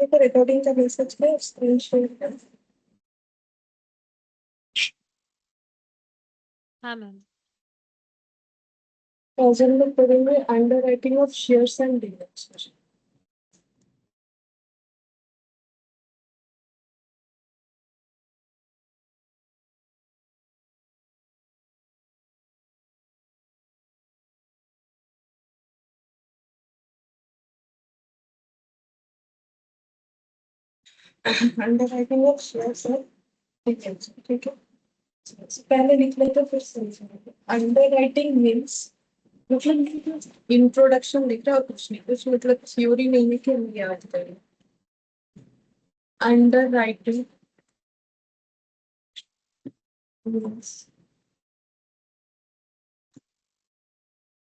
देखो रिकॉर्डिंग का मैसेज में स्क्रीन शेयर कर। हाँ मैम। प्रेजेंट में करेंगे under writing of shares and debenture. Under writing of shares and debenture, ठीक है। पहले लिख लेते फिर समझेंगे। अंडर राइटिंग मीन्स मतलब इंट्रोडक्शन लिख रहा है और कुछ नहीं, कुछ मतलब थ्योरी नहीं है कि हम याद करें। Under writing means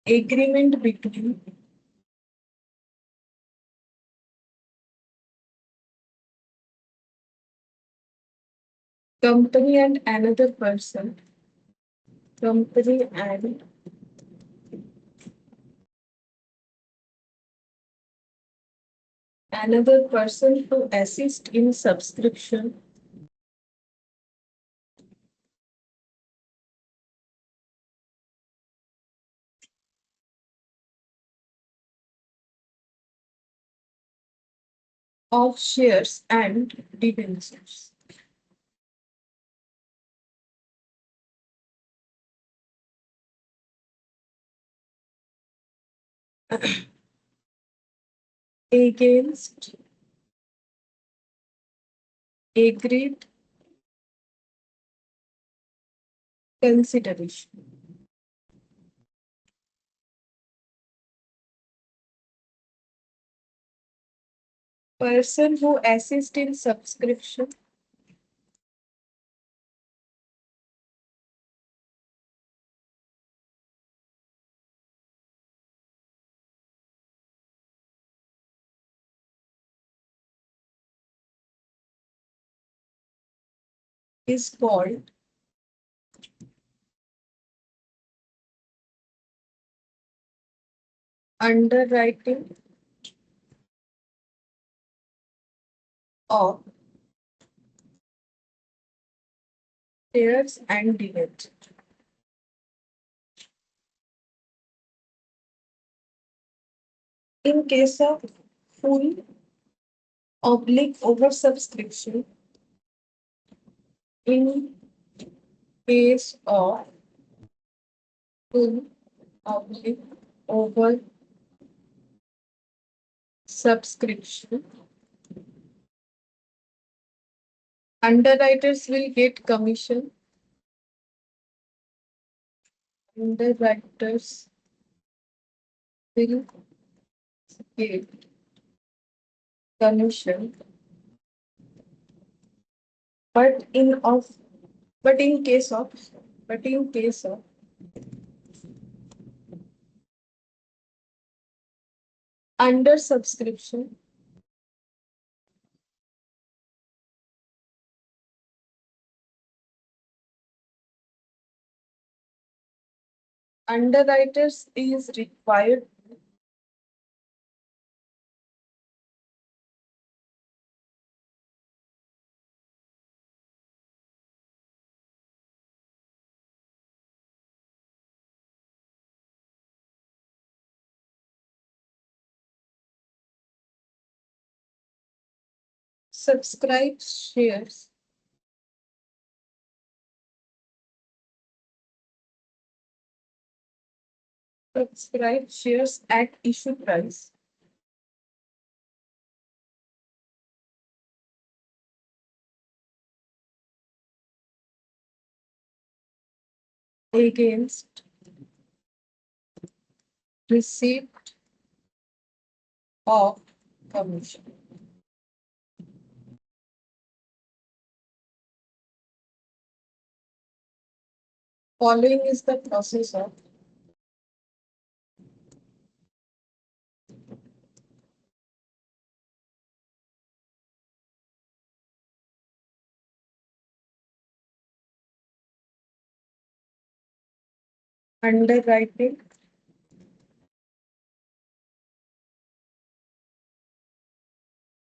agreement between company and another person, company and another person to assist in subscription of shares and debentures. Against agreed consideration. Person who assist in subscription is called underwriting of shares and debentures. In case of full oblique oversubscription, in case of full oblique over subscription, underwriters will get commission. Underwriters will get commission, but in of but in case of but in case of under subscription, underwriters is required subscribe shares subscribe shares at issue price against receipt of commission. Following is the process of underwriting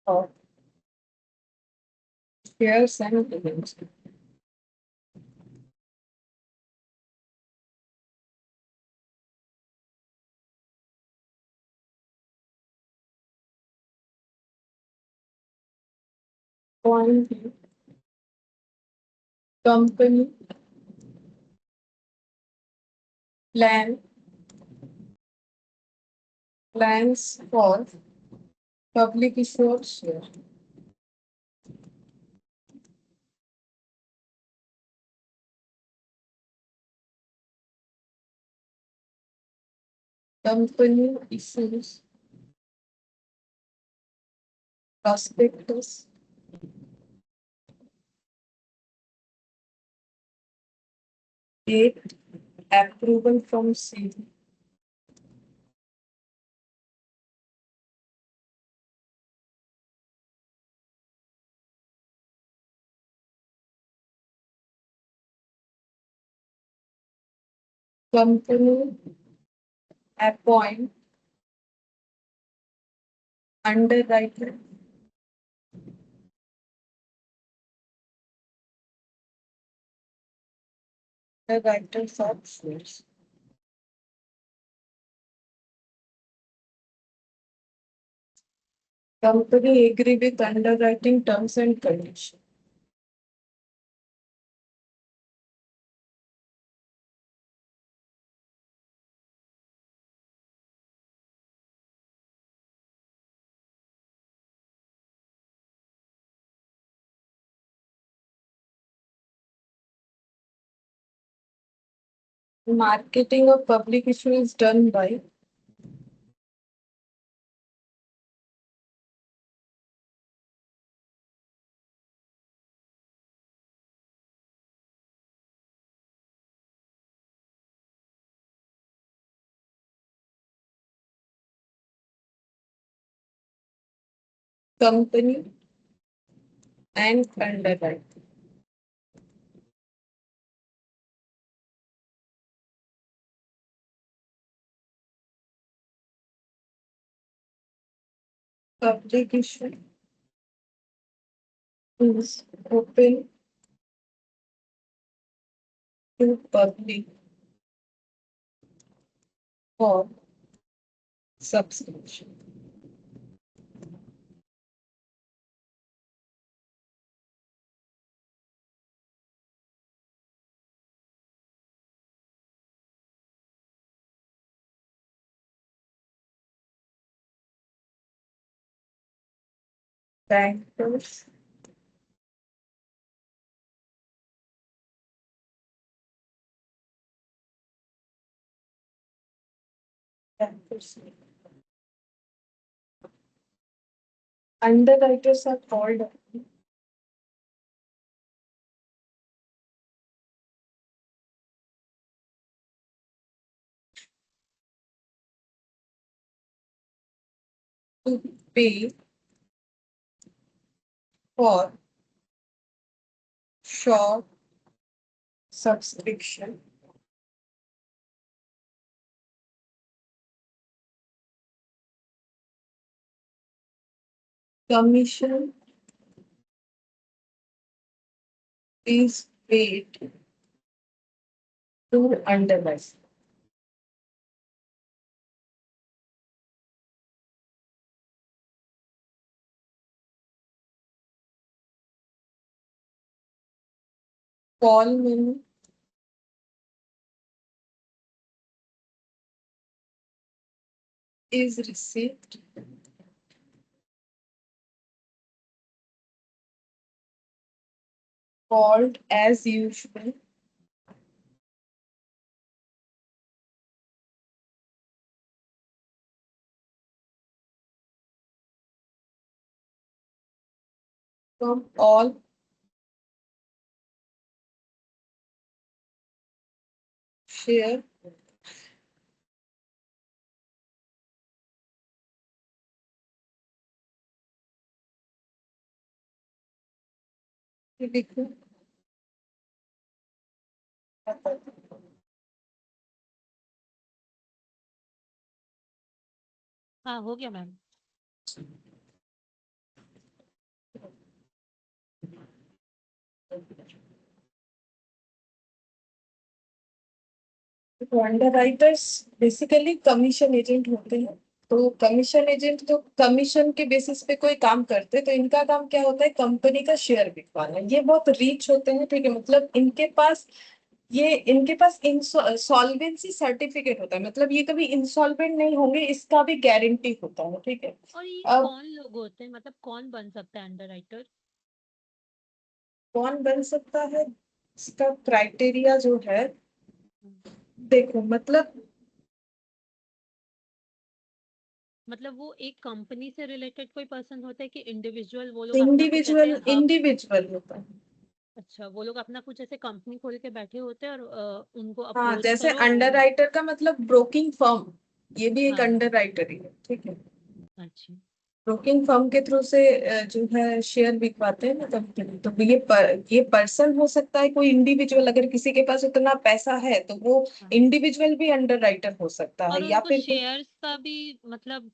of shares and events. Point B, company plan plans for public issued share. Company issues prospectus, date, approval from SEBI. Company appoint underwriter, underwriters of shares. Company agree with underwriting terms and conditions. Marketing of public issue is done by company and underwriter. Public issue is open to public for subscription. Bankers, bankers. Underwriters are called to pay for short subscription. Commission is paid to underwriter. Call money is received called as usual from all share लिखो हाँ हो गया ma'am. तो under writers basically commission agent होते हैं। तो commission agent तो commission के बेसिस पे कोई काम करते हैं, तो इनका काम क्या होता है, कंपनी का शेयर बिकवाना। ये बहुत रीच होते हैं, ठीक है, मतलब इनके पास इंसॉल्वेंसी सर्टिफिकेट होता है, मतलब ये कभी इंसॉल्वेंट नहीं होंगे, इसका भी गारंटी होता है, ठीक है। और ये अब कौन लोग होते हैं, मतलब कौन बन सकता है अंडर राइटर? कौन बन सकता है, इसका क्राइटेरिया जो है, देखो मतलब वो एक कंपनी से रिलेटेड कोई पर्सन होता है कि इंडिविजुअल वो लोग अपना कुछ ऐसे इंडिविजुअल हब? इंडिविजुअल होता है। अच्छा, वो लोग अपना कुछ ऐसे कंपनी खोल के बैठे होते हैं और उनको हाँ, अप्रोच जैसे करो अंडर वो। राइटर का मतलब ब्रोकिंग फर्म, ये भी एक हाँ हाँ। अंडर राइटर ही है, ठीक है। अच्छा। ब्रोकिंग फर्म के थ्रू से जो है शेयर बिकवाते हैं ना कंपनी। तो ये पर्सन हो सकता है, कोई इंडिविजुअल, अगर किसी के पास उतना पैसा है तो वो हाँ। इंडिविजुअल भी अंडर राइटर हो सकता और है, या उनको फिर कोई। शेयर्स का भी मतलब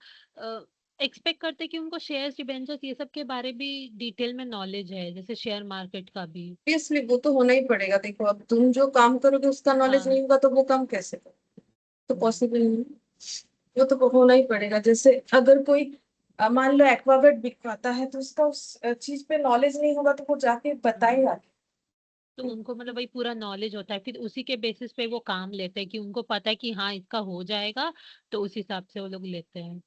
एक्सपेक्ट करते हैं कि उनको शेयर्स डिबेंचर्स ये सब के बारे भी डिटेल में नॉलेज है, जैसे शेयर मार्केट का भी। ऑब्वियसली वो तो होना ही पड़ेगा। देखो, अब तुम जो काम करोगे उसका नॉलेज हाँ। नहीं होगा तो वो काम कैसे करोगे, तो हम्म। पॉसिबल नहीं है। वो तो होना ही पड़ेगा। जैसे अगर कोई मान लो एक्वागार्ड बिकवाता है, तो उसका उस चीज पे नॉलेज नहीं होगा तो वो जाके हम्म। बताएगा। तो उनको मतलब वही पूरा नॉलेज होता है, फिर उसी के बेसिस पे वो काम लेते हैं कि उनको पता है कि हाँ इसका हो जाएगा, तो उस हिसाब से वो लोग लेते हैं।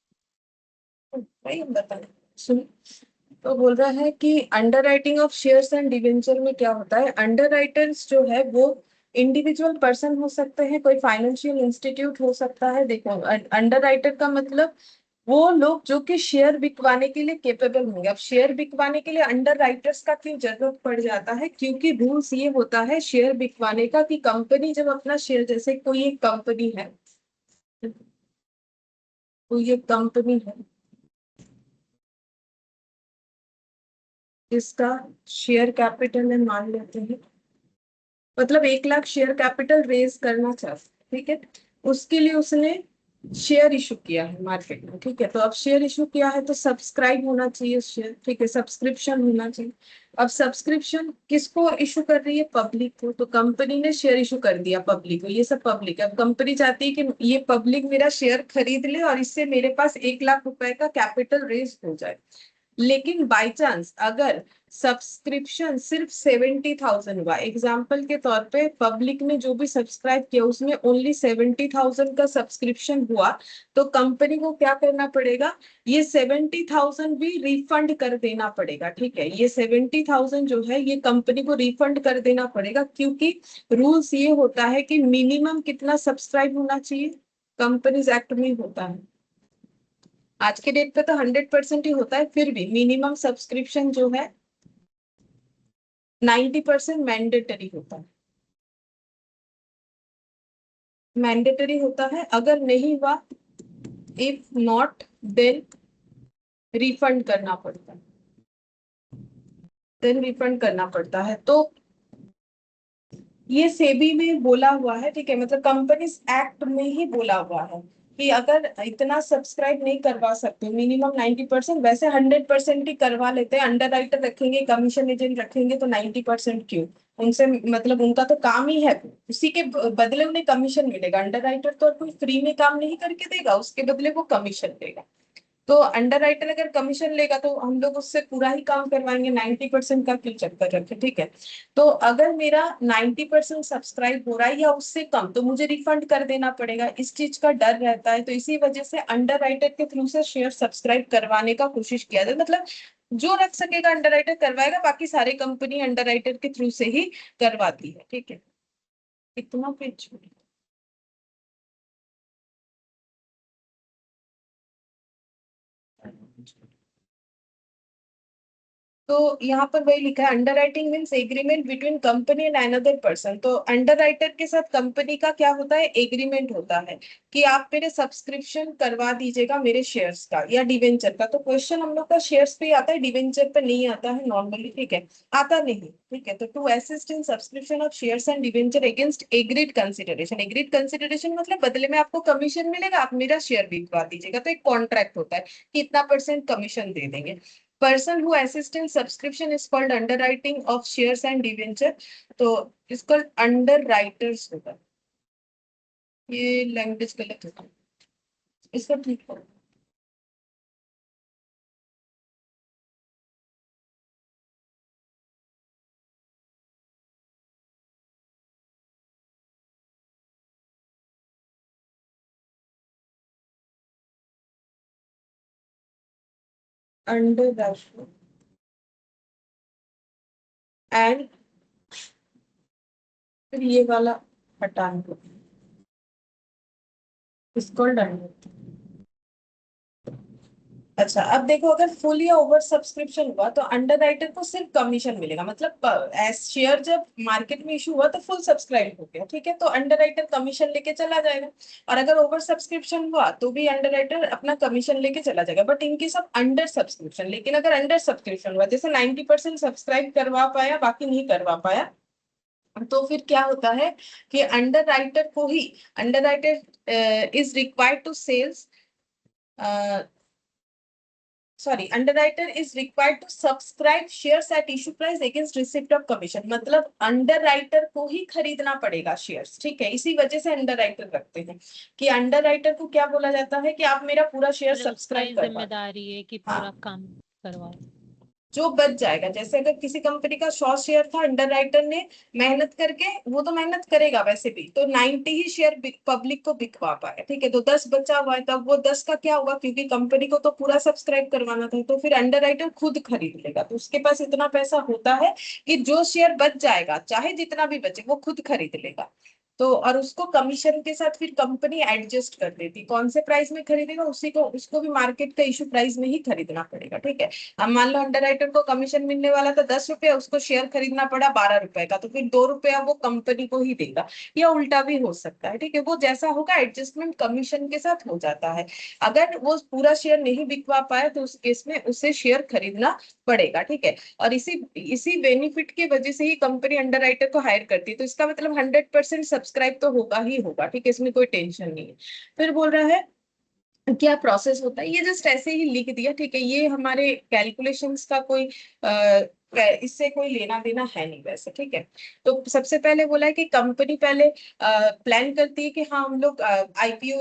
वही बताए। सुन, तो बोल रहा है कि under writing of shares and debenture में क्या होता है, अंडर राइटर्स जो है वो इंडिविजुअल पर्सन हो सकते हैं, कोई फाइनेंशियल इंस्टीट्यूट हो सकता है। देखो, अंडर राइटर का मतलब वो लोग जो कि शेयर बिकवाने के लिए केपेबल होंगे। अब शेयर बिकवाने के लिए अंडर राइटर्स का क्यों जरूरत पड़ जाता है, क्योंकि रूल्स ये होता है शेयर बिकवाने का कि कंपनी जब अपना शेयर, जैसे कोई एक कंपनी है, कोई एक कंपनी है जिसका शेयर कैपिटल है, मान लेते हैं, मतलब 1 लाख शेयर कैपिटल रेज करना चाहता है, ठीक है। उसके लिए उसने शेयर इशू किया है मार्केट में, ठीक है। तो अब शेयर इशू किया है तो सब्सक्राइब होना चाहिए शेयर, ठीक है, सब्सक्रिप्शन होना चाहिए। अब सब्सक्रिप्शन किसको इशू कर रही है, पब्लिक को। तो कंपनी ने शेयर इशू कर दिया पब्लिक को, ये सब पब्लिक है। अब कंपनी चाहती है कि ये पब्लिक मेरा शेयर खरीद ले और इससे मेरे पास 1 लाख रुपए का कैपिटल रेज हो जाए। लेकिन बाय चांस अगर सब्सक्रिप्शन सिर्फ 70,000 हुआ, एग्जाम्पल के तौर पे पब्लिक ने जो भी सब्सक्राइब किया उसमें ओनली 70,000 का सब्सक्रिप्शन हुआ, तो कंपनी को क्या करना पड़ेगा, ये 70,000 भी रिफंड कर देना पड़ेगा, ठीक है। ये 70,000 जो है ये कंपनी को रिफंड कर देना पड़ेगा, क्योंकि रूल्स ये होता है कि मिनिमम कितना सब्सक्राइब होना चाहिए, कंपनीज एक्ट में होता है। आज के डेट पे तो 100% ही होता है, फिर भी मिनिमम सब्सक्रिप्शन जो है 90% मैंडेटरी होता है। मैंडेटरी होता है, अगर नहीं हुआ, इफ नॉट, देन रिफंड करना पड़ता है, देन रिफंड करना पड़ता है। तो ये सेबी में बोला हुआ है, ठीक है, मतलब कंपनीज एक्ट में ही बोला हुआ है कि अगर इतना सब्सक्राइब नहीं करवा सकते, मिनिमम 90%, वैसे 100% ही करवा लेते हैं। अंडर राइटर रखेंगे, कमीशन एजेंट रखेंगे तो 90% क्यों, उनसे मतलब उनका तो काम ही है, उसी के बदले उन्हें कमीशन मिलेगा। अंडर राइटर तो कोई फ्री में काम नहीं करके देगा, उसके बदले वो कमीशन देगा। तो अंडर राइटर अगर कमीशन लेगा तो हम लोग उससे पूरा ही काम करवाएंगे, 90% का क्यों चक्कर रखे, ठीक है। तो अगर मेरा 90% सब्सक्राइब हो रहा है या उससे कम, तो मुझे रिफंड कर देना पड़ेगा, इस चीज का डर रहता है। तो इसी वजह से अंडर राइटर के थ्रू से शेयर सब्सक्राइब करवाने का कोशिश किया जाए, मतलब जो रख सकेगा अंडर राइटर करवाएगा, बाकी सारे कंपनी अंडर राइटर के थ्रू से ही करवाती है, ठीक है। इतना पेज। तो यहाँ पर वही लिखा है, under writing means agreement between company and another person. तो अंडर राइटर के साथ कंपनी का क्या होता है, एग्रीमेंट होता है कि आप मेरे सब्सक्रिप्शन करवा दीजिएगा मेरे शेयर्स का या डिवेंचर का। तो क्वेश्चन हम लोग का शेयर्स पे आता है, डिवेंचर पे नहीं आता है नॉर्मली, ठीक है, आता नहीं, ठीक है। तो to assist in subscription of shares and debenture against agreed consideration, agreed consideration मतलब बदले में आपको कमीशन मिलेगा, आप मेरा शेयर बिकवा दीजिएगा, तो एक कॉन्ट्रैक्ट होता है कि इतना % कमीशन दे देंगे। Person who assist in subscription is called under writing of shares and debenture, तो इसको अंडर राइटर्स होगा। ये लैंग्वेज गलत होगा, इसको ठीक करो। अंडर राइटर एंड फिर ये वाला हटाना दो, इसको अंडर। अच्छा, अब देखो अगर फुल या ओवर सब्सक्रिप्शन हुआ तो अंडर राइटर को सिर्फ कमीशन मिलेगा, मतलब एज शेयर जब मार्केट में इशू हुआ तो फुल सब्सक्राइब हो गया, ठीक है, तो अंडर राइटर कमीशन लेके चला जाएगा। और अगर ओवर सब्सक्रिप्शन हुआ तो भी अंडर राइटर अपना कमीशन लेके चला जाएगा, बट इनकी सब अंडर सब्सक्रिप्शन। लेकिन अगर अंडर सब्सक्रिप्शन हुआ, जैसे 90% सब्सक्राइब करवा पाया बाकी नहीं करवा पाया, तो फिर क्या होता है कि अंडर राइटर को ही, underwriter is required to sales, sorry, underwriter is required to subscribe shares at issue price against receipt of commission, मतलब अंडरराइटर को ही खरीदना पड़ेगा शेयर्स, ठीक है। इसी वजह से अंडरराइटर रखते हैं कि अंडरराइटर को क्या बोला जाता है कि आप मेरा पूरा शेयर मतलब उसका सब्सक्राइब ही करवा दो। जिम्मेदारी है कि हाँ, पूरा काम करवाओ। जो बच जाएगा, जैसे अगर किसी कंपनी का 100 शेयर था, अंडरराइटर ने मेहनत करके, वो तो मेहनत करेगा वैसे भी, तो 90 ही शेयर पब्लिक को बिकवा पाया, ठीक है, तो 10 बचा हुआ है, तब वो 10 का क्या हुआ, क्योंकि कंपनी को तो पूरा सब्सक्राइब करवाना था, तो फिर अंडरराइटर खुद खरीद लेगा। तो उसके पास इतना पैसा होता है कि जो शेयर बच जाएगा, चाहे जितना भी बचे, वो खुद खरीद लेगा। तो और उसको कमीशन के साथ फिर कंपनी एडजस्ट कर देती, कौन से प्राइस में खरीदेगा उसी को, उसको भी मार्केट का इशू प्राइस में ही खरीदना पड़ेगा, ठीक है। अब मान लो अंडरराइटर को कमीशन मिलने वाला था 10 रुपया, उसको शेयर खरीदना पड़ा 12 रुपए का, तो फिर 2 रुपया वो कंपनी को ही देगा, या उल्टा भी हो सकता है, ठीक है, वो जैसा होगा एडजस्टमेंट कमीशन के साथ हो जाता है। अगर वो पूरा शेयर नहीं बिकवा पाया तो उस केस में उसे शेयर खरीदना पड़ेगा, ठीक है। और इसी इसी बेनिफिट की वजह से ही कंपनी अंडरराइटर को हायर करती है, तो इसका मतलब 100% सब्सक्राइब तो होगा ही होगा, ठीक है, इसमें कोई टेंशन नहीं है। फिर बोल रहा है क्या प्रोसेस होता है, ये जस्ट ऐसे ही लिख दिया, ठीक है, ये हमारे कैलकुलेशंस का कोई इससे कोई लेना देना है नहीं वैसे, ठीक है। तो सबसे पहले बोला है कि कंपनी पहले प्लान करती है कि हाँ हम लोग आईपीओ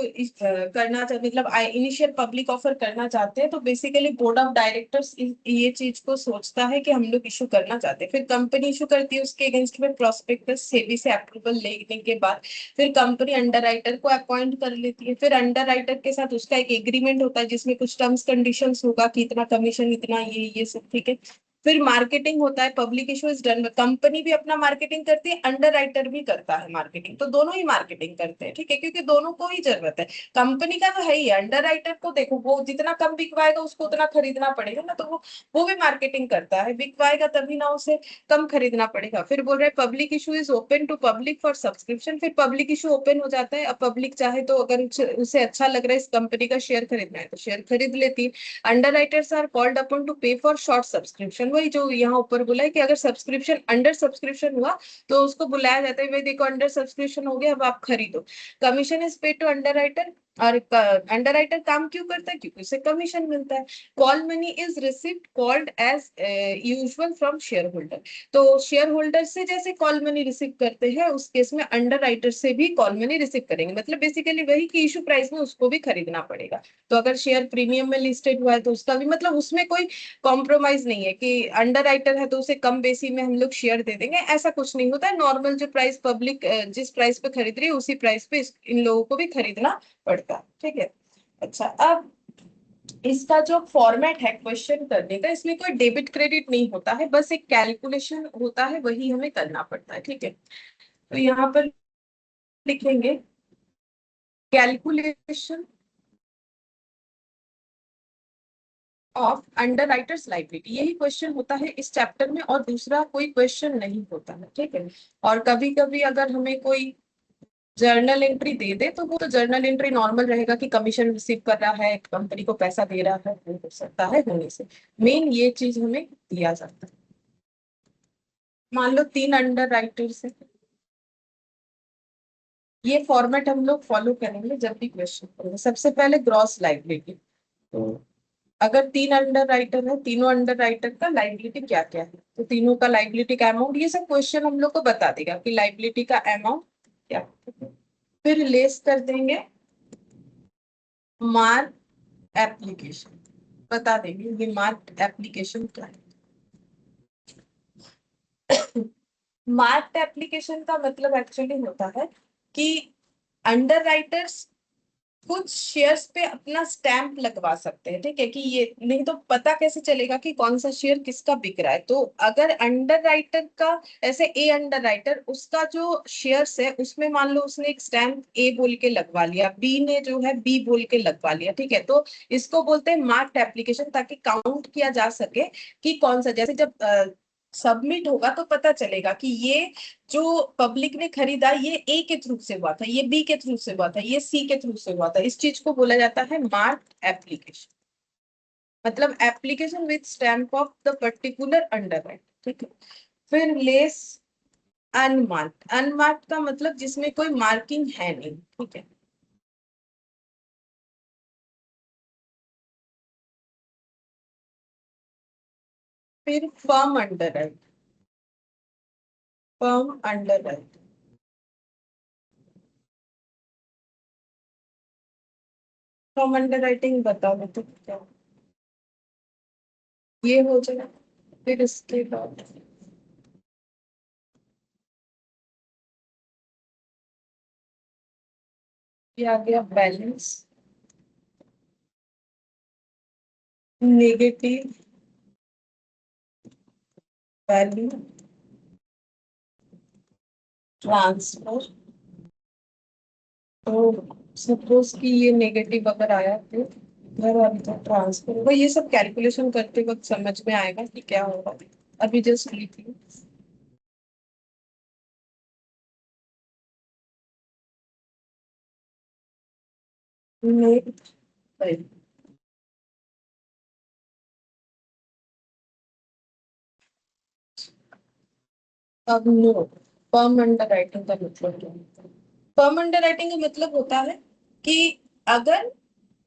करना चाहते, मतलब इनिशियल पब्लिक ऑफर करना चाहते हैं, तो बेसिकली बोर्ड ऑफ डायरेक्टर्स ये चीज को सोचता है कि हम लोग इशू करना चाहते हैं, फिर कंपनी इशू करती है, उसके अगेंस्ट में प्रोस्पेक्टस सेबी से अप्रूवल लेने के बाद फिर कंपनी अंडरराइटर को अपॉइंट कर लेती है, फिर अंडरराइटर के साथ उसका एक एग्रीमेंट होता है जिसमें कुछ टर्म्स कंडीशंस होगा कि इतना कमीशन, इतना ये सब, ठीक है। फिर मार्केटिंग होता है, public issue is done, company भी अपना मार्केटिंग करती है, अंडरराइटर भी करता है मार्केटिंग, तो दोनों ही मार्केटिंग करते हैं, ठीक है, क्योंकि दोनों को ही जरूरत है। कंपनी का तो है ही, अंडरराइटर को देखो वो जितना कम बिकवाएगा उसको उतना खरीदना पड़ेगा ना, तो वो भी मार्केटिंग करता है, बिकवाएगा तभी ना उसे कम खरीदना पड़ेगा। फिर बोल रहे public issue is open to public for subscription, फिर पब्लिक इशू ओपन हो जाता है, अब पब्लिक चाहे तो अगर उसे अच्छा लग रहा है इस कंपनी का शेयर खरीदना है तो शेयर खरीद लेती है। Underwriters are called upon to pay for short subscription, वही जो यहाँ ऊपर बोला है कि अगर सब्सक्रिप्शन अंडर सब्सक्रिप्शन हुआ तो उसको बुलाया जाता है, भाई देखो अंडर सब्सक्रिप्शन हो गया, अब आप खरीदो। Commission is paid to underwriter, और अंडरराइटर काम क्यों करता है, क्योंकि उसे कमीशन मिलता है। Call money is received called as usual from share holder, तो शेयर होल्डर से जैसे कॉल मनी रिसीव करते हैं उस केस में अंडरराइटर से भी कॉल मनी रिसीव करेंगे, मतलब बेसिकली वही कि इशू प्राइस में उसको भी खरीदना पड़ेगा। तो अगर शेयर प्रीमियम में लिस्टेड हुआ है तो उसका भी, मतलब उसमें कोई कॉम्प्रोमाइज नहीं है कि अंडरराइटर है तो उसे कम बेसी में हम लोग शेयर दे देंगे, ऐसा कुछ नहीं होता है। नॉर्मल जो प्राइस पब्लिक जिस प्राइस पे खरीद रही है उसी प्राइस पे इन लोगों को भी खरीदना पड़ता है, ठीक है। अच्छा, अब इसका जो फॉर्मेट है क्वेश्चन करने का, इसमें कोई डेबिट क्रेडिट नहीं होता है, बस एक कैलकुलेशन होता है, वही हमें करना पड़ता है, ठीक है। तो यहाँ पर लिखेंगे कैलकुलेशन ऑफ अंडरराइटर्स लायबिलिटी, यही क्वेश्चन होता है इस चैप्टर में, और दूसरा कोई क्वेश्चन नहीं होता है, ठीक है। और कभी कभी अगर हमें कोई जर्नल एंट्री दे दे तो वो तो जर्नल एंट्री नॉर्मल रहेगा कि कमीशन रिसीव कर रहा है, कंपनी को पैसा दे रहा है, वो हो सकता है होने से। मेन ये चीज हमें दिया जाता है। मान लो 3 अंडर राइटर्स है, ये फॉर्मेट हम लोग फॉलो करेंगे जब भी क्वेश्चन करेंगे। सबसे पहले ग्रॉस लाइबिलिटी, तो अगर 3 अंडर राइटर है, तीनों अंडर राइटर का लाइबिलिटी क्या क्या है, तो तीनों का लाइबिलिटी का अमाउंट, ये सब क्वेश्चन हम लोग को बता देगा कि लाइबिलिटी का अमाउंट क्या है। फिर लेस कर देंगे मार्क एप्लीकेशन, बता देंगे ये मार्क एप्लीकेशन क्या है। मार्क एप्लीकेशन का मतलब एक्चुअली होता है कि अंडर राइटर्स कुछ शेयर्स पे अपना स्टैंप लगवा सकते हैं, ठीक है, कि ये नहीं तो पता कैसे चलेगा कि कौन सा शेयर किसका बिक रहा है। तो अगर अंडर राइटर का, ऐसे ए अंडर राइटर, उसका जो शेयर्स है उसमें मान लो उसने एक स्टैंप ए बोल के लगवा लिया, बी ने जो है बी बोल के लगवा लिया, ठीक है, तो इसको बोलते हैं मार्क्ड एप्लीकेशन, ताकि काउंट किया जा सके कि कौन सा, जैसे जब सबमिट होगा तो पता चलेगा कि ये जो पब्लिक ने खरीदा ये ए के थ्रू से हुआ था, ये बी के थ्रू से हुआ था, ये सी के थ्रू से हुआ था। इस चीज को बोला जाता है मार्क्ड एप्लीकेशन, मतलब application with stamp of the particular underwrite, ठीक है। फिर लेस अनमार्क्ड, अनमार्क्ड का मतलब जिसमें कोई मार्किंग है नहीं, ठीक है। फिर firm underwrite, firm underwrite, firm underwriting बता देते क्या ये हो जाएगा। फिर इसके बाद ये आ गया बैलेंस, नेगेटिव वैल्यू ट्रांसफर। तो सपोज कि ये नेगेटिव अगर आया तो इधर और इधर ट्रांसफर होगा, ये सब कैलकुलेशन करते वक्त समझ में आएगा कि क्या होगा। अभी जस्ट लिख ली। नेट अब नो, फर्म अंडर राइटिंग का मतलब क्या होता है? फर्म अंडर राइटिंग का मतलब होता है कि अगर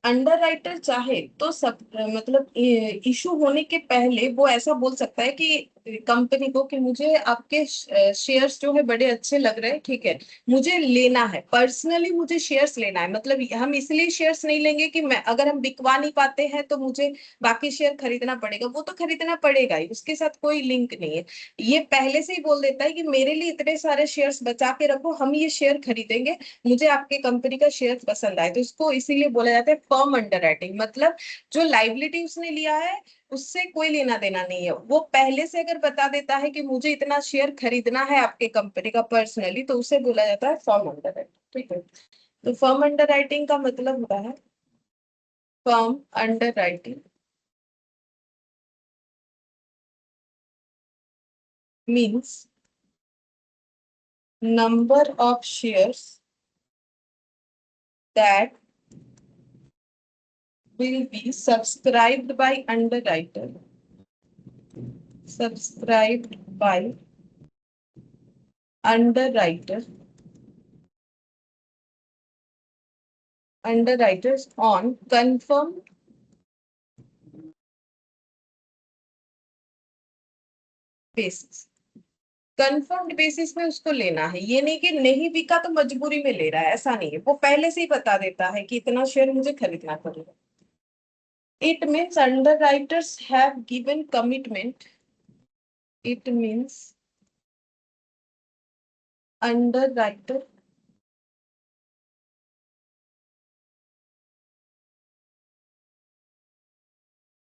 अंडर राइटर चाहे तो सब मतलब इशू होने के पहले वो ऐसा बोल सकता है कि कंपनी को कि मुझे आपके शेयर्स जो है बड़े अच्छे लग रहे हैं, ठीक है, मुझे लेना है, पर्सनली मुझे शेयर्स लेना है। मतलब हम इसलिए शेयर्स नहीं लेंगे कि मैं, अगर हम बिकवा नहीं पाते हैं तो मुझे बाकी शेयर खरीदना पड़ेगा, वो तो खरीदना पड़ेगा ही, उसके साथ कोई लिंक नहीं है। ये पहले से ही बोल देता है कि मेरे लिए इतने सारे शेयर्स बचा के रखो, हम ये शेयर खरीदेंगे, मुझे आपके कंपनी का शेयर पसंद आए। तो इसको इसीलिए बोला जाता है फर्म अंडरराइटिंग, मतलब जो लाइबिलिटी उसने लिया है उससे कोई लेना देना नहीं है। वो पहले से अगर बता देता है कि मुझे इतना शेयर खरीदना है आपके कंपनी का पर्सनली, तो उसे बोला जाता है फर्म अंडरराइटिंग, ठीक है। तो फर्म अंडरराइटिंग का मतलब होता है, firm underwriting means number of shares that will be subscribed by underwriter, subscribed by underwriter, underwriters on confirmed basis। Confirmed basis में उसको लेना है, ये नहीं कि नहीं बिका तो मजबूरी में ले रहा है, ऐसा नहीं है, वो पहले से ही बता देता है कि इतना शेयर मुझे खरीदना पड़ेगा। It means underwriters have given commitment, it means underwriter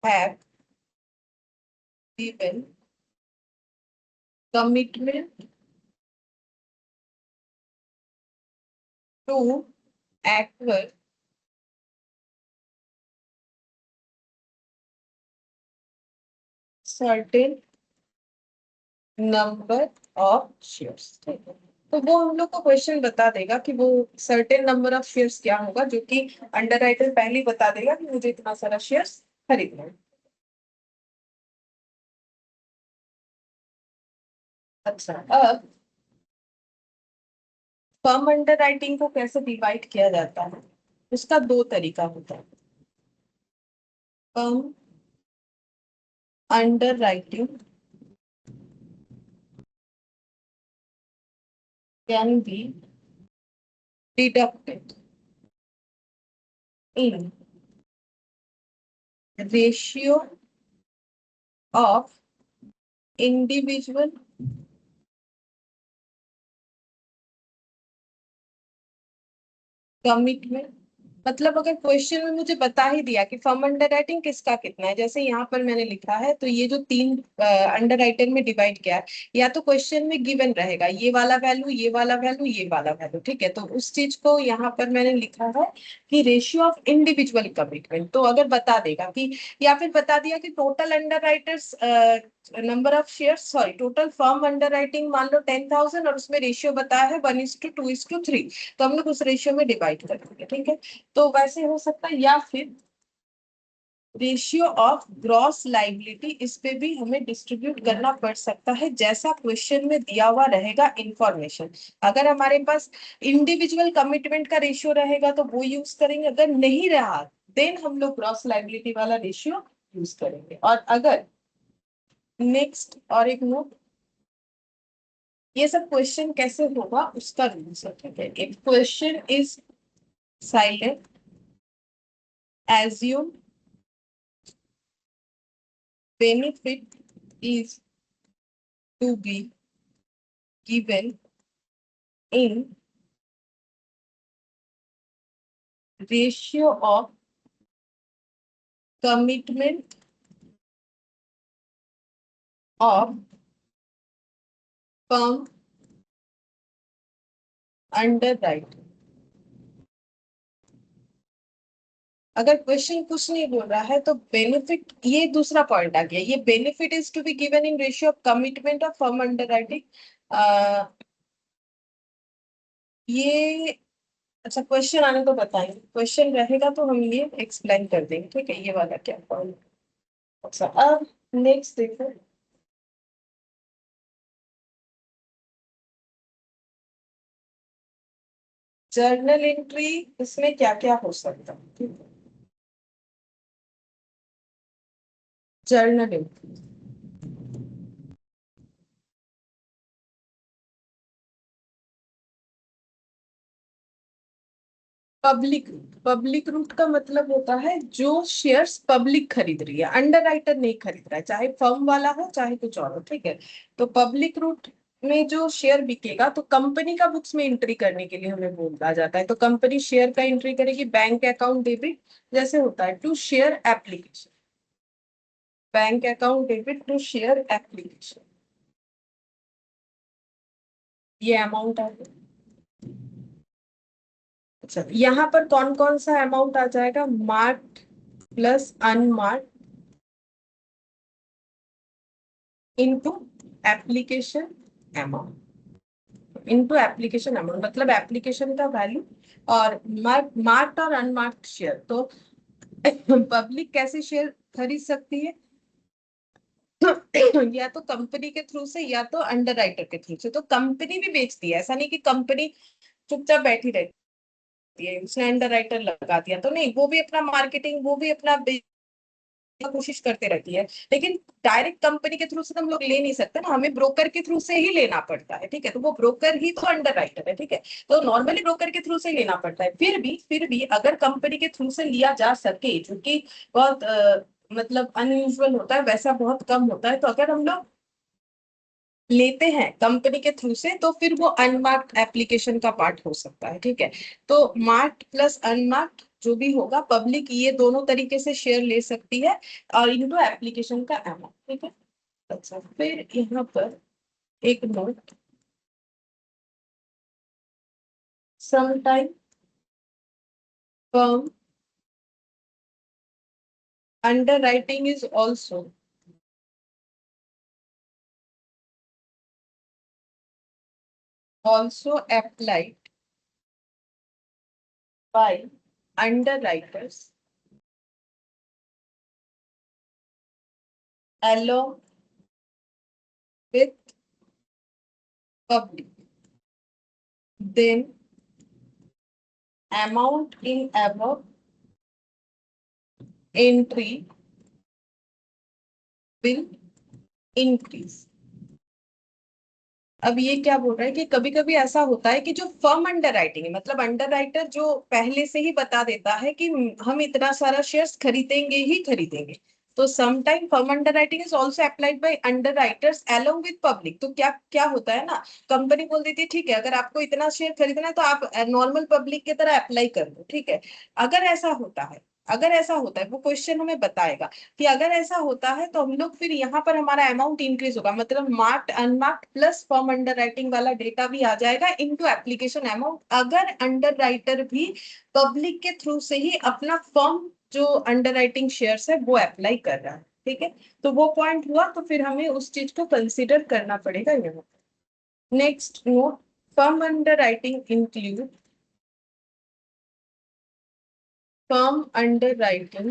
have given commitment to acquire certain number of shares, ठीक है। तो वो हम लोग को क्वेश्चन बता देगा कि वो सर्टेन नंबर ऑफ शेयर्स क्या होगा, जो कि अंडरराइटर पहले ही बता देगा कि मुझे इतना सारा शेयर्स खरीदना है। अच्छा, अब फर्म अंडरराइटिंग को कैसे डिवाइड किया जाता है, उसका दो तरीका होता है। firm underwriting can be deducted in ratio of individual commitment. मतलब अगर क्वेश्चन में मुझे बता ही दिया कि फर्म अंडरराइटिंग किसका कितना है, जैसे यहाँ पर मैंने लिखा है, तो ये जो तीन अंडरराइटर में डिवाइड किया है, या तो क्वेश्चन में गिवन रहेगा ये वाला वैल्यू, ये वाला वैल्यू, ये वाला वैल्यू, ठीक है। तो उस चीज को यहाँ पर मैंने लिखा है कि रेशियो ऑफ इंडिविजुअल कमिटमेंट। तो अगर बता देगा कि, या फिर बता दिया कि total underwriters number of share, sorry total firm underwriting मान लो 10,000 और उसमें रेशियो बताया है 1:2:3, तो हम लोग उस रेशियो में डिवाइड कर देंगे, ठीक है। तो वैसे हो सकता है, या फिर रेशियो ऑफ ग्रॉस लाइबिलिटी, इस पे भी हमें डिस्ट्रीब्यूट करना पड़ सकता है, जैसा क्वेश्चन में दिया हुआ रहेगा इंफॉर्मेशन। अगर हमारे पास इंडिविजुअल कमिटमेंट का रेशियो रहेगा तो वो यूज करेंगे, अगर नहीं रहा देन हम लोग ग्रॉस लाइबिलिटी वाला रेशियो यूज करेंगे। और अगर नेक्स्ट और एक नोट, ये सब क्वेश्चन कैसे होगा उसका रूल्स है। एक question is silent, assume benefit is to be given in ratio of commitment of firm underwriting। अगर क्वेश्चन कुछ नहीं बोल रहा है तो बेनिफिट, ये दूसरा पॉइंट आ गया, ये benefit is to be given in ratio of commitment of firm underwriting. ये अच्छा क्वेश्चन आने तो बताएंगे, क्वेश्चन रहेगा तो हम ये एक्सप्लेन कर देंगे, ठीक है। ये वाला क्या पॉइंट। अच्छा अब नेक्स्ट देखो, जर्नल एंट्री, इसमें क्या क्या हो सकता है, ठीक है। Journal entry, public route, public route का मतलब होता है जो शेयर्स पब्लिक खरीद रही है, अंडरराइटर नहीं खरीद रहा है, चाहे फर्म वाला हो चाहे कुछ और हो, ठीक है। तो पब्लिक रूट में जो शेयर बिकेगा तो कंपनी का बुक्स में एंट्री करने के लिए हमें बोला जाता है, तो कंपनी शेयर का एंट्री करेगी बैंक अकाउंट डेबिट, जैसे होता है to share application, bank account debit to share application, ये अमाउंट आ गया। अच्छा यहाँ पर कौन कौन सा अमाउंट आ जाएगा, marked plus unmarked into application amount, into application amount मतलब एप्लीकेशन का वैल्यू, और मार्क्ड और अनमार्क्ड शेयर। तो पब्लिक कैसे शेयर खरीद सकती है, या तो कंपनी के थ्रू से या तो अंडरराइटर के थ्रू से। तो कंपनी भी बेचती है, ऐसा नहीं कि कंपनी चुपचाप बैठी रहती है, उसने अंडरराइटर लगा दिया तो नहीं, वो भी अपना मार्केटिंग, वो भी अपना कोशिश करते रहती है। लेकिन डायरेक्ट कंपनी के थ्रू से तो हम लोग ले नहीं सकते ना, हमें ब्रोकर के थ्रू से ही लेना पड़ता है, ठीक है। तो वो ब्रोकर ही तो अंडरराइटर है, ठीक है। तो नॉर्मली ब्रोकर के थ्रू से ही लेना पड़ता है। फिर भी अगर कंपनी के थ्रू से लिया जा सके, जो कि बहुत मतलब अनयूजुअल होता है, वैसा बहुत कम होता है, तो अगर हम लोग लेते हैं कंपनी के थ्रू से तो फिर वो अनमार्क्ड एप्लीकेशन का पार्ट हो सकता है, ठीक है। तो मार्क्ड प्लस अनमार्क्ड जो भी होगा, पब्लिक ये दोनों तरीके से शेयर ले सकती है, और इनटू एप्लीकेशन का अमाउंट, ठीक है। अच्छा फिर यहाँ पर एक note, sometime firm underwriting is also applied by underwriters along with public. Then amount in above entry will increase. अब ये क्या बोल रहा है कि कभी कभी ऐसा होता है कि जो फर्म अंडर राइटिंग है, मतलब अंडर राइटर जो पहले से ही बता देता है कि हम इतना सारा शेयर्स खरीदेंगे ही खरीदेंगे, तो sometime firm under writing is also applied by under writers along with public. तो क्या क्या होता है ना, कंपनी बोल देती है ठीक है अगर आपको इतना शेयर खरीदना है तो आप नॉर्मल पब्लिक की तरह अप्लाई कर दो, ठीक है। अगर ऐसा होता है, अगर ऐसा होता है वो क्वेश्चन हमें बताएगा कि अगर ऐसा होता है तो हम लोग फिर यहाँ पर हमारा अमाउंट इंक्रीज होगा, मतलब marked unmarked plus form under writing वाला डेटा भी आ जाएगा इनटू एप्लीकेशन अमाउंट, अगर अंडर राइटर भी पब्लिक के थ्रू से ही अपना फॉर्म जो अंडर राइटिंग शेयर्स है वो अप्लाई कर रहा है, ठीक है। तो वो पॉइंट हुआ, तो फिर हमें उस चीज को कंसिडर करना पड़ेगा यहाँ। Next note, firm under writing include, firm under writing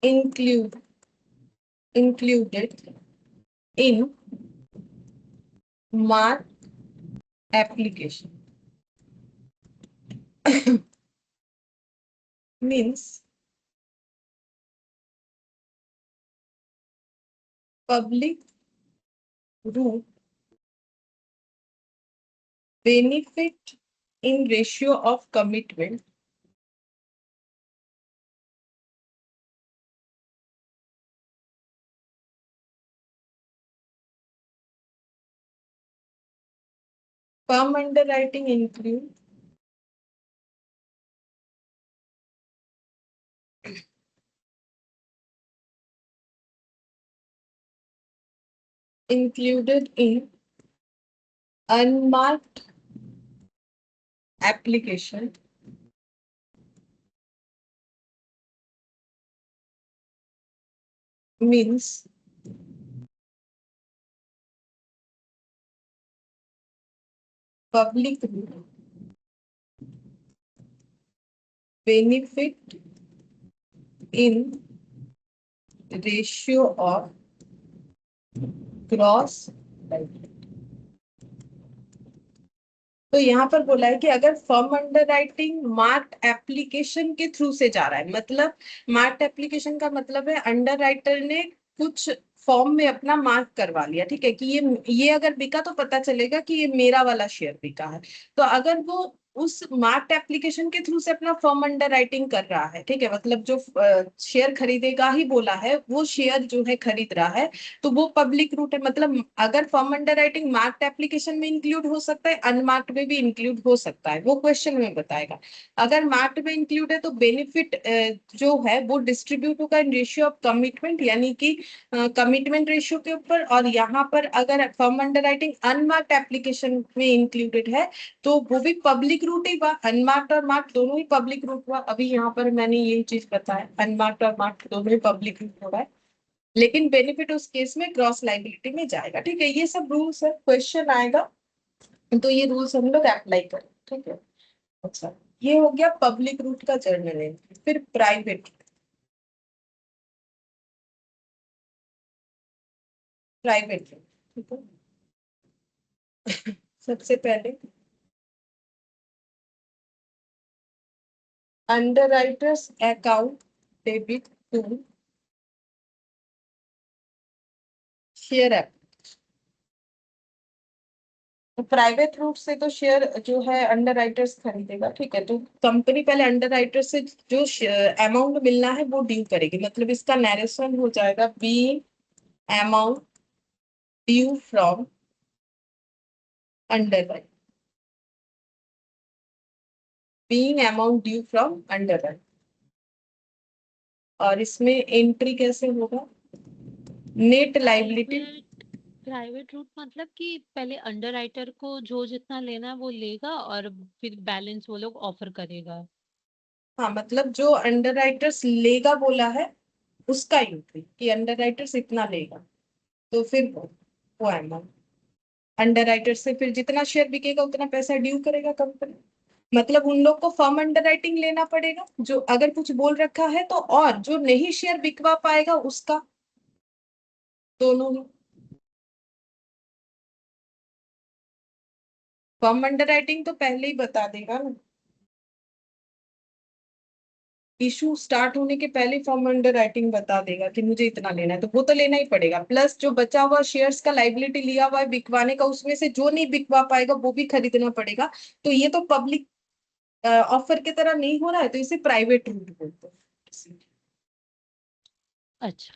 include included in mark application means public group benefit in ratio of commitment firm underwriting included in unmarked application means public group benefit in ratio of gross liability। तो यहाँ पर बोला है कि अगर firm under writing marked application के through से जा रहा है, मतलब मार्क्ड एप्लीकेशन का मतलब है अंडर राइटर ने कुछ फॉर्म में अपना मार्क करवा लिया, ठीक है, कि ये अगर बिका तो पता चलेगा कि ये मेरा वाला शेयर बिका है। तो अगर वो उस मार्क्ड एप्लीकेशन के थ्रू से अपना फर्म अंडर राइटिंग कर रहा है, ठीक है, मतलब जो शेयर खरीदेगा ही बोला है वो शेयर जो है खरीद रहा है, तो वो पब्लिक रूट है। मतलब अगर firm under writing marked application में इंक्लूड हो सकता है, अनमार्क्ड में भी इंक्लूड हो सकता है, वो क्वेश्चन में बताएगा। अगर मार्क्ड में इंक्लूड है तो बेनिफिट जो है वो डिस्ट्रीब्यूट होगा इन रेशियो ऑफ कमिटमेंट, यानी कि कमिटमेंट रेशियो के ऊपर। और यहाँ पर अगर firm under writing unmarked application में इंक्लूडेड है तो वो भी पब्लिक रूट ही हुआ, अनमार्क्ड और मार्क्ड दोनों ही पब्लिक रूट हुआ। अभी यहाँ पर मैंने यही चीज बताया, अनमार्क्ड और मार्क्ड दोनों ही पब्लिक रूट हो रहा है, लेकिन बेनिफिट उस केस में क्रॉस लाइबिलिटी में जाएगा, ठीक है। ये सब रूल्स है, क्वेश्चन आएगा तो ये रूल्स हम लोग अप्लाई करें, ठीक है। अच्छा, ये हो गया पब्लिक रूट का जर्नल एंट्री। फिर प्राइवेट, प्राइवेट, ठीक है। सबसे पहले underwriters account debit to share app. Private route से तो शेयर जो है अंडर राइटर्स खरीदेगा, ठीक है। तो कंपनी पहले अंडर राइटर से जो अमाउंट मिलना है वो ड्यू करेगी, मतलब इसका नरेशन हो जाएगा be amount due from underwriter, being amount due from underwriter. और इसमें एंट्री कैसे होगा, नेट लाइबिलिटी। प्राइवेट रूट मतलब कि पहले अंडर राइटर को जो जितना लेना है वो लेगा और फिर बैलेंस वो लोग ऑफर करेगा। हाँ, मतलब जो अंडर राइटर्स लेगा बोला है उसका एंट्री, कि अंडर राइटर्स इतना लेगा, तो फिर वो अमाउंट अंडर राइटर से फिर जितना शेयर बिकेगा उतना पैसा ड्यू करेगा कंपनी। मतलब उन लोग को फर्म अंडर राइटिंग लेना पड़ेगा जो अगर कुछ बोल रखा है तो, और जो नहीं शेयर बिकवा पाएगा उसका, दोनों ही। फर्म अंडर राइटिंग तो पहले ही बता देगा ना, इशू स्टार्ट होने के पहले फॉर्म अंडर राइटिंग बता देगा कि मुझे इतना लेना है, तो वो तो लेना ही पड़ेगा। प्लस जो बचा हुआ शेयर्स का लाइबिलिटी लिया हुआ है बिकवाने का, उसमें से जो नहीं बिकवा पाएगा वो भी खरीदना पड़ेगा। तो ये तो पब्लिक ऑफर की तरह नहीं हो रहा है, तो इसे प्राइवेट रूट बोलते हैं। अच्छा।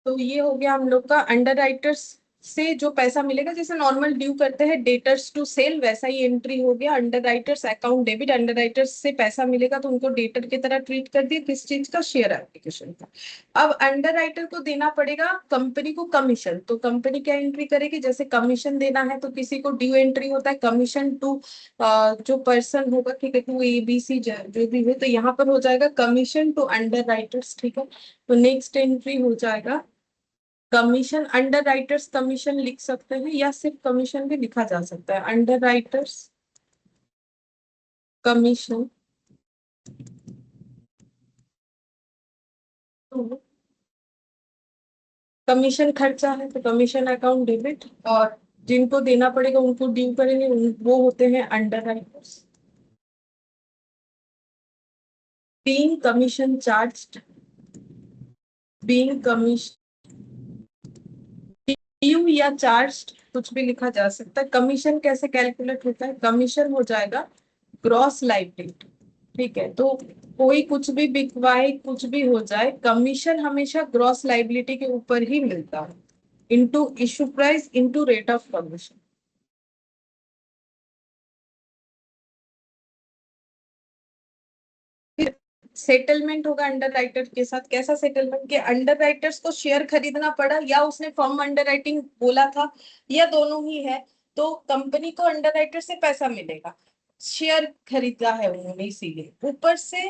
तो ये हो गया हम लोग का अंडर राइटर्स से जो पैसा मिलेगा, जैसे नॉर्मल ड्यू करते हैं डेटर्स टू सेल, वैसा ही एंट्री हो गया। Under writers account debit, under writers से पैसा मिलेगा तो उनको डेटर की तरह ट्रीट कर दिया, किस चीज का, शेयर एप्लीकेशन का। अब अंडर राइटर को देना पड़ेगा कंपनी को कमीशन, तो कंपनी क्या एंट्री करेगी, जैसे कमीशन देना है तो किसी को ड्यू एंट्री होता है कमीशन टू जो पर्सन होगा, ठीक है, टू ABC जो भी हो, तो यहाँ पर हो जाएगा कमीशन टू अंडर राइटर्स, ठीक है। तो नेक्स्ट एंट्री हो जाएगा कमीशन, अंडर राइटर्स कमीशन लिख सकते हैं या सिर्फ कमीशन भी लिखा जा सकता है, अंडर राइटर्स कमीशन। तो कमीशन खर्चा है तो कमीशन अकाउंट डेबिट, और जिनको देना पड़ेगा उनको ड्यू करेंगे, वो होते हैं under writers. Being commission charged, being commission due या चार्ज्ड कुछ भी लिखा जा सकता है। कमीशन कैसे कैलकुलेट होता है, कमीशन हो जाएगा ग्रॉस लाइबिलिटी, ठीक है। तो कोई कुछ भी बिकवाए कुछ भी हो जाए, कमीशन हमेशा ग्रॉस लाइबिलिटी के ऊपर ही मिलता है, into issue price into rate of commission. फिर सेटलमेंट होगा अंडर राइटर के साथ, कैसा सेटलमेंट, के अंडर राइटर्स को शेयर खरीदना पड़ा या उसने फॉर्म अंडर राइटिंग बोला था, या दोनों ही है, तो कंपनी को अंडर राइटर से पैसा मिलेगा, शेयर खरीदा है उन्होंने, इसीलिए ऊपर से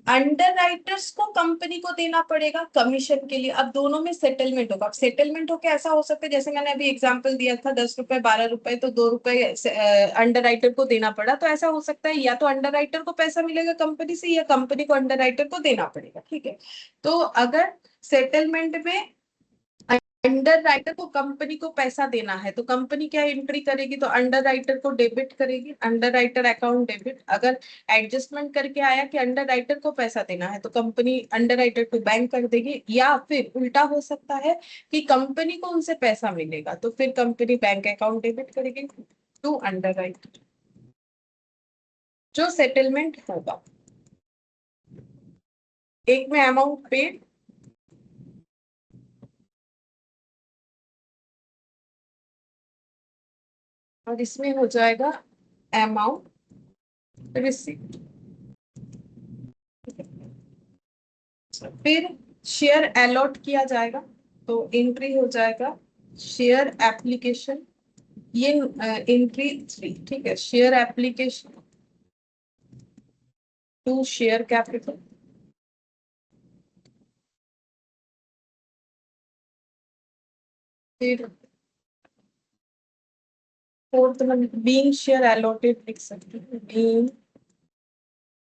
अंडर राइटर्स को कंपनी को देना पड़ेगा कमीशन के लिए। अब दोनों में सेटलमेंट होगा। सेटलमेंट होके ऐसा हो सकता है, जैसे मैंने अभी एग्जांपल दिया था 10 रुपए 12 रुपए, तो 2 रुपए अंडर राइटर को देना पड़ा, तो ऐसा हो सकता है या तो अंडर राइटर को पैसा मिलेगा कंपनी से या कंपनी को अंडर राइटर को देना पड़ेगा, ठीक है। तो अगर सेटलमेंट में अंडर राइटर को कंपनी को पैसा देना है तो कंपनी क्या एंट्री करेगी, तो अंडर राइटर को डेबिट करेगी, अंडर राइटर अकाउंट डेबिट। अगर एडजस्टमेंट करके आया कि अंडर राइटर को पैसा देना है तो कंपनी अंडर राइटर को बैंक कर देगी, या फिर उल्टा हो सकता है कि कंपनी को उनसे पैसा मिलेगा तो फिर कंपनी बैंक अकाउंट डेबिट करेगी टू अंडर राइटर। जो सेटलमेंट होगा, एक में अमाउंट पेड, और इसमें हो जाएगा अमाउंट रिसीव। फिर शेयर अलॉट किया जाएगा, तो एंट्री हो जाएगा शेयर एप्लीकेशन, ये एंट्री 3, ठीक है, share application to share capital. फिर फोर्थ में बीइंग शेयर अलॉटेड लिख सकते हैं, बीइंग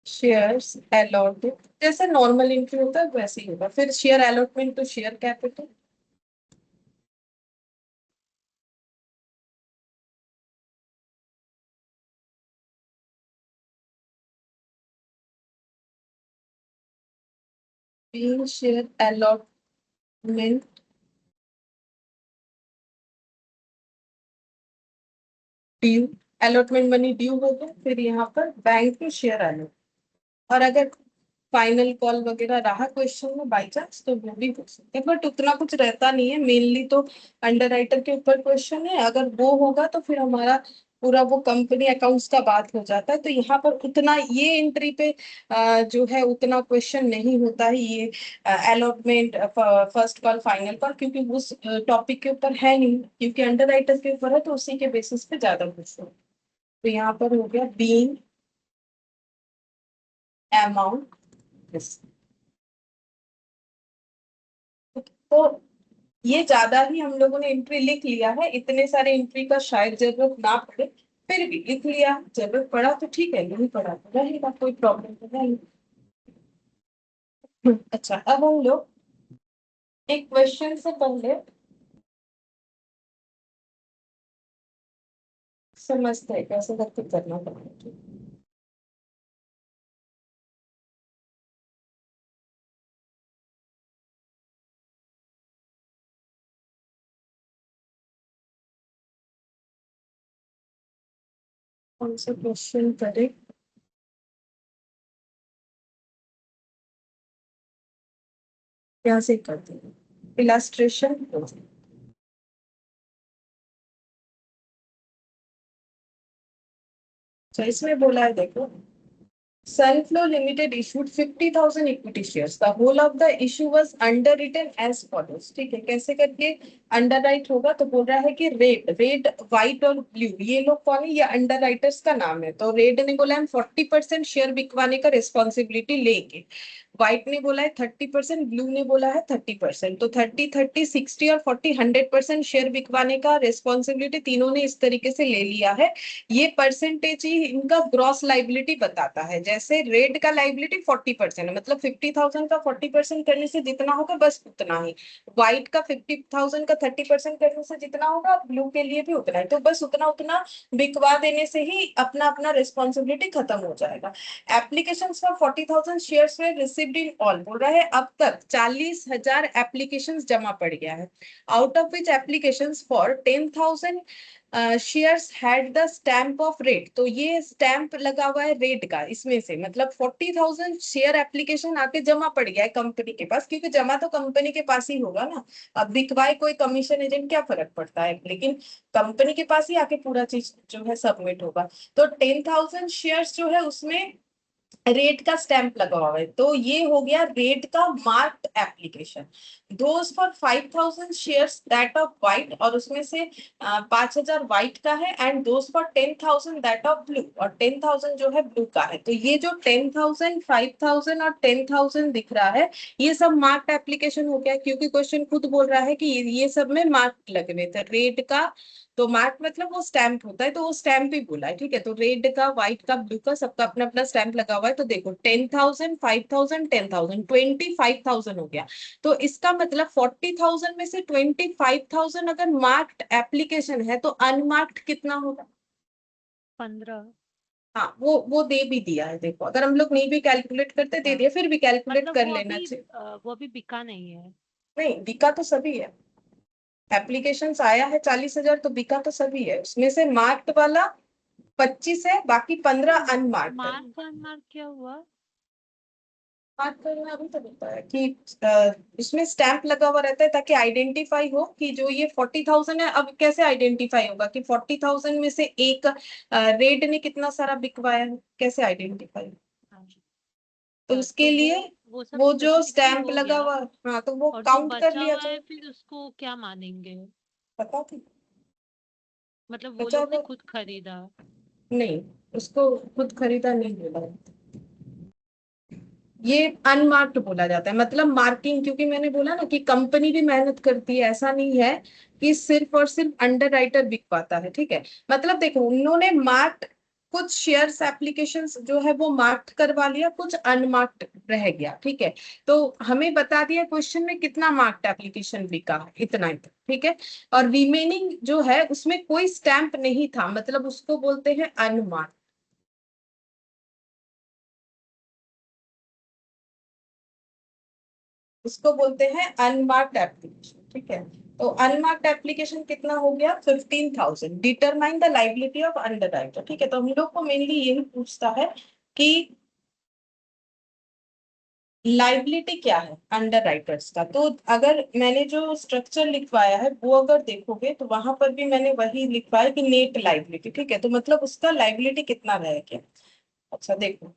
शेयर्स अलॉटेड, जैसे नॉर्मल एंट्री होता है वैसे ही होगा। फिर share allotment to share capital, being share allotment due, allotment money due हो गया, फिर यहाँ पर बैंक टू शेयर अलॉट। और अगर फाइनल कॉल वगैरह रहा क्वेश्चन में बाई चांस तो वो भी हो सकते हैं, बट उतना कुछ रहता नहीं है, मेनली तो अंडर राइटर के ऊपर क्वेश्चन है। अगर वो होगा तो फिर हमारा पूरा वो कंपनी अकाउंट्स का बात हो जाता है, तो यहाँ पर उतना ये एंट्री पे जो है उतना क्वेश्चन नहीं होता है, ये allotment first call final call, क्योंकि उस टॉपिक के ऊपर है नहीं, क्योंकि अंडर राइटर के ऊपर है तो उसी के बेसिस पे ज्यादा क्वेश्चन। तो यहाँ पर हो गया बीइंग अमाउंट, तो ये ज्यादा ही हम लोगों ने एंट्री लिख लिया है, इतने सारे एंट्री का शायद जरूरत ना पड़े, फिर भी लिख लिया, जरूरत पड़ा तो ठीक है, नहीं पड़ा तो रहेगा, कोई प्रॉब्लम तो नहीं। अच्छा, अब हम लोग एक क्वेश्चन से पहले समझते हैं कैसे करके करना पड़ेगा। कौन सा क्वेश्चन करें? यहाँ से करते हैं इलास्ट्रेशन। तो इसमें बोला है, देखो, Sunflow Limited issued 50,000 equity shares. The whole of the issue was underwritten as follows. ठीक है, कैसे करके अंडरराइट होगा? तो बोल रहा है कि रेड, व्हाइट और ब्लू, ये लोग कौन है? ये अंडरराइटर्स का नाम है। तो रेड ने बोला हम 40% शेयर बिकवाने का रिस्पॉन्सिबिलिटी लेंगे, व्हाइट ने बोला है 30%, ब्लू ने बोला है 30%। तो 30, 30, 60 और 40, 100% शेयर बिकवाने का रिस्पॉन्सिबिलिटी तीनों ने इस तरीके से ले लिया है। ये परसेंटेज ही इनका ग्रॉस लाइबिलिटी बताता है। जैसे रेड का लाइबिलिटी 40% है, मतलब 50,000 का 40% करने से जितना होगा बस उतना ही, व्हाइट का 50,000 का 30% करने से जितना होगा, ब्लू के लिए भी उतना है। तो बस उतना उतना बिकवा देने से ही अपना अपना रिस्पॉन्सिबिलिटी खत्म हो जाएगा। एप्लीकेशन फॉर 40,000 शेयर्स में रिसीव्ड इन ऑल, बोल रहा है अब तक 40,000 एप्लीकेशन जमा पड़ गया है। Out of which application for 10,000 shares had the stamp of rate. तो ये स्टैंप लगा हुआ है रेट का, इसमें से मतलब 40,000 शेयर एप्लीकेशन आके जमा पड़ गया है कंपनी के पास, क्योंकि जमा तो कंपनी के पास ही होगा ना। अब बिकवाए कोई कमीशन एजेंट, क्या फर्क पड़ता है, लेकिन कंपनी के पास ही आके पूरा चीज जो है सबमिट होगा। तो 10,000 शेयर्स जो है उसमें रेट का स्टैंप लगा हुआ है, तो ये हो गया रेट का marked application. Those for 5,000 shares that of white, और उसमें से 5,000 व्हाइट का है, and those for 10,000 that of blue, और 10,000 जो है ब्लू का है। तो ये जो 10,000, 5,000 और 10,000 दिख रहा है, ये सब मार्क्ड एप्लीकेशन हो गया, क्योंकि क्वेश्चन खुद बोल रहा है कि ये सब में मार्क लगे हुए थे रेड का। तो मार्क मतलब वो स्टैंप होता है, तो वो स्टैंप ही बोला है, ठीक है। तो रेड का, व्हाइट का, ब्लू का, सबका अपना अपना स्टैंप लगा हुआ है। तो देखो 10,000, 5,000, 10,000, 25,000 हो गया। तो इसका मतलब 40,000 में से 25,000 अगर मार्क्ड एप्लीकेशन है, तो अनमार्क्ड कितना होगा? 15। हाँ, वो दे भी दिया है, देखो, अगर हम लोग नहीं भी कैलकुलेट करते, दे हाँ, दिया, फिर भी कैलकुलेट मतलब कर लेना चाहिए। वो अभी बिका नहीं है। नहीं, बिका तो सभी है। एप्लीकेशन आया है 40,000, तो बिका तो सभी है। उसमें से मार्क्ड वाला 25 है, बाकी 15 तो अनमार्क्ड है। मार्क का अनमार्क क्या हुआ? मार्क करना अभी तो बताया कि इसमें स्टैंप लगा हुआ रहता है, ताकि आइडेंटिफाई हो कि जो ये 40,000 है। अब कैसे आइडेंटिफाई होगा कि 40,000 में से एक रेड ने कितना सारा बिकवाया है, कैसे आइडेंटिफाई? हाँ, तो उसके तो लिए वो सब वो जो स्पेसिफिकली स्टैंप हो लगा गया। हुआ, हाँ, तो वो और जो काउंट कर बचा लिया हुआ है जाए। फिर उसको क्या मानेंगे? पता थी। मतलब वो बचा लोग ने हुआ खुद खरीदा? नहीं, उसको खुद खरीदा नहीं बोला, ये अनमार्क्ड बोला जाता है। मतलब मार्किंग, क्योंकि मैंने बोला ना कि कंपनी भी मेहनत करती है, ऐसा नहीं है कि सिर्फ और सिर्फ अंडर राइटर बिक पाता है, ठीक है। मतलब देखो, उन्होंने मार्क्ड, कुछ शेयर्स एप्लीकेशंस जो है वो मार्क्ड करवा लिया, कुछ अनमार्क्ड रह गया, ठीक है। तो हमें बता दिया क्वेश्चन में कितना मार्क्ड एप्लीकेशन बिका है, इतना ही, ठीक है। और रिमेनिंग जो है उसमें कोई स्टैंप नहीं था, मतलब उसको बोलते हैं अनमार्क्ड। इसको बोलते हैं अनमार्क्ड एप्लीकेशन, ठीक है। तो अनमार्क्ड एप्लीकेशन कितना हो गया? 15,000। Determine the liability of under writer, ठीक है। तो हम लोग को मेनली यही पूछता है कि लाइबिलिटी क्या है अंडर राइटर्स का। तो अगर मैंने जो स्ट्रक्चर लिखवाया है वो अगर देखोगे, तो वहां पर भी मैंने वही लिखवाया कि नेट लाइबिलिटी, ठीक है। तो मतलब उसका लाइबिलिटी कितना रहेगा? अच्छा देखो,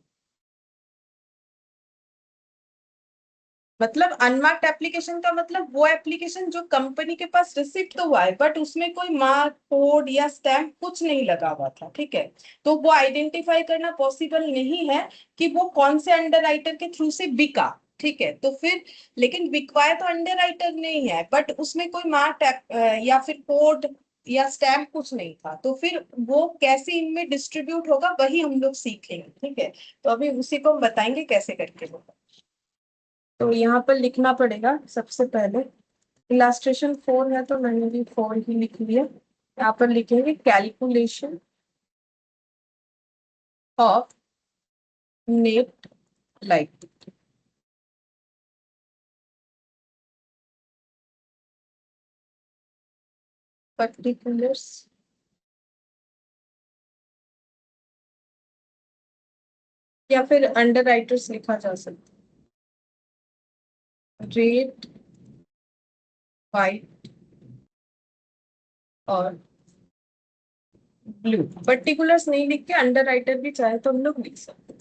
मतलब अनमार्क्ड एप्लीकेशन का मतलब वो एप्लीकेशन जो कंपनी के पास रिसिप्ट तो हुआ है, बट उसमें कोई मार्क, कोड या स्टैम्प कुछ नहीं लगा हुआ था, ठीक है। तो वो आइडेंटिफाई करना पॉसिबल नहीं है कि वो कौन से अंडर राइटर के थ्रू से बिका, ठीक है। तो फिर, लेकिन बिकवाया तो अंडर राइटर नहीं है, बट उसमें कोई मार्क या फिर कोड या स्टैम्प कुछ नहीं था, तो फिर वो कैसे इनमें डिस्ट्रीब्यूट होगा वही हम लोग सीखेंगे, ठीक है। तो अभी उसी को हम बताएंगे कैसे करके होगा। तो यहाँ पर लिखना पड़ेगा सबसे पहले, इलास्ट्रेशन 4 है तो मैंने भी 4 ही लिख लिया। यहाँ पर लिखेंगे calculation of net liability, particulars या फिर अंडर राइटर्स लिखा जा सकता है, रेड, वाइट और ब्लू। पर्टिकुलर्स नहीं लिख के अंडर राइटर भी चाहे तो हम लोग लिख सकते हैं।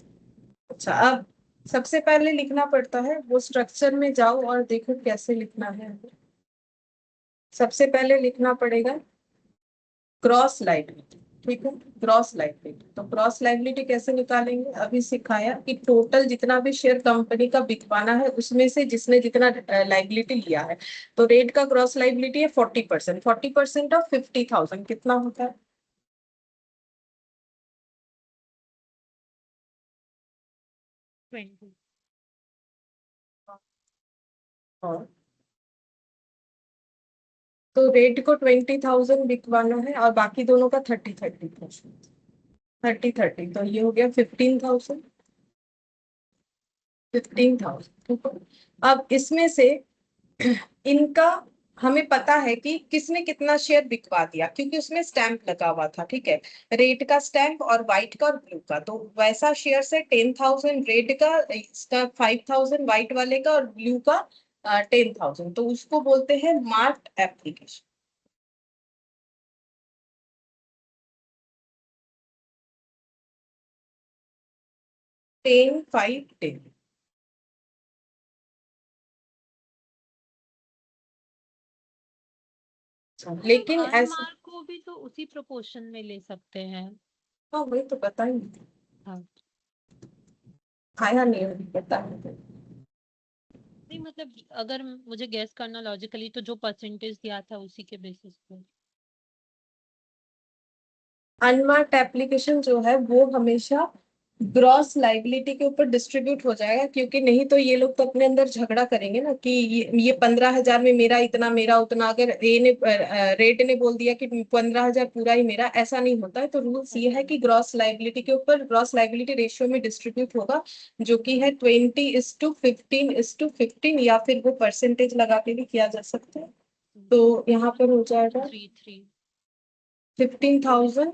अच्छा, अब सबसे पहले लिखना पड़ता है, वो स्ट्रक्चर में जाओ और देखो कैसे लिखना है। सबसे पहले लिखना पड़ेगा क्रॉस लायबिलिटी। ठीक है, क्रॉस लायबिलिटी। तो क्रॉस लायबिलिटी कैसे निकालेंगे, अभी सिखाया कि टोटल जितना भी शेयर कंपनी का बिकवाना है उसमें से जिसने जितना लायबिलिटी लिया है। तो रेट का क्रॉस लायबिलिटी है 40%। 40% ऑफ 50,000 कितना होता है? 20। और तो रेट को 20,000 बिकवाना है और बाकी दोनों का 30-30%। 30-30 तो ये हो गया 15,000। 15,000 ठीक है। अब इसमें से इनका हमें पता है कि किसने कितना शेयर बिकवा दिया, क्योंकि उसमें स्टैंप लगा हुआ था। ठीक है, रेड का स्टैंप और व्हाइट का और ब्लू का। तो वैसा शेयर है 10,000 रेड का, इसका 5,000 व्हाइट वाले का और ब्लू का 10,000। तो उसको बोलते हैं मार्क्ड एप्लीकेशन। 10, 5, 10। लेकिन ऐसे, अनमार्क को भी तो उसी प्रोपोर्शन में ले सकते हैं। हाँ वही तो पता ही नहीं, हाँ, आया नहीं अभी पता है। नहीं मतलब अगर मुझे गैस करना लॉजिकली तो जो परसेंटेज दिया था उसी के बेसिस पे। अनमार्क्ड एप्लीकेशन जो है वो हमेशा ग्रॉस लाइबिलिटी के ऊपर डिस्ट्रीब्यूट हो जाएगा, क्योंकि नहीं तो ये लोग तो अपने अंदर झगड़ा करेंगे ना कि ये 15,000 में मेरा इतना मेरा उतना। अगर रेट ने बोल दिया कि 15,000 पूरा ही मेरा, ऐसा नहीं होता है। तो रूल्स ये ऐसा है नहीं। कि ग्रॉस लाइबिलिटी के ऊपर ग्रॉस लाइबिलिटी रेशियो में डिस्ट्रीब्यूट होगा, जो कि है 20:15:15, या फिर वो परसेंटेज लगा के भी किया जा सकता है। तो यहाँ पर हो जाएगा 3 3। 15,000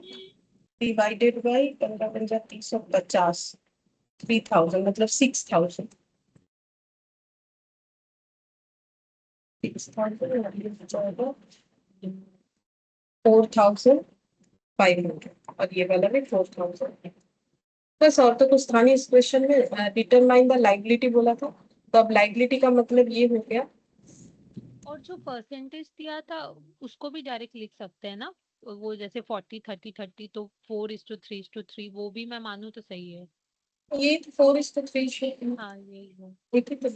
डिवाइडेड बाई 15 × 350। 3,000 मतलब 6,000। 6,000 और ये हो जाएगा 4,500 और ये वाला भी 4,000। बस, और तो कुछ था नहीं इस क्वेश्चन में। डिटरमाइन द लाइबिलिटी बोला था, तो अब लाइबिलिटी का मतलब ये हो गया। और जो परसेंटेज दिया था उसको भी डायरेक्ट लिख सकते हैं ना, वो जैसे 40 30 30, तो 4:3:3 वो भी मैं मानूँ तो सही है। ये 4:3 हाँ यही है। एक ही तो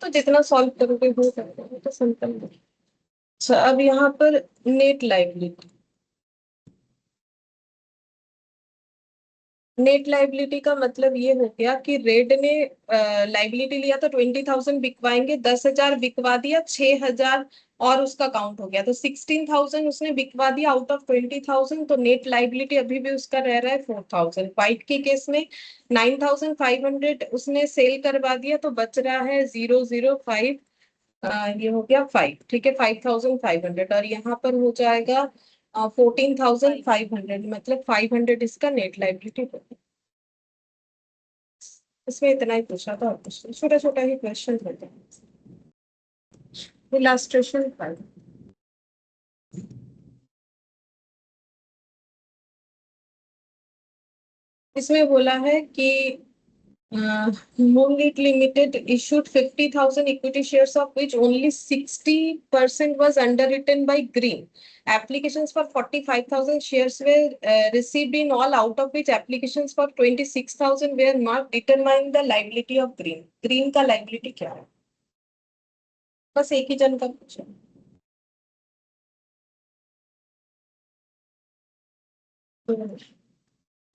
जितना सॉल्व करोगे हो सकता है, तो सिंपल है। अच्छा, अब यहाँ पर नेट लाइबिलिटी। नेट लाइबिलिटी का मतलब ये हो गया कि रेड ने लाइबिलिटी लिया तो 20,000 बिकवाएंगे, 10,000 बिकवा दिया, 6,000 और उसका काउंट हो गया, तो 16,000 उसने बिकवा दिया आउट ऑफ 20,000। तो नेट लाइबिलिटी अभी भी उसका रह रहा है 4,000। व्हाइट के केस में 9,500 उसने सेल करवा दिया, तो बच रहा है 005। ये हो गया 5। ठीक है, 5,500 और यहाँ पर हो जाएगा 14,500, मतलब 500 इसका नेट लाइबिलिटी। इसमें इतना ही पूछा था, और कुछ छोटा छोटा ही क्वेश्चन होता है। इलास्ट्रेशन 5। इसमें बोला है कि Moonlit Limited issued 50,000 equity shares, of which only 60% was underwritten by Green. Applications for 45,000 shares were received in all, out of which applications for 26,000 were marked. Determine the liability of Green. Green का liability क्या है? बस एक ही जन का पूछा।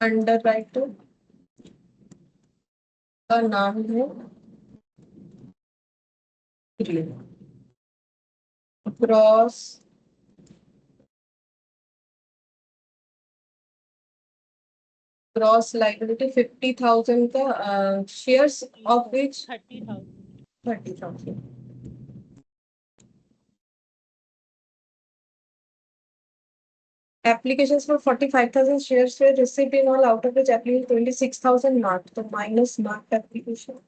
Under writer का नाम है ग्रीन। क्रॉस क्रॉस लाइबिलिटी 50,000 का, shares of which 30,000। 30,000। applications for 45,000 shares were received in all, out of which application 26,000 marked. तो minus marked application.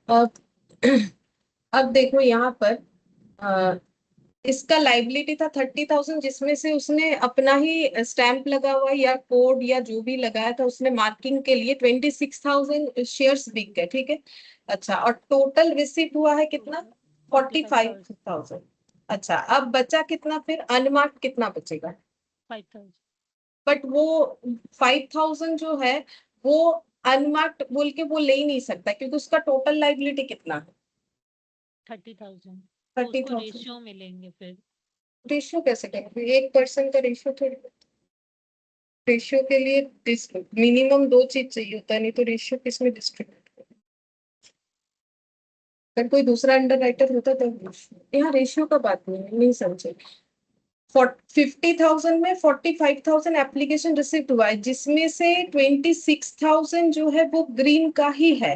अब अब देखो यहाँ पर इसका लाइबिलिटी था 30,000, जिसमें से उसने अपना ही स्टैंप लगा हुआ या कोड या जो भी लगाया था उसने मार्किंग के लिए 26,000 शेयर्स बिक गए, ठीक है। अच्छा, और टोटल रिसीव हुआ है कितना? 45,000। अच्छा, अब बचा कितना फिर? अनमार्क्ड कितना बचेगा? 5,000। बट वो 5,000 जो है वो अनमार्क्ड बोल के वो ले ही नहीं सकता, क्योंकि उसका टोटल लाइबिलिटी कितना है? 30,000। तो उसको 30,000। रेशियो मिलेंगे फिर। रेशियो कैसे करेंगे? 1% का रेशियो थोड़ी। रेशियो के लिए मिनिमम दो चीज चाहिए होता है, नहीं तो रेशियो किस में डिस्ट्रीब्यूट? अगर कोई दूसरा अंडर राइटर होता तो यहाँ रेशियो का बात नहीं समझे। 50,000 में 45,000 एप्लीकेशन रिसीव हुआ है, जिसमें से 26,000 जो है वो ग्रीन का ही है।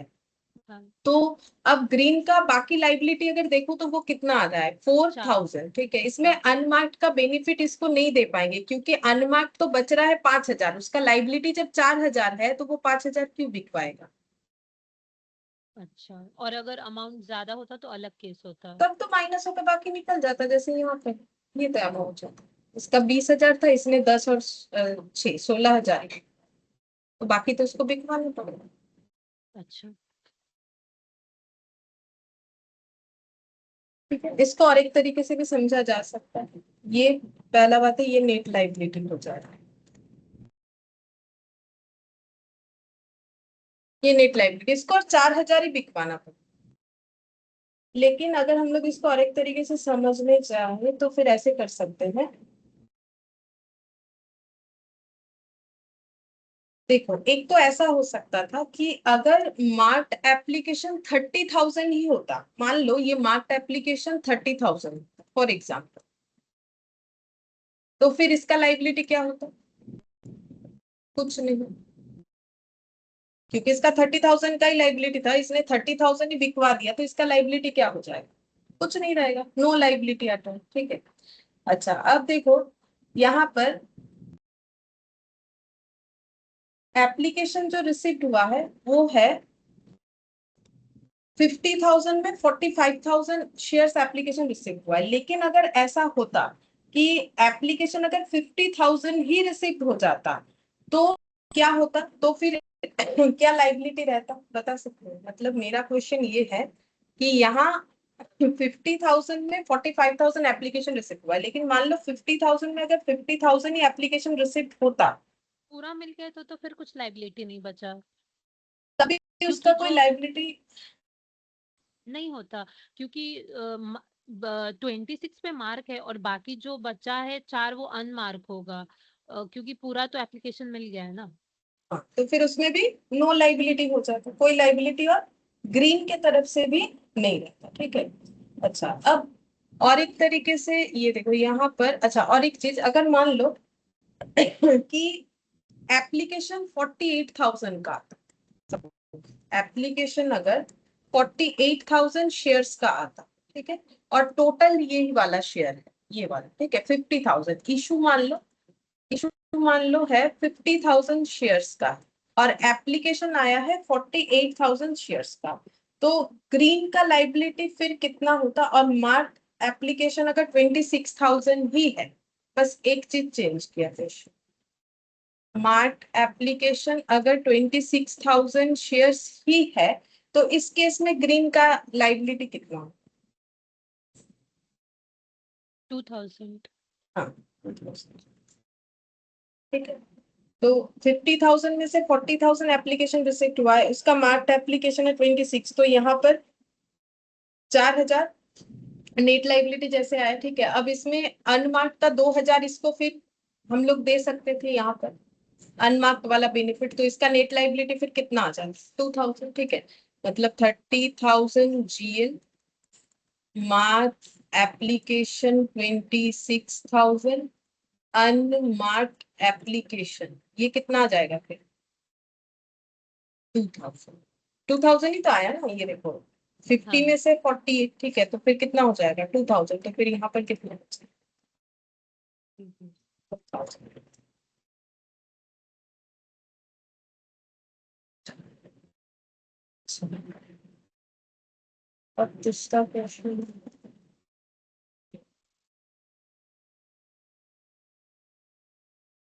हाँ, तो अब ग्रीन का बाकी लाइबिलिटी अगर देखो तो वो कितना आ रहा है? 4,000, ठीक है। इसमें अनमार्क्ड का बेनिफिट इसको नहीं दे पाएंगे, क्योंकि अनमार्क्ड तो बच रहा है 5,000, उसका लाइबिलिटी जब 4,000 है तो वो 5,000 क्यों बिक पाएगा? अच्छा। और अगर अमाउंट ज्यादा होता तो अलग केस होता। तब तो माइनस होकर बाकी निकल जाता, जैसे यहाँ पे ये तो अमाउंट जाता। इसका 20,000 था, इसने 10 और 6 16,000, तो बाकी तो उसको बिकवाना पड़ेगा। अच्छा। ठीक है, इसको और एक तरीके से भी समझा जा सकता है। ये पहला बात है, ये नेट लाइबिलिटी हो जा रहा है, ये नेट लाइबिलिटी, इसको और 4,000 ही बिकवाना पड़ेगा। लेकिन अगर हम लोग इसको और एक तरीके से समझने चाहे तो फिर ऐसे कर सकते हैं। देखो, एक तो ऐसा हो सकता था कि अगर मार्क्ड एप्लीकेशन 30,000 ही होता, मान लो ये मार्क्ड एप्लीकेशन 30,000 फॉर एग्जाम्पल, तो फिर इसका लाइबिलिटी क्या होता? कुछ नहीं, क्योंकि इसका 30,000 का ही लाइबिलिटी था, इसने 30,000 ही बिकवा दिया, तो इसका लाइबिलिटी क्या हो जाएगा? कुछ नहीं रहेगा, नो लाइबिलिटी एट ऑल, ठीक है। अच्छा, अब देखो यहाँ पर एप्लीकेशन जो रिसीव्ड हुआ है वो है 50,000 में 45,000 शेयर्स एप्लीकेशन रिसीव हुआ है। लेकिन अगर ऐसा होता कि एप्लीकेशन अगर 50,000 ही रिसीव हो जाता तो क्या होता? तो फिर क्या लाइबिलिटी रहता, बता सकते हो? मतलब मेरा क्वेश्चन ये है कि यहाँ 50,000 में 45,000 एप्लीकेशन रिसीव हुआ है, लेकिन मान लो 50,000 में अगर 50,000 ही एप्लीकेशन रिसीव होता, पूरा मिल गया तो फिर कुछ लाइबिलिटी नहीं बचा, तभी क्योंकि उसका कोई जो लाइबिलिटी नहीं होता, क्योंकि 26 पे मार्क है और बाकी जो बचा है 4 वो अनमार्क होगा, क्योंकि पूरा तो एप्लीकेशन मिल गया है ना। हाँ, तो फिर उसमें भी नो लाइबिलिटी हो जाता, कोई लाइबिलिटी और ग्रीन के तरफ से भी नहीं रहता, ठीक है। अच्छा, अब और एक तरीके से ये देखो यहाँ पर। अच्छा, और एक चीज, अगर मान लो कि एप्लीकेशन 48,000 का आता, एप्लीकेशन अगर 48,000 शेयर्स का आता, ठीक है, और टोटल यही वाला शेयर है, ये वाला, ठीक है, 50,000 इशू मान लो है 50,000 शेयर्स का, और एप्लीकेशन आया है 48,000 शेयर्स का, तो ग्रीन का लाइबिलिटी फिर कितना होता? और मार्क एप्लीकेशन अगर 26,000 ही है, बस एक चीज चेंज किया फिर, मार्क एप्लीकेशन अगर 26,000 शेयर्स ही है, तो इस केस में ग्रीन का लाइबिलिटी कितना हो? 2,000। हाँ, ठीक है। तो 50,000 में से 40,000 एप्लीकेशन रिसीव हुआ है, उसका मार्क्ड एप्लीकेशन है 26, तो यहाँ पर 4,000 नेट लाइबिलिटी जैसे आया, ठीक है। अब इसमें अनमार्क्ड का 2,000 इसको फिर हम लोग दे सकते थे यहाँ पर, अनमार्क्ड वाला बेनिफिट, तो इसका नेट लाइबिलिटी फिर कितना आ जाए? 2,000, ठीक है। मतलब 30,000 GL marked application 26,000 unmarked application, ये कितना आ जाएगा फिर? 2000। 2000 ही तो आया ना, ये देखो 50 हाँ में से 48, ठीक है, तो फिर कितना हो जाएगा? 2000। तो फिर यहाँ पर कितना हो जाएगा? अब दूसरा क्वेश्चन,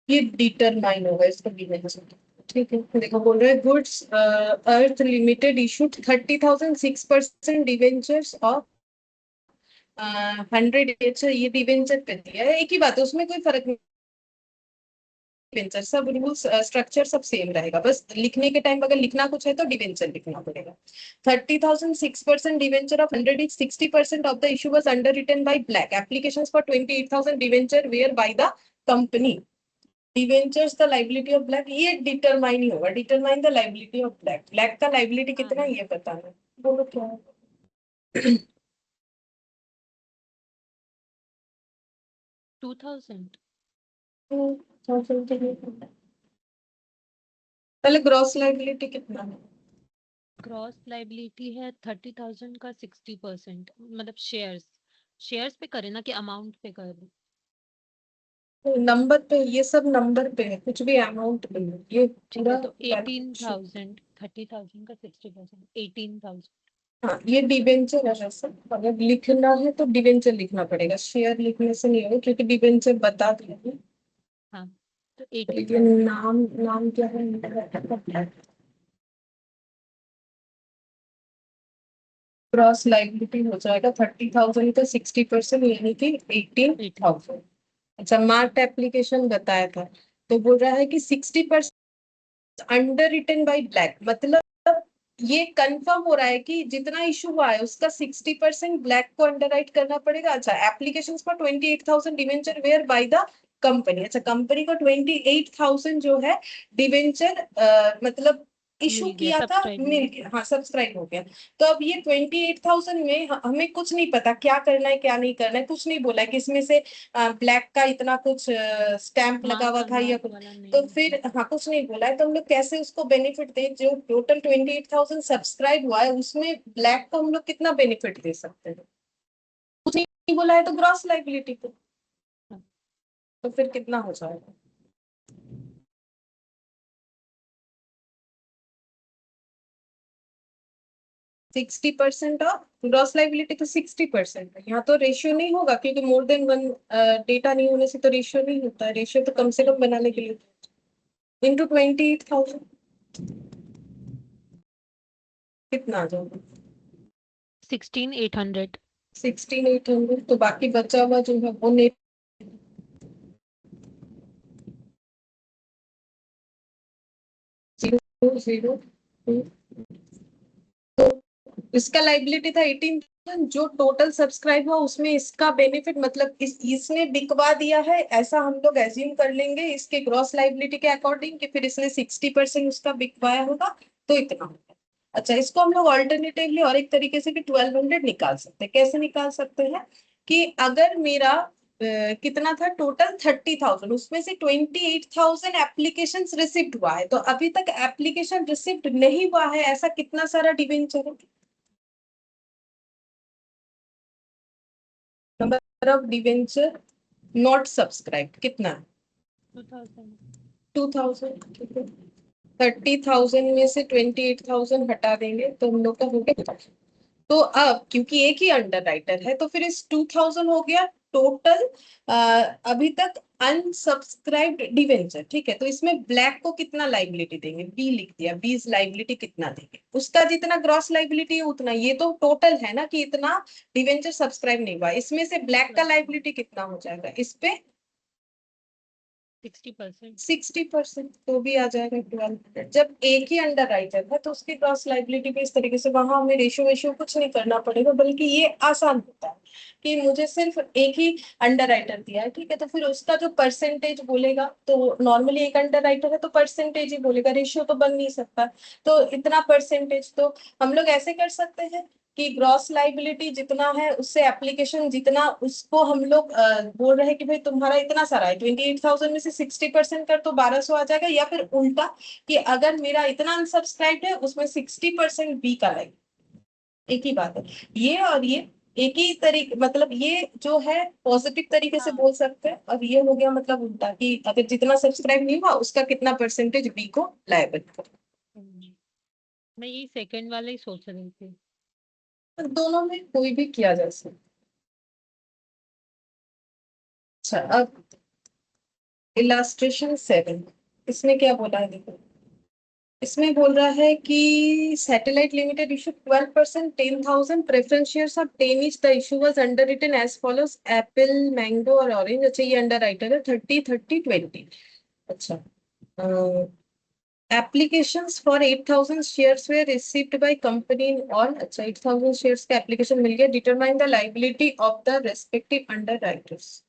ये डिटरमाइन होगा, इसको भी नहीं सकते। ठीक है, देखो बोल रहे हैं goods earth limited issued 30,006% debentures of 100 H, ये डिवेंचर पे दिया है, एक ही बात है, उसमें कोई फर्क नहीं। डिवेंचर सब रूल्स स्ट्रक्चर सब सेम रहेगा, बस लिखने के टाइम अगर लिखना कुछ है तो डिवेंचर लिखना पड़ेगा। 30,006% debenture of 100 is 60% of the issue was underwritten by Black applications for 28,000 debenture were by the company debentures the liability of Black, ये डिटरमाइन ही होगा, determine the liability of Black, Black का liability हाँ कितना हाँ। है ये बताना। बोलो क्या है? 2000। 2000 के लिए पहले ग्रॉस लाइबिलिटी कितना है? क्रॉस लाइबिलिटी है 30,000 का 60%, मतलब शेयर्स, शेयर्स पे करे ना कि अमाउंट पे करे? नंबर पे, ये सब नंबर पे है, कुछ भी अमाउंट पे है, ये ठीक है, पूरा तो कैलकुलेशन। 18,000, 30,000 का 60%, 18,000। हाँ, ये डिबेंचर है वैसे, अगर लिखना है तो डिबेंचर लिखना पड़ेगा, शेयर लिखने से नहीं होगा, क्योंकि डिबेंचर बता दिया है। हाँ, तो ये 18,000। नाम, नाम क्या है? क्रॉस लाइबिलिटी हो जाएगा 30,000 का 60%, यानी कि 18। 18,000। अच्छा, मार्क्ड एप्लीकेशन बताया था, तो बोल रहा है कि 60% अंडर रिटन बाय ब्लैक, मतलब ये कंफर्म हो रहा है कि जितना इशू हुआ है उसका 60% ब्लैक को अंडरराइट करना पड़ेगा। अच्छा, applications for 28,000 debenture were by the company, अच्छा कंपनी को 28,000 जो है डिवेंचर मतलब इशू मिल गया, किया था, सब्सक्राइब मिल हुआ। गया, हाँ सब्सक्राइब हो गया। तो अब ये 28,000 में हमें कुछ नहीं पता क्या करना है क्या नहीं करना है, कुछ नहीं बोला है कि इसमें से ब्लैक का इतना कुछ स्टैंप लगा मार्क हुआ था या अनमार्क कुछ। वाला तो नहीं फिर है। हाँ कुछ नहीं बोला है, तो हम लोग कैसे उसको बेनिफिट दे, जो टोटल 28,000 सब्सक्राइब हुआ है उसमें ब्लैक को हम लोग कितना बेनिफिट दे सकते हैं? कुछ नहीं बोला है तो ग्रॉस लाइबिलिटी पे, हाँ, तो फिर कितना हो जाएगा? 60% ऑफ ग्रॉस लाइबिलिटी तो 60% है, यहाँ तो रेशियो नहीं होगा, क्योंकि मोर देन वन डेटा नहीं होने से तो रेशियो नहीं होता है, रेशियो तो कम से कम बनाने के लिए इंटू 28,000 कितना आ जाएगा? 16,800। 16,800, तो बाकी बचा हुआ जो है वो नेट 0, 0, तो इसका लाइबिलिटी था 18,000, जो टोटल सब्सक्राइब हुआ उसमें इसका बेनिफिट, मतलब इसने बिकवा दिया है, ऐसा हम लोग एज्यूम कर लेंगे इसके ग्रॉस लाइबिलिटी के अकॉर्डिंग, कि फिर इसने 60% उसका बिकवाया होगा, तो इतना होगा। अच्छा, इसको हम लोग ऑल्टरनेटिवली और एक तरीके से भी 1200 निकाल सकते हैं। कैसे निकाल सकते हैं? कि अगर मेरा कितना था टोटल 30,000, उसमें से 28,000 एप्लीकेशन रिसिप्ट हुआ है, तो अभी तक एप्लीकेशन रिसिप्ट नहीं हुआ है ऐसा कितना सारा डिवेंचर है? Number of debenture not subscribe कितना है? 2,000। 2,000, ठीक है। 30,000 में से 28,000 हटा देंगे तो हम लोग का हो गया। तो अब क्योंकि एक ही अंडर राइटर है, तो फिर इस 2000 हो गया टोटल अभी तक अनसब्सक्राइब्ड डिवेंचर, ठीक है। तो इसमें ब्लैक को कितना लाइबिलिटी देंगे? बी लिख दिया, बी लाइबिलिटी कितना देंगे, उसका जितना ग्रॉस लाइबिलिटी है उतना, ये तो टोटल है ना कि इतना डिवेंचर सब्सक्राइब नहीं हुआ, इसमें से ब्लैक का लाइबिलिटी कितना हो जाएगा इस पे? 60%। 60%, तो भी आ जाएगा 1200। जब एक ही अंडर राइटर है तो उसकी क्रॉस लाइबिलिटी भी इस तरीके से, वहां हमें रेशियो वेशियो कुछ नहीं करना पड़ेगा, बल्कि ये आसान होता है कि मुझे सिर्फ एक ही अंडर राइटर दिया है, ठीक है, तो फिर उसका जो परसेंटेज बोलेगा, तो नॉर्मली एक अंडर राइटर है तो परसेंटेज ही बोलेगा, रेशियो तो बन नहीं सकता, तो इतना परसेंटेज तो हम लोग ऐसे कर सकते हैं कि ग्रॉस लाइबिलिटी जितना है उससे एप्लीकेशन जितना, उसको हम लोग बोल रहे हैं कि भाई तुम्हारा इतना सारा है, 28,000 में से 60% कर तो 1,200 आ जाएगा, या फिर उल्टा कि अगर मेरा इतना अनसब्सक्राइब है उसमें 60% बी का लाइक, एक ही बात है। ये और ये एक ही तरीके, मतलब ये जो है पॉजिटिव तरीके से हाँ। बोल सकते हैं, और ये हो गया मतलब उल्टा कि अगर जितना सब्सक्राइब नहीं हुआ उसका कितना परसेंटेज बी को लायबल कर। हम्म, मैं यही सेकंड वाला ही सोच रही थी। तो दोनों में कोई भी किया जा सकता। अच्छा, अब इलास्ट्रेशन 7, इसमें क्या बोला है देखो। इसमें बोल रहा है कि satellite limited issue 12%, 10,000 preference shares of 10 each, the issue was underwritten as follows, apple, mango और ऑरेंज। अच्छा, ये अंडर राइटर है 30-30-20। अच्छा, applications for 8,000 shares were received by company in all। अच्छा, 8,000 shares का application मिल गया। determine the liability of the respective underwriters।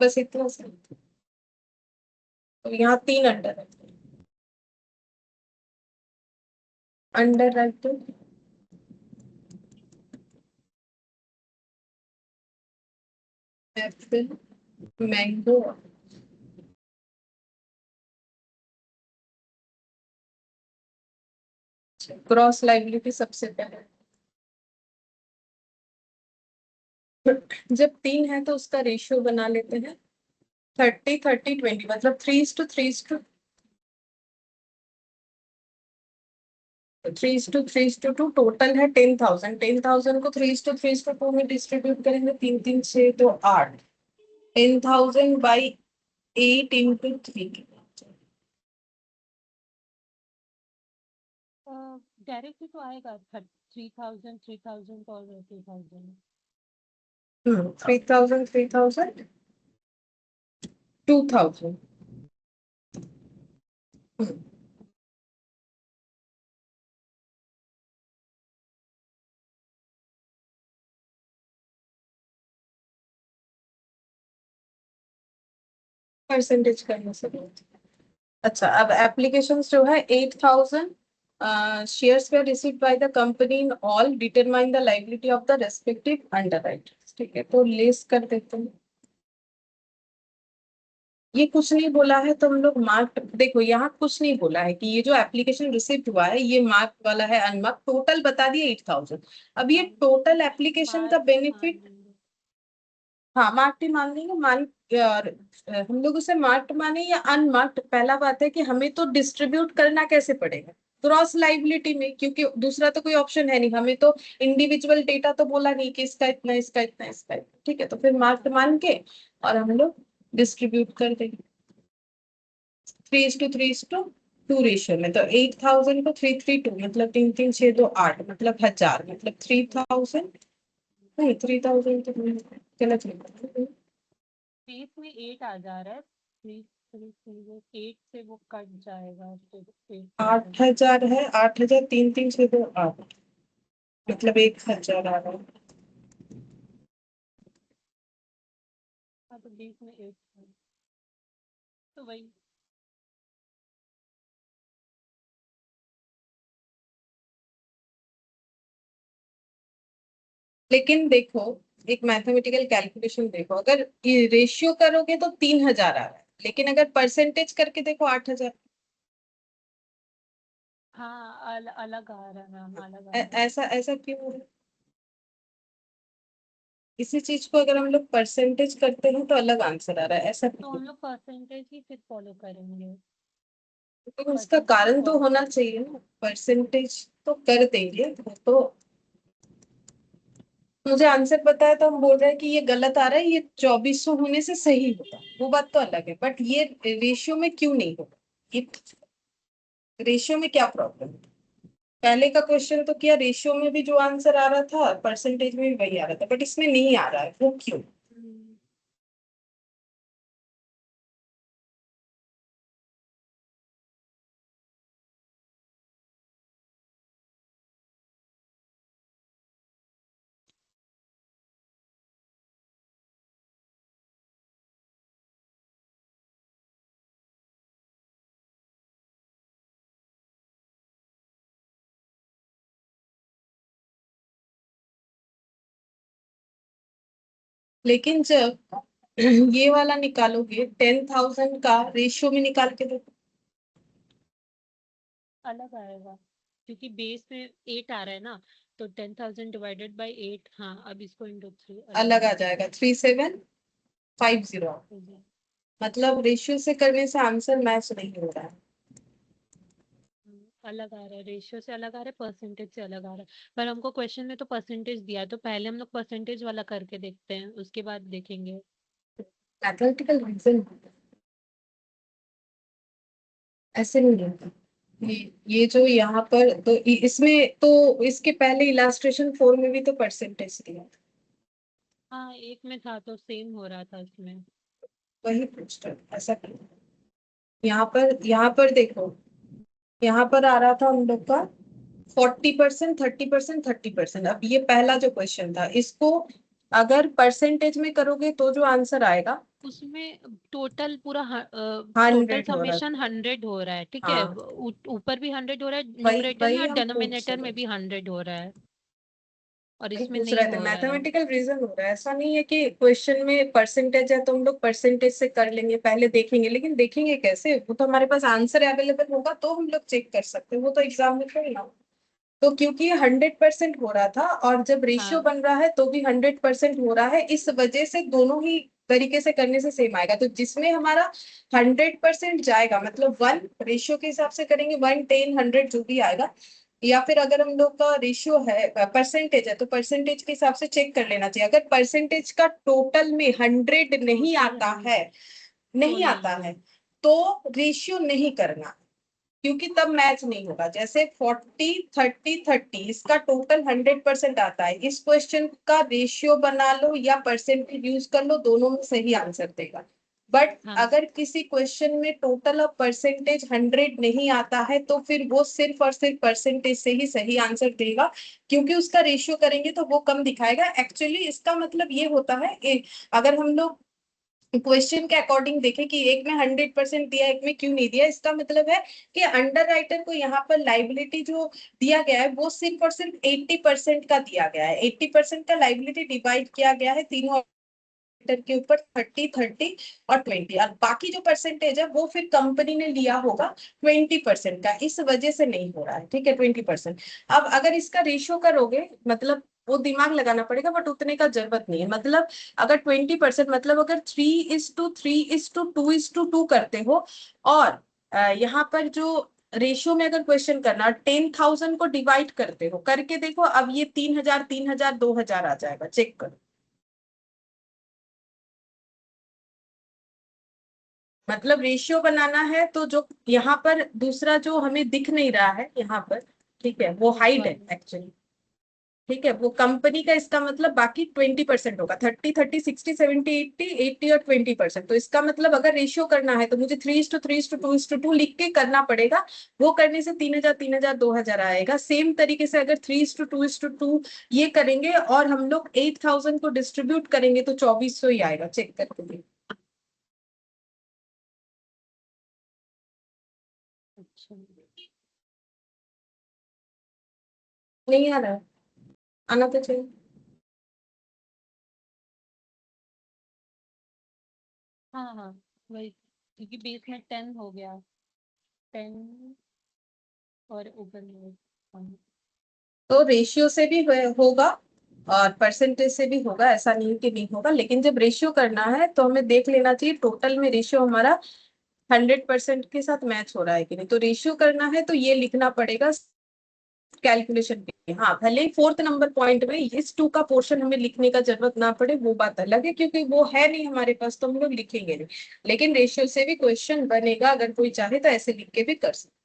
बस इतना सा। तो यहाँ 3 अंडर है। Under writer, Apple, mango. Cross liability सबसे पहले, जब 3 है तो उसका रेशियो बना लेते हैं 30-30-20, मतलब 3:3:2। टोटल है 10,000। 10,000 को 3:3:2 में डिस्ट्रीब्यूट करेंगे, 3 3 6 तो 8। 10,000 बाई 8 × 3। डायरेक्ट ही तो आएगा 3,000 3,000 और 2,000। 3,000 3,000 2,000 परसेंटेज करने से बहुत। अच्छा, अब एप्लीकेशन जो है 8,000 shares were received by the company in all, determine the liability of the respective underwriters। ठीक है, तो लेस कर देते हैं। ये कुछ नहीं बोला है तो हम लोग मार्क, देखो यहाँ कुछ नहीं बोला है कि ये जो एप्लीकेशन रिसिप्ट हुआ है ये मार्क वाला है अनमार्क, टोटल बता दिए 8,000। अब ये हम टोटल एप्लीकेशन का मार्क मान बेनिफिट, लेंगे। हाँ मार्क्ड ही मान लेंगे। और, हम लोग उसे मार्क्ड माने या अनमार्क्ड, पहला बात है कि हमें तो डिस्ट्रीब्यूट करना कैसे पड़ेगा, क्रॉस लाइबिलिटी में, क्योंकि दूसरा तो कोई ऑप्शन है नहीं। हमें तो इंडिविजुअल डेटा तो बोला नहीं कि इसका इतना, इसका इतना, इसका इतना। ठीक है, तो फिर मार्क्ड हाँ। मान के और हम लोग डिस्ट्रीब्यूट कर देंगे 3:3:2 रेशियो में। तो 8,000 को 3:3:2, मतलब 3 3 6 2 8, मतलब 1,000, मतलब 3,000। नहीं, 3,000 तो गलत लिखा। 30 में 8 आ जा रहा है। 8 से वो कट जाएगा तो 8,000। 8,000 है, 8,000 3 3 6 2 8, हाँ। मतलब 1,000 आ रहा है। हाँ तो 20 में 8 तो वही। लेकिन देखो, एक मैथमेटिकल कैलकुलेशन देखो, अगर रेशियो करोगे तो 3,000 आ रहा है, लेकिन अगर परसेंटेज करके देखो 8,000। हाँ अलग आ रहा है मैम, अलग आ रहा है। ऐसा ऐसा क्यों हो रहा है? इसी चीज को अगर हम लोग परसेंटेज करते हैं तो अलग आंसर आ रहा है, ऐसा तो क्यों? हम लोग परसेंटेज ही फिर फॉलो करेंगे। तो उसका परसेंटेज कारण तो फॉलो होना करेंगे। चाहिए ना, परसेंटेज तो कर देंगे वो तो। मुझे आंसर पता है तो हम बोल रहे हैं कि ये गलत आ रहा है, ये 2,400 होने से सही होता, वो बात तो अलग है, बट ये रेशियो में क्यों नहीं होगा? ये रेशियो में क्या प्रॉब्लम है? पहले का क्वेश्चन तो क्या, रेशियो में भी जो आंसर आ रहा था परसेंटेज में भी वही आ रहा था, बट इसमें नहीं आ रहा है, वो क्यों? हम्म। लेकिन जब ये वाला निकालोगे 10,000 का रेशियो में निकाल के देखो, अलग आएगा क्योंकि बेस में 8 आ रहा है ना, तो 10,000 डिवाइडेड बाय 8, हाँ अब इसको इंटू 3 अलग अलग आ आ जाएगा 3750। जाएगा। मतलब रेशियो से करने से आंसर मैच नहीं हो रहा है। अलग आ रहा है, रेशियो से अलग आ रहा है, परसेंटेज से अलग आ रहा है। पर हमको क्वेश्चन में तो परसेंटेज दिया है, तो पहले हम लोग परसेंटेज वाला करके देखते हैं, उसके बाद देखेंगे। मैथमेटिकल रीजन ऐसे नहीं होता। ये जो यहाँ पर तो इसमें तो इसके पहले इलास्ट्रेशन 4 में भी तो परसेंटेज दिया था, हाँ एक में था तो सेम हो रहा था इसमें। वही पूछ रहा था, ऐसा क्यों? यहाँ पर देखो, यहाँ पर आ रहा था हम लोग का 40%, 30%, 30%। अब ये पहला जो क्वेश्चन था, इसको अगर परसेंटेज में करोगे तो जो आंसर आएगा उसमें टोटल पूरा टोटल 100 हो रहा समेशन था। 100 हो रहा है, ठीक है। हाँ, ऊपर भी 100 हो रहा है वही न्यूमरेटर में, वही और हम पूछ डिनोमिनेटर में रहे भी 100 हो रहा है, और वही इसमें पूछ नहीं रहे थे, हो रहा है। मैथमेटिकल रीजन हो रहा है। ऐसा नहीं है कि क्वेश्चन में परसेंटेज है तो हम लोग परसेंटेज से कर लेंगे, पहले देखेंगे। लेकिन देखेंगे कैसे? वो तो हमारे पास आंसर अवेलेबल होगा तो हम लोग चेक कर सकते हैं, वो तो एग्जाम में थोड़ी ना। तो क्योंकि ये 100% हो रहा था और जब रेशियो हाँ बन रहा है तो भी 100% हो रहा है, इस वजह से दोनों ही तरीके से करने से सेम आएगा। तो जिसमें हमारा 100% जाएगा, मतलब 1 रेशियो के हिसाब से करेंगे, 1, 10, 100 जो भी आएगा, या फिर अगर हम लोग का रेशियो है, परसेंटेज है, तो परसेंटेज के हिसाब से चेक कर लेना चाहिए। अगर परसेंटेज का टोटल में 100 नहीं टोटल आता है, तो नहीं आता नहीं। है, तो रेशियो नहीं करना, क्योंकि तब मैच नहीं होगा। जैसे 40, 30, 30, इसका टोटल 100% आता है, इस क्वेश्चन का रेशियो बना लो या परसेंटेज यूज कर लो, दोनों में सही आंसर देगा। बट हाँ अगर किसी क्वेश्चन में टोटल और परसेंटेज 100 नहीं आता है, तो फिर वो सिर्फ और सिर्फ परसेंटेज से ही सही आंसर देगा, क्योंकि उसका रेशियो करेंगे तो वो कम दिखाएगा। एक्चुअली इसका मतलब ये होता है कि अगर हम लोग क्वेश्चन के अकॉर्डिंग देखें कि एक में 100% दिया, एक में क्यों नहीं दिया, इसका मतलब है कि अंडर राइटर को यहाँ पर लाइबिलिटी जो दिया गया है वो सिर्फ और सिर्फ 80% का दिया गया है। 80% का लाइबिलिटी डिवाइड किया गया है तीनों राइटर के ऊपर, 30, 30 और 20, और बाकी जो परसेंटेज है वो फिर कंपनी ने लिया होगा 20% का, इस वजह से नहीं हो रहा है। ठीक है, 20%। अब अगर इसका रेशियो करोगे, मतलब वो दिमाग लगाना पड़ेगा, बट उतने का जरूरत नहीं है। मतलब अगर 20%, मतलब अगर 3:3:2:2 करते हो, और यहाँ पर जो रेशियो में अगर क्वेश्चन करना, 10,000 को डिवाइड करते हो, करके देखो, अब ये 3,000, 3,000, 2,000 आ जाएगा, चेक करो। मतलब रेशियो बनाना है तो जो यहाँ पर दूसरा जो हमें दिख नहीं रहा है यहाँ पर, ठीक है, वो उस हाइड है वाले। एक्चुअली। ठीक है, वो कंपनी का, इसका मतलब बाकी 20% होगा। 30, 30, 60, 70, 80, 80 और 20%। तो इसका मतलब अगर रेशियो करना है तो मुझे 3:3:2:2 लिख के करना पड़ेगा। वो करने से 3,000, 3,000, 2,000 आएगा। सेम तरीके से अगर 3:2:2 ये करेंगे और हम लोग 8,000 को डिस्ट्रीब्यूट करेंगे तो 2,400 ही आएगा, चेक करके देखिए। अच्छा। नहीं आ रहा है? आना तो चाहिए। हाँ हाँ वही, क्योंकि बेस में 10 हो गया, 10 और ऊपर में 1। तो रेशियो से भी होगा और परसेंटेज से भी होगा, ऐसा नहीं कि नहीं होगा। लेकिन जब रेशियो करना है तो हमें देख लेना चाहिए टोटल में रेशियो हमारा 100% के साथ मैच हो रहा है कि नहीं। तो रेशियो करना है तो ये लिखना पड़ेगा कैलकुलेशन पे। हाँ, भले ही 4th नंबर पॉइंट में इस 2 का पोर्शन हमें लिखने का जरूरत ना पड़े, वो बात अलग है, क्योंकि वो है नहीं हमारे पास तो हम लोग लिखेंगे नहीं। लेकिन रेशियो से भी क्वेश्चन बनेगा, अगर कोई चाहे तो ऐसे लिख के भी कर सकते।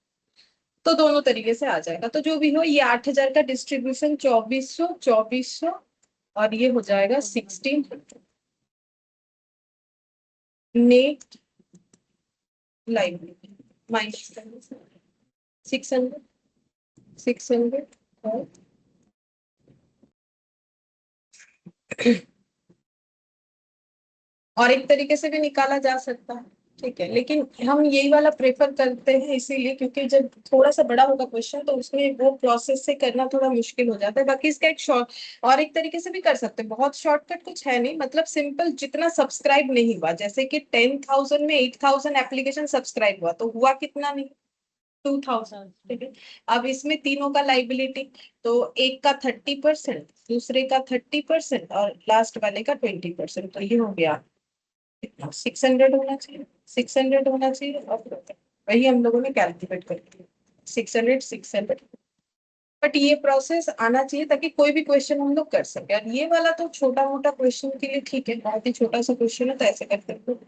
तो दोनों तरीके से आ जाएगा। तो जो भी हो, ये 8,000 का डिस्ट्रीब्यूशन 2,400, 2,400, और ये हो जाएगा 1,600 नेट लाइब्रेरी माइनस 600, 600 और और एक तरीके से भी निकाला जा सकता है। ठीक है, लेकिन हम यही वाला प्रेफर करते हैं इसीलिए क्योंकि जब थोड़ा सा बड़ा होगा क्वेश्चन तो उसमें वो प्रोसेस से करना थोड़ा मुश्किल हो जाता है। बाकी इसका एक शॉर्ट और एक तरीके से भी कर सकते हैं, बहुत शॉर्टकट कुछ है नहीं, मतलब सिंपल जितना सब्सक्राइब नहीं हुआ, जैसे कि 10,000 में 8,000 एप्लीकेशन सब्सक्राइब हुआ तो हुआ कितना नहीं, 2,000। 2000। ठीक है, अब इसमें तीनों का लाइबिलिटी, तो एक का 30%, दूसरे का 30% और लास्ट वाले का 20%, तो ये हो गया 600 होना चाहिए, 600 होना चाहिए। और वही हम लोगों ने कैलकुलेट कर लिया, 600 बट ये प्रोसेस आना चाहिए ताकि कोई भी क्वेश्चन हम लोग कर सके। और ये वाला तो छोटा मोटा क्वेश्चन के लिए ठीक है, बहुत ही छोटा सा क्वेश्चन है तो ऐसे कर सकते हो।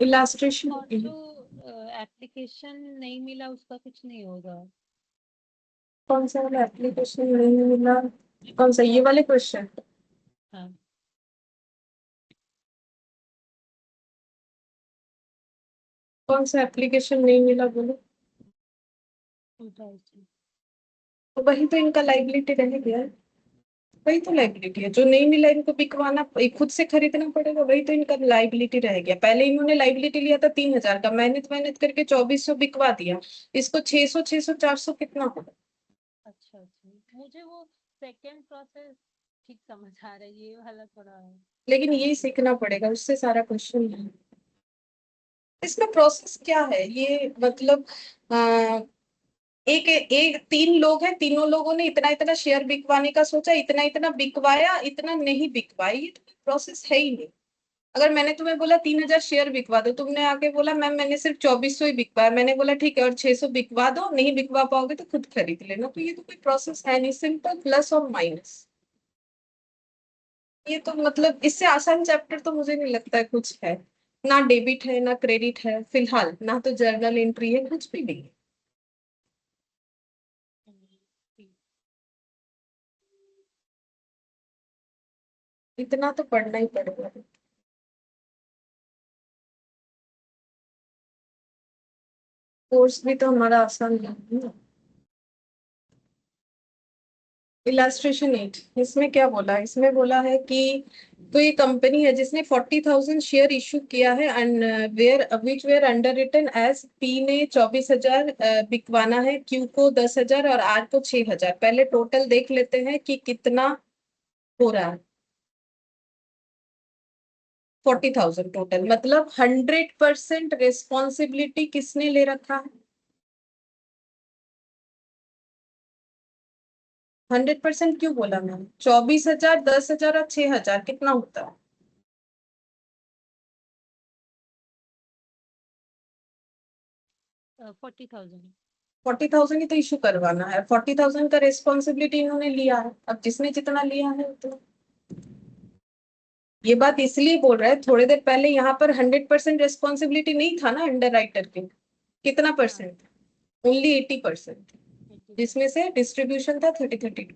इलास्ट्रेशन और जो एप्लीकेशन नहीं मिला उसका कुछ नहीं होगा? कौन सा वाला एप्लीकेशन नहीं मिला, कौन सा, ये वाले क्वेश्चन? हाँ। कौन सा एप्लीकेशन नहीं मिला बोलो? 2000। तो वही तो इनका लाइबिलिटी रह गया है, वही तो लाइबिलिटी है, जो नहीं मिला इनको बिकवाना, खुद से खरीदना पड़ेगा, वही तो इनका लाइबिलिटी रह गया। पहले इन्होंने लाइबिलिटी लिया था 3,000 का, मेहनत मेहनत करके 2,400 बिकवा दिया, इसको 600 600 400 कितना होगा। अच्छा अच्छा, मुझे वो सेकंड प्रोसेस ठीक समझ आ रहा है, ये वाला थोड़ा लेकिन यही कंफ्यूज। सीखना पड़ेगा, उससे सारा क्वेश्चन है। इसका प्रोसेस क्या है ये, मतलब एक एक 3 लोग हैं, तीनों लोगों ने इतना इतना शेयर बिकवाने का सोचा, इतना इतना बिकवाया, इतना नहीं बिकवाया, ये तो प्रोसेस है ही नहीं। अगर मैंने तुम्हें बोला 3,000 शेयर बिकवा दो, तुमने आके बोला मैम मैंने सिर्फ 2,400 ही बिकवाया, मैंने बोला ठीक है और 600 बिकवा दो, नहीं बिकवा पाओगे तो खुद खरीद लेना, तो ये तो कोई प्रोसेस है नहीं, सिंपल प्लस और माइनस। ये तो मतलब इससे आसान चैप्टर तो मुझे नहीं लगता है कुछ है, ना डेबिट है ना क्रेडिट है फिलहाल, ना तो जर्नल एंट्री है, कुछ भी नहीं है। ठीक। इतना तो पढ़ना ही पड़ेगा। कोर्स भी तो हमारा आसान नहीं है। इलास्ट्रेशन 8, इसमें क्या बोला है, इसमें बोला है कि तो ये कंपनी है जिसने 40,000 शेयर इशू किया है and where which were underwritten as, P ने 24,000 बिकवाना है, क्यू को 10,000 और आर को 6,000। पहले टोटल देख लेते हैं कि कितना हो रहा है। 40,000 टोटल, मतलब 100% रिस्पॉन्सिबिलिटी किसने ले रखा है? 100% क्यों बोला मैंने, 24,000 10,000 और 6,000 कितना होता है? 40,000। 40,000 ही तो इशू करवाना है, 40,000 का रिस्पॉन्सिबिलिटी इन्होंने लिया है, अब जिसने जितना लिया है उतना। ये बात इसलिए बोल रहा है, थोड़ी देर पहले यहाँ पर 100% रिस्पॉन्सिबिलिटी नहीं था ना अंडर राइटर के, कितना हाँ। परसेंट? ओनली 80%, 80%। जिसमें से डिस्ट्रीब्यूशन था 30-30।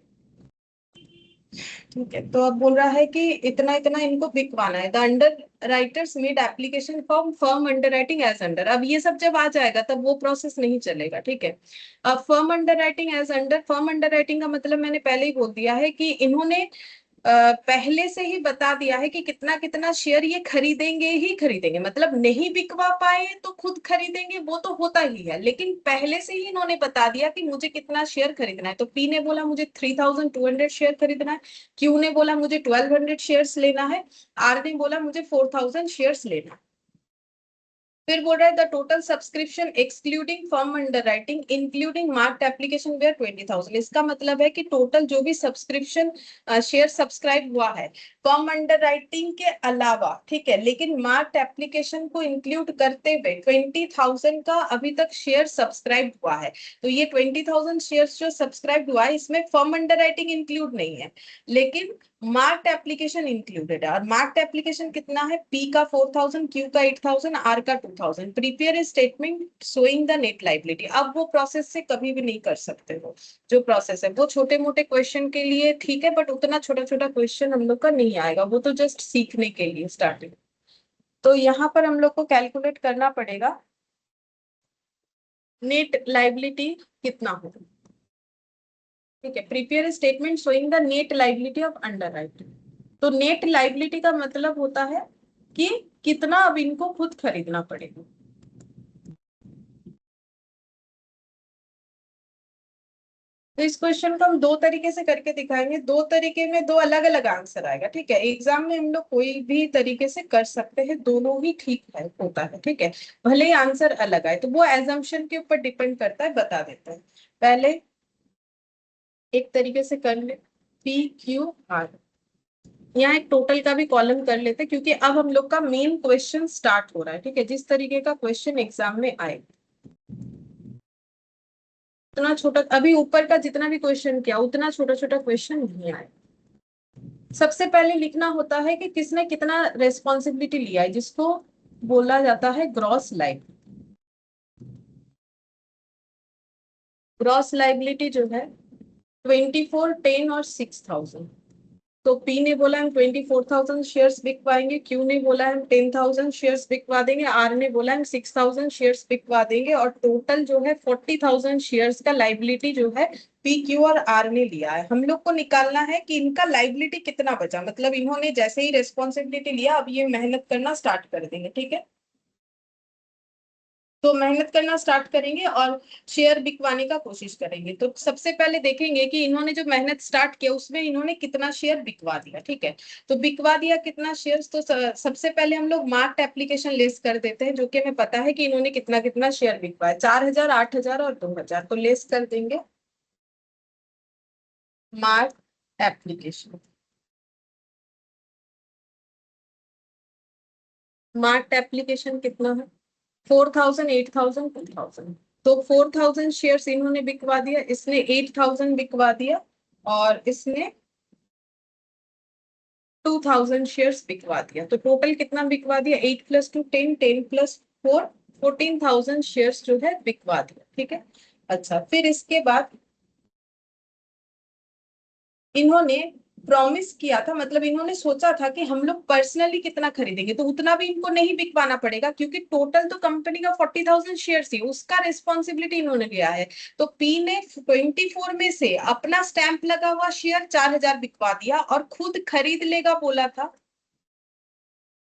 ठीक है, तो अब बोल रहा है कि इतना इतना इनको बिकवाना है, the underwriters made application form firm underwriting as under. अब ये सब जब आ जाएगा तब वो प्रोसेस नहीं चलेगा, ठीक है। अब firm underwriting as under, firm underwriting का मतलब मैंने पहले ही बोल दिया है कि इन्होंने पहले से ही बता दिया है कि कितना कितना शेयर ये खरीदेंगे ही खरीदेंगे, मतलब नहीं बिकवा पाए तो खुद खरीदेंगे, वो तो होता ही है, लेकिन पहले से ही इन्होंने बता दिया कि मुझे कितना शेयर खरीदना है। तो पी ने बोला मुझे 3,200 शेयर खरीदना है, क्यू ने बोला मुझे 1,200 शेयर्स लेना है, आर ने बोला मुझे 4,000 शेयर्स लेना है। फिर बोल रहा है the total subscription excluding firm underwriting including marked application were 20,000। इसका मतलब है कि टोटल जो भी सब्सक्रिप्शन शेयर सब्सक्राइब हुआ है फर्म अंडरराइटिंग के अलावा, ठीक है, लेकिन मार्क्ड एप्लीकेशन को इंक्लूड करते हुए 20,000 का अभी तक शेयर सब्सक्राइब हुआ है। तो ये 20,000 शेयर जो सब्सक्राइब हुआ है इसमें फर्म अंडरराइटिंग इंक्लूड नहीं है, लेकिन मार्क्ड एप्लीकेशन इंक्लूडेड है। और मार्क्ड एप्लीकेशन कितना है, पी का 4,000, क्यू का 8,000, आर का 2,000। Prepare statement showing the net liability, अब वो प्रोसेस से कभी भी नहीं कर सकते हो, जो प्रोसेस है वो छोटे मोटे क्वेश्चन के लिए ठीक है, बट उतना छोटा छोटा क्वेश्चन हम लोग का नहीं आएगा, वो तो जस्ट सीखने के लिए स्टार्टिंग। तो यहाँ पर हम लोग को कैलकुलेट करना पड़ेगा नेट लाइबिलिटी कितना होगा। ठीक है, prepare statement showing the net liability of under writing. तो नेट लाइबिलिटी का मतलब होता है कि कितना अब इनको खुद खरीदना पड़ेगा। तो इस क्वेश्चन को हम दो तरीके से करके दिखाएंगे, दो तरीके में दो अलग अलग आंसर आएगा, ठीक है। एग्जाम में हम लोग कोई भी तरीके से कर सकते हैं, दोनों ही ठीक है, होता है, ठीक है। भले ही आंसर अलग आए, तो वो एजम्पशन के ऊपर डिपेंड करता है, बता देते हैं। पहले एक तरीके से कर ले, पी क्यू आर, यहाँ एक टोटल का भी कॉलम कर लेते हैं, क्योंकि अब हम लोग का मेन क्वेश्चन स्टार्ट हो रहा है, ठीक है। जिस तरीके का क्वेश्चन एग्जाम में आए उतना छोटा, अभी ऊपर का जितना भी क्वेश्चन किया उतना छोटा छोटा क्वेश्चन नहीं आए। सबसे पहले लिखना होता है कि किसने कितना रेस्पॉन्सिबिलिटी लिया है, जिसको बोला जाता है ग्रॉस लाइफ। ग्रॉस लाइबिलिटी जो है 24, 10 और 6,000। तो पी ने बोला हम 24,000 शेयर्स बिकवाएंगे, क्यू ने बोला हम 10,000 शेयर्स बिकवा देंगे, आर ने बोला हम 6,000 शेयर्स बिकवा देंगे, और टोटल जो है 40,000 शेयर्स का लाइबिलिटी जो है पी क्यू और आर ने लिया है। हम लोग को निकालना है कि इनका लाइबिलिटी कितना बचा, मतलब इन्होंने जैसे ही रेस्पॉन्सिबिलिटी लिया अब ये मेहनत करना स्टार्ट कर देंगे, ठीक है। तो मेहनत करना स्टार्ट करेंगे और शेयर बिकवाने का कोशिश करेंगे। तो सबसे पहले देखेंगे कि इन्होंने जो मेहनत स्टार्ट किया उसमें इन्होंने कितना शेयर बिकवा दिया, ठीक है। तो बिकवा दिया कितना शेयर, तो सबसे पहले हम लोग मार्क्ड एप्लीकेशन लेस कर देते हैं, जो कि हमें पता है कि इन्होंने कितना कितना शेयर बिकवाया, 4,000, 8,000 और 2,000। तो लेस कर देंगे मार्क्ड एप्लीकेशन। मार्क्ड एप्लीकेशन कितना है, 4,000, 8,000, 2,000। तो 4,000 शेयर्स इन्होंने बिकवा दिया, इसने 8,000 बिकवा दिया, और इसने 2,000 शेयर्स बिकवा दिया। तो टोटल कितना बिकवा दिया, 8 + 2 10, 10 + 4 14,000 शेयर्स जो है बिकवा दिया, ठीक है। अच्छा, फिर इसके बाद इन्होंने प्रॉमिस किया था, मतलब इन्होंने सोचा था कि हम लोग पर्सनली कितना खरीदेंगे, तो उतना भी इनको नहीं बिकवाना पड़ेगा, क्योंकि टोटल तो कंपनी का 40,000 शेयर थी, उसका रिस्पॉन्सिबिलिटी इन्होंने लिया है। तो पी ने 24 में से अपना स्टैंप लगा हुआ शेयर 4,000 बिकवा दिया, और खुद खरीद लेगा बोला था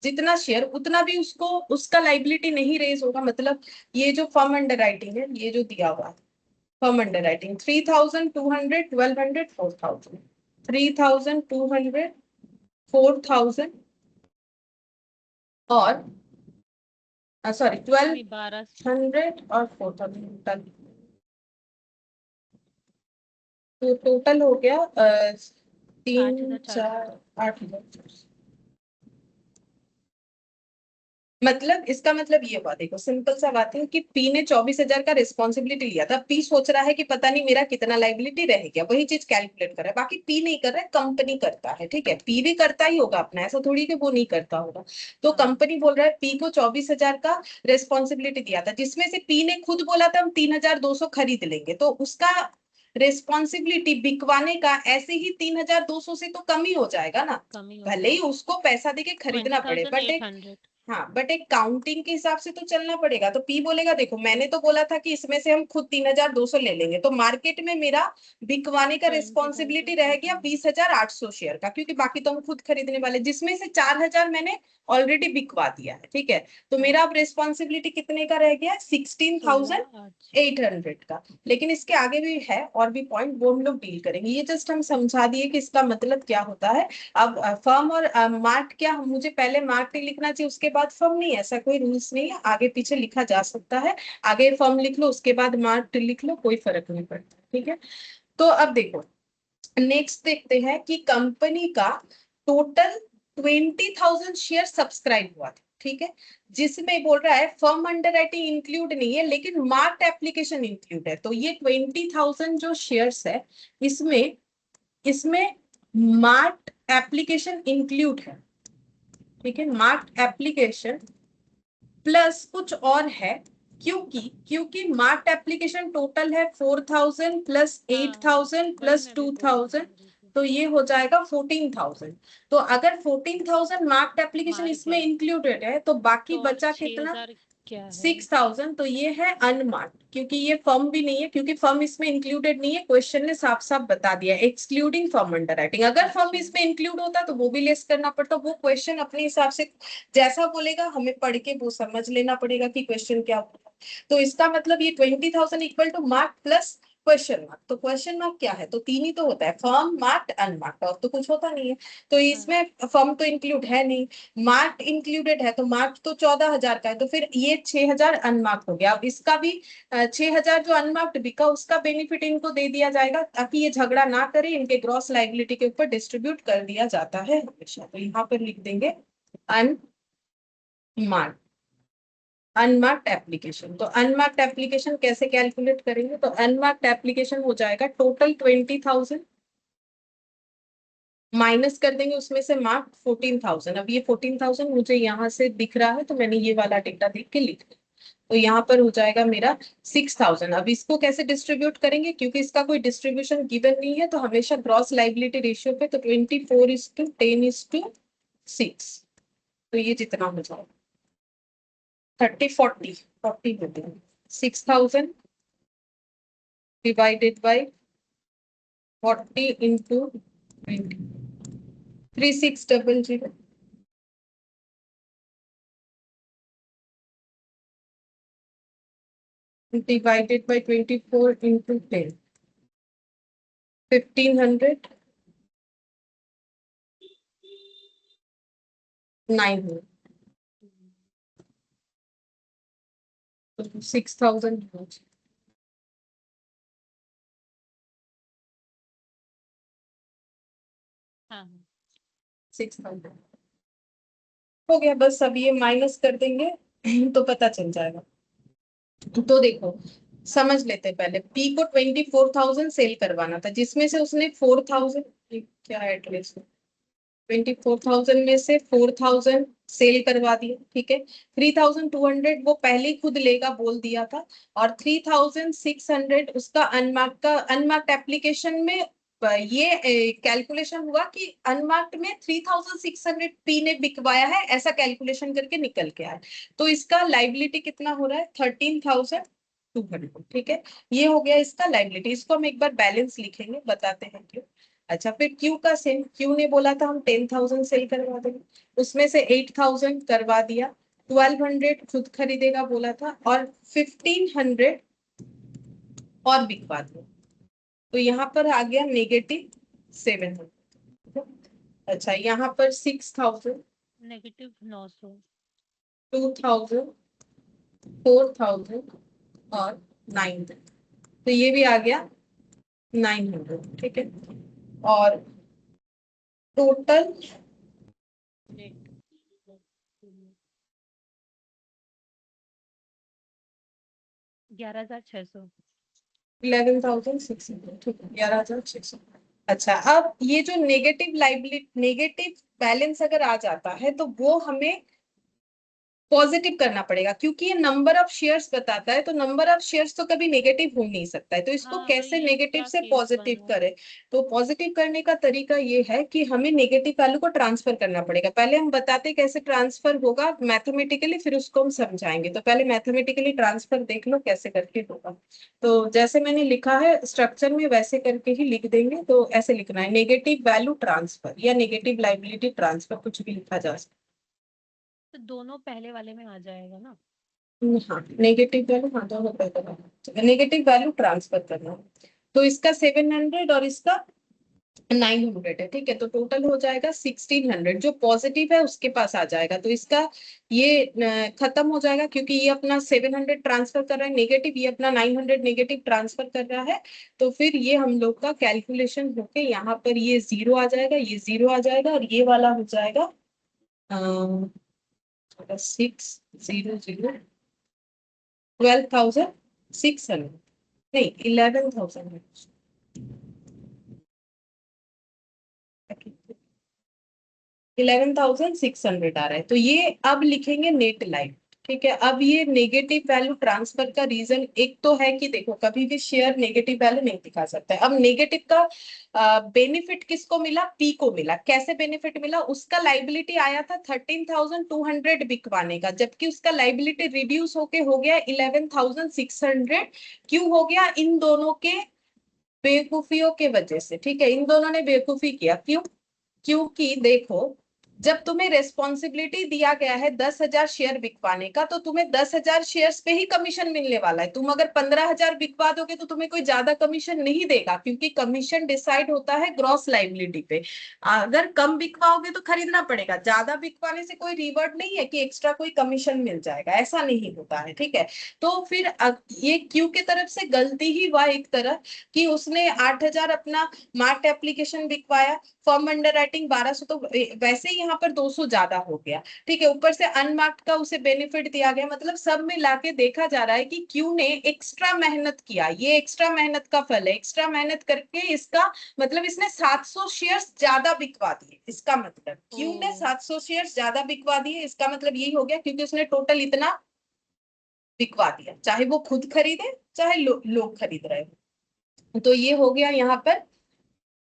जितना शेयर, उतना भी उसको उसका लाइबिलिटी नहीं रेज होगा। मतलब ये जो फर्म अंडर राइटिंग है, ये जो दिया हुआ है फर्म अंडर राइटिंग, 3,200, 1,200, 4,000, 3,200, 4,000 और सॉरी नहीं 12 1,200 और 4,000, तो टोटल हो गया 3, 8,400। 4, 8,000। मतलब इसका मतलब ये हुआ, देखो सिंपल सा बात है कि पी ने 24,000 का रिस्पॉन्सिबिलिटी लिया था। पी सोच रहा है कि पता नहीं मेरा कितना लाइबिलिटी रह गया, वही चीज कैलकुलेट कर रहा है। बाकी पी नहीं कर रहा है, कंपनी करता है, ठीक है। पी भी करता ही होगा अपना, ऐसा थोड़ी कि वो नहीं करता होगा। तो हाँ कंपनी बोल रहा है पी को 24,000 का रिस्पॉन्सिबिलिटी दिया था, जिसमें से पी ने खुद बोला था हम 3,200 खरीद लेंगे, तो उसका रिस्पॉन्सिबिलिटी बिकवाने का ऐसे ही 3,200 से तो कम ही हो जाएगा ना। कम ही भले होगा। ही उसको पैसा देके खरीदना पड़े, बट एक 20,800। हाँ, बट एक काउंटिंग के हिसाब से तो चलना पड़ेगा। तो पी बोलेगा देखो मैंने तो बोला था कि इसमें से हम खुद 3,200 ले लेंगे, तो मार्केट में मेरा बिकवाने का रिस्पॉन्सिबिलिटी रह गया 20,800। 20,800 शेयर का, क्योंकि बाकी तो हम खुद खरीदने वाले, जिसमें से 4,000 मैंने ऑलरेडी बिकवा दिया है, ठीक है। तो हाँ मेरा अब रिस्पॉन्सिबिलिटी कितने का रह गया, 16,800। 16,800 का। लेकिन इसके आगे भी है और भी पॉइंट, वो हम लोग डील करेंगे। ये जस्ट हम समझा दिए कि इसका मतलब क्या होता है। अब फर्म और मार्ट, क्या मुझे पहले मार्ट नहीं लिखना चाहिए उसके बाद फर्म, नहीं, ऐसा कोई रूल्स नहीं है, आगे पीछे लिखा जा सकता है। आगे फर्म लिख लो उसके बाद मार्ट लिख लो, कोई फर्क नहीं पड़ता, ठीक है। तो अब देखो नेक्स्ट देखते हैं कि कंपनी का टोटल 20,000 शेयर सब्सक्राइब हुआ था, ठीक है। जिसमें बोल रहा है फर्म अंडर राइटिंग इंक्लूड नहीं है, लेकिन मार्क्ड एप्लीकेशन इंक्लूड है। तो ये 20,000 जो शेयर्स है, इसमें इसमें मार्क्ड एप्लीकेशन इंक्लूड है, ठीक है। मार्क्ड एप्लीकेशन प्लस कुछ और है, क्योंकि क्योंकि मार्क्ड एप्लीकेशन टोटल है 4,000 प्लस हाँ 8,000 वही प्लस मैं भी बोलने 2,000, वाली थी। तो ये हो जाएगा 14,000। तो अगर 14,000 मार्क्ड एप्लीकेशन मार इसमें गया इंक्लूडेड है, तो बाकी तो और बचा छह कितना, हजार क्या है? 6000, तो ये है अनमार्क्ड, क्योंकि ये फर्म भी नहीं है, क्योंकि फर्म इसमें इंक्लूडेड नहीं है। क्वेश्चन ने साफ साफ बता दिया एक्सक्लूडिंग फर्म अंडर राइटिंग। अगर फर्म अच्छा। इसमें इंक्लूड होता तो वो भी लेस करना पड़ता। वो क्वेश्चन अपने हिसाब से जैसा बोलेगा हमें पढ़ के वो समझ लेना पड़ेगा कि क्वेश्चन क्या होगा। तो इसका मतलब ये 20,000 equal to mark plus question mark. तो क्वेश्चन मार्क क्या है? तो तीन ही तो होता है, फर्म, मार्क्ड, अनमार्क्ड, और तो कुछ होता नहीं है। तो हाँ। इसमें फर्म तो इंक्लूड है नहीं, मार्क्ड इंक्लूडेड है, तो मार्क्ड तो 14,000 का है, तो फिर ये 6,000 अनमार्क्ड हो गया। अब इसका भी 6,000 जो अनमार्क्ड बिका उसका बेनिफिट इनको दे दिया जाएगा, ताकि ये झगड़ा ना करे, इनके ग्रॉस लाइबिलिटी के ऊपर डिस्ट्रीब्यूट कर दिया जाता है हमेशा। तो यहाँ पर लिख देंगे अनमार्क्ड, अनमार्क्ड एप्लीकेशन। तो अनमार्क्ड एप्लीकेशन कैसे कैलकुलेट करेंगे? तो अनमार्क्ड एप्लीकेशन हो जाएगा टोटल 20,000, माइनस कर देंगे उसमें से मार्क 14,000। अब ये 14,000 मुझे यहाँ से दिख रहा है, तो मैंने ये वाला डेटा देख के लिख दिया। तो यहाँ पर हो जाएगा मेरा 6,000। अब इसको कैसे डिस्ट्रीब्यूट करेंगे? क्योंकि इसका कोई डिस्ट्रीब्यूशन गिवन नहीं है, तो हमेशा ग्रॉस लाइबिलिटी रेशियो पे, तो 24:10:6। तो ये जितना हो जाएगा 40 होते हैं। 6,000 divided by 40 into 20, 3600 divided by 24 into 10, 1,500, 900, 6,000। हाँ। 6,000 हो गया बस। अब ये माइनस कर देंगे तो पता चल जाएगा। तो देखो, समझ लेते हैं पहले। पी को 24,000 सेल करवाना था, जिसमें से उसने 4,000, क्या एड्रेस, 24,000 में से 4,000 सेल करवा दिया, ठीक है। 3,200 वो पहले ही खुद लेगा बोल दिया था, और 3,600 उसका अनमार्क्ड एप्लीकेशन में ये कैलकुलेशन हुआ कि अनमार्क्ड में 3,600 पी ने बिकवाया है, ऐसा कैलकुलेशन करके निकल के आया। तो इसका लाइबिलिटी कितना हो रहा है? 13,200, ठीक है। ये हो गया इसका लाइबिलिटी। इसको हम एक बार बैलेंस लिखेंगे, बताते हैं क्यों। अच्छा, फिर क्यू का सेम। क्यू ने बोला था हम 10,000 सेल करवा देंगे, उसमें से 8,000 करवा दिया। 1,200 खुद खरीदेगा बोला था, और 1,500 और बिकवा दिया। तो यहाँ पर आ गया -700। अच्छा, यहाँ पर 6,000, -900। 2,000, 4,000 और 9,000। तो ये भी आ गया 900, ठीक है। और टोटल नेट 11,600। 11,600, ठीक है, 11,600। अच्छा, अब ये जो नेगेटिव लाइबिलिटी, नेगेटिव बैलेंस अगर आ जाता है, तो वो हमें पॉजिटिव करना पड़ेगा, क्योंकि ये नंबर ऑफ शेयर्स बताता है। तो नंबर ऑफ शेयर्स तो कभी नेगेटिव हो नहीं सकता है, तो इसको हाँ, कैसे वही नेगेटिव क्या से केस पॉजिटिव बनूं? करें? तो पॉजिटिव करने का तरीका ये है कि हमें नेगेटिव वैल्यू को ट्रांसफर करना पड़ेगा। पहले हम बताते कैसे ट्रांसफर होगा मैथमेटिकली, फिर उसको हम समझाएंगे। तो पहले मैथमेटिकली ट्रांसफर देख लो कैसे करके होगा। तो जैसे मैंने लिखा है स्ट्रक्चर में, वैसे करके ही लिख देंगे। तो ऐसे लिखना है, नेगेटिव वैल्यू ट्रांसफर या नेगेटिव लाइबिलिटी ट्रांसफर, कुछ भी लिखा जा सकता तो दोनों पहले वाले में आ जाएगा ना? है। हाँ, नेगेटिव वैल्यू, हाँ दोनों पे करना, नेगेटिव वैल्यू ट्रांसफर करना है। तो इसका 700 और इसका 900 है, ठीक है। तो टोटल हो जाएगा 1,600। जो पॉजिटिव है उसके पास आ जाएगा, तो इसका ये खत्म हो जाएगा, क्योंकि ये अपना 700 ट्रांसफर कर रहा है नेगेटिव, ये अपना 900 नेगेटिव ट्रांसफर कर रहा है। तो फिर ये हम लोग का कैलकुलेशन होके यहाँ पर ये 0 आ जाएगा, ये 0 आ जाएगा, और ये वाला हो जाएगा 600, 12,600, नहीं 11,000 है। 11,600 आ रहा है। तो ये अब लिखेंगे नेट लाइफ। ठीक है। अब ये नेगेटिव वैल्यू ट्रांसफर का रीजन एक तो है कि देखो कभी भी शेयर नेगेटिव वैल्यू नहीं दिखा सकता है। अब नेगेटिव का बेनिफिट किसको मिला, पी को मिला। कैसे बेनिफिट मिला, उसका लाइबिलिटी आया था 13,200 बिकवाने का, जबकि उसका लाइबिलिटी रिड्यूस होके हो गया 11,600। क्यों हो गया, इन दोनों के बेवकूफियों के वजह से। ठीक है, इन दोनों ने बेवकूफी किया। क्यों, क्योंकि देखो जब तुम्हें रेस्पॉन्सिबिलिटी दिया गया है 10,000 शेयर बिकवाने का, तो तुम्हें 10,000 शेयर्स पे ही कमीशन मिलने वाला है। तुम अगर 15,000 बिकवा दोगे तो तुम्हें कोई ज्यादा कमीशन नहीं देगा, क्योंकि कमीशन डिसाइड होता है ग्रॉस लाइबिलिटी पे। अगर कम बिकवाओगे तो खरीदना पड़ेगा, ज्यादा बिकवाने से कोई रिवॉर्ड नहीं है कि एक्स्ट्रा कोई कमीशन मिल जाएगा, ऐसा नहीं होता है। ठीक है, तो फिर ये क्यू की तरफ से गलती ही हुआ एक तरह कि उसने 8,000 अपना मार्क्ड एप्लीकेशन बिकवाया, फर्म अंडर राइटिंग 1200, तो वैसे ही यहाँ पर 200 ज्यादा हो गया। ठीक है, ऊपर से अनमार्क्ड का उसे बेनिफिट दिया गया। मतलब सब मिला के देखा जा रहा है कि क्यू ने एक्स्ट्रा मेहनत किया, ये एक्स्ट्रा मेहनत का फल है। एक्स्ट्रा मेहनत करके इसका मतलब इसने 700 शेयर्स ज्यादा बिकवा दिए। इसका मतलब क्यू ने 700 शेयर्स ज्यादा बिकवा दिए, इसका मतलब यही हो गया क्योंकि उसने टोटल इतना बिकवा दिया, चाहे वो खुद खरीदे चाहे लोग खरीद रहे हो। तो ये हो गया यहाँ पर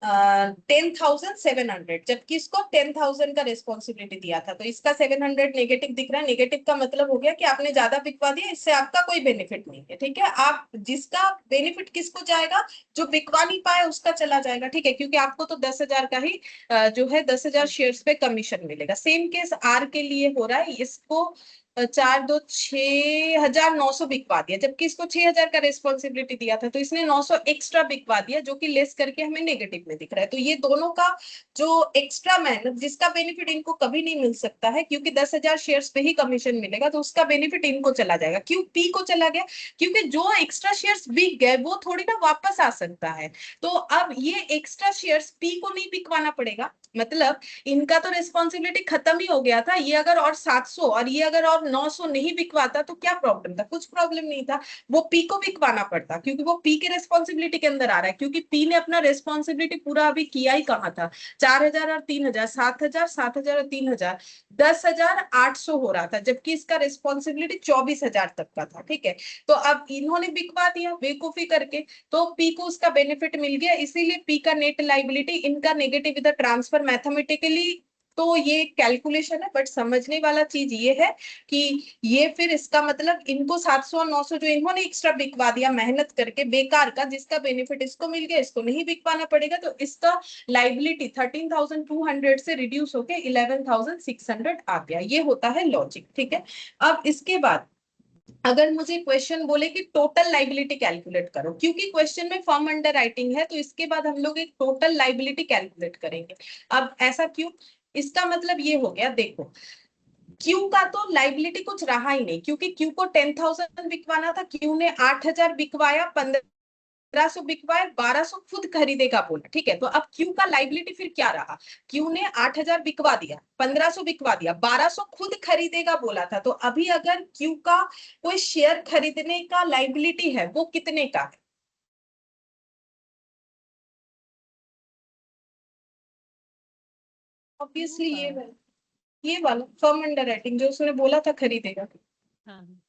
10,700, जबकि इसको 10,000 का रिस्पॉन्सिबिलिटी दिया था। तो इसका 700 नेगेटिव दिख रहा है। नेगेटिव का मतलब हो गया कि आपने ज्यादा बिकवा दिया, इससे आपका कोई बेनिफिट नहीं है। ठीक है, आप जिसका बेनिफिट किसको जाएगा, जो बिकवा नहीं पाए उसका चला जाएगा। ठीक है, क्योंकि आपको तो 10,000 का ही जो है 10,000 शेयर्स पे कमीशन मिलेगा। सेम केस आर के लिए हो रहा है। इसको 6,900 बिकवा दिया, जबकि इसको 6,000 का रेस्पॉन्सिबिलिटी दिया था, तो इसने 900 एक्स्ट्रा बिकवा दिया, जो कि लेस करके हमें नेगेटिव में दिख रहा है। तो ये दोनों का जो एक्स्ट्रा मेहनत, जिसका बेनिफिट इनको कभी नहीं मिल सकता है, क्योंकि 10,000 शेयर्स पे ही कमीशन मिलेगा, तो उसका बेनिफिट इनको चला जाएगा। क्यों पी को चला गया, क्योंकि जो एक्स्ट्रा शेयर्स बिक गए वो थोड़ी ना वापस आ सकता है। तो अब ये एक्स्ट्रा शेयर्स पी को नहीं बिकवाना पड़ेगा, मतलब इनका तो रिस्पॉन्सिबिलिटी खत्म ही हो गया था। ये अगर और 700 और ये अगर और 900 नहीं बिकवाता तो क्या प्रॉब्लम था, कुछ प्रॉब्लम नहीं था। वो पी को बिकवाना पड़ता, क्योंकि वो पी के रिस्पॉन्सिबिलिटी के अंदर आ रहा है, क्योंकि पी ने अपना रिस्पॉन्सिबिलिटी पूरा अभी किया ही कहाँ था। 4,000 और 3,000, 7,000, 7,000 और 3,000, 10,800 हो रहा था, जबकि इसका रिस्पॉन्सिबिलिटी 24,000 तक का था। ठीक है, तो अब इन्होंने बिकवा दिया बेवकूफी करके, तो पी को उसका बेनिफिट मिल गया, इसीलिए पी का नेट लाइबिलिटी, इनका नेगेटिव इधर ट्रांसफर मैथमेटिकली तो ये कैलकुलेशन है, बट समझने वाला चीज ये है कि ये फिर इसका मतलब इनको 700 और 900 जो इन्होंने एक्स्ट्रा बिकवा दिया मेहनत करके बेकार का, जिसका बेनिफिट इसको मिल गया, इसको नहीं बिकवाना पड़ेगा, तो इसका लाइबिलिटी 13,200 से रिड्यूस होके 11,600 आ गया। ये होता है लॉजिक। ठीक है, अब इसके बाद अगर मुझे क्वेश्चन बोले कि टोटल लाइबिलिटी कैलकुलेट करो, क्योंकि क्वेश्चन में फर्म अंडर राइटिंग है, तो इसके बाद हम लोग एक टोटल लाइबिलिटी कैलकुलेट करेंगे। अब ऐसा क्यों, इसका मतलब ये हो गया, देखो क्यू का तो लाइबिलिटी कुछ रहा ही नहीं, क्योंकि क्यू को 10,000 बिकवाना था, क्यू ने 8,000 बिकवाया, 1,500 बिकवाए, 1,200 खुद खरीदेगा बोला। ठीक है, तो अब क्यू का लाइबिलिटी फिर क्या रहा, क्यू ने 8,000 बिकवा दिया, 1,500 बिकवा दिया, 1,200 खुद खरीदेगा बोला था। तो अभी अगर क्यू का कोई शेयर खरीदने का लाइबिलिटी है, वो कितने का है, ऑब्वियसली ये वाला फर्म अंडर राइटिंग जो उसने बोला था खरीदेगा। हाँ।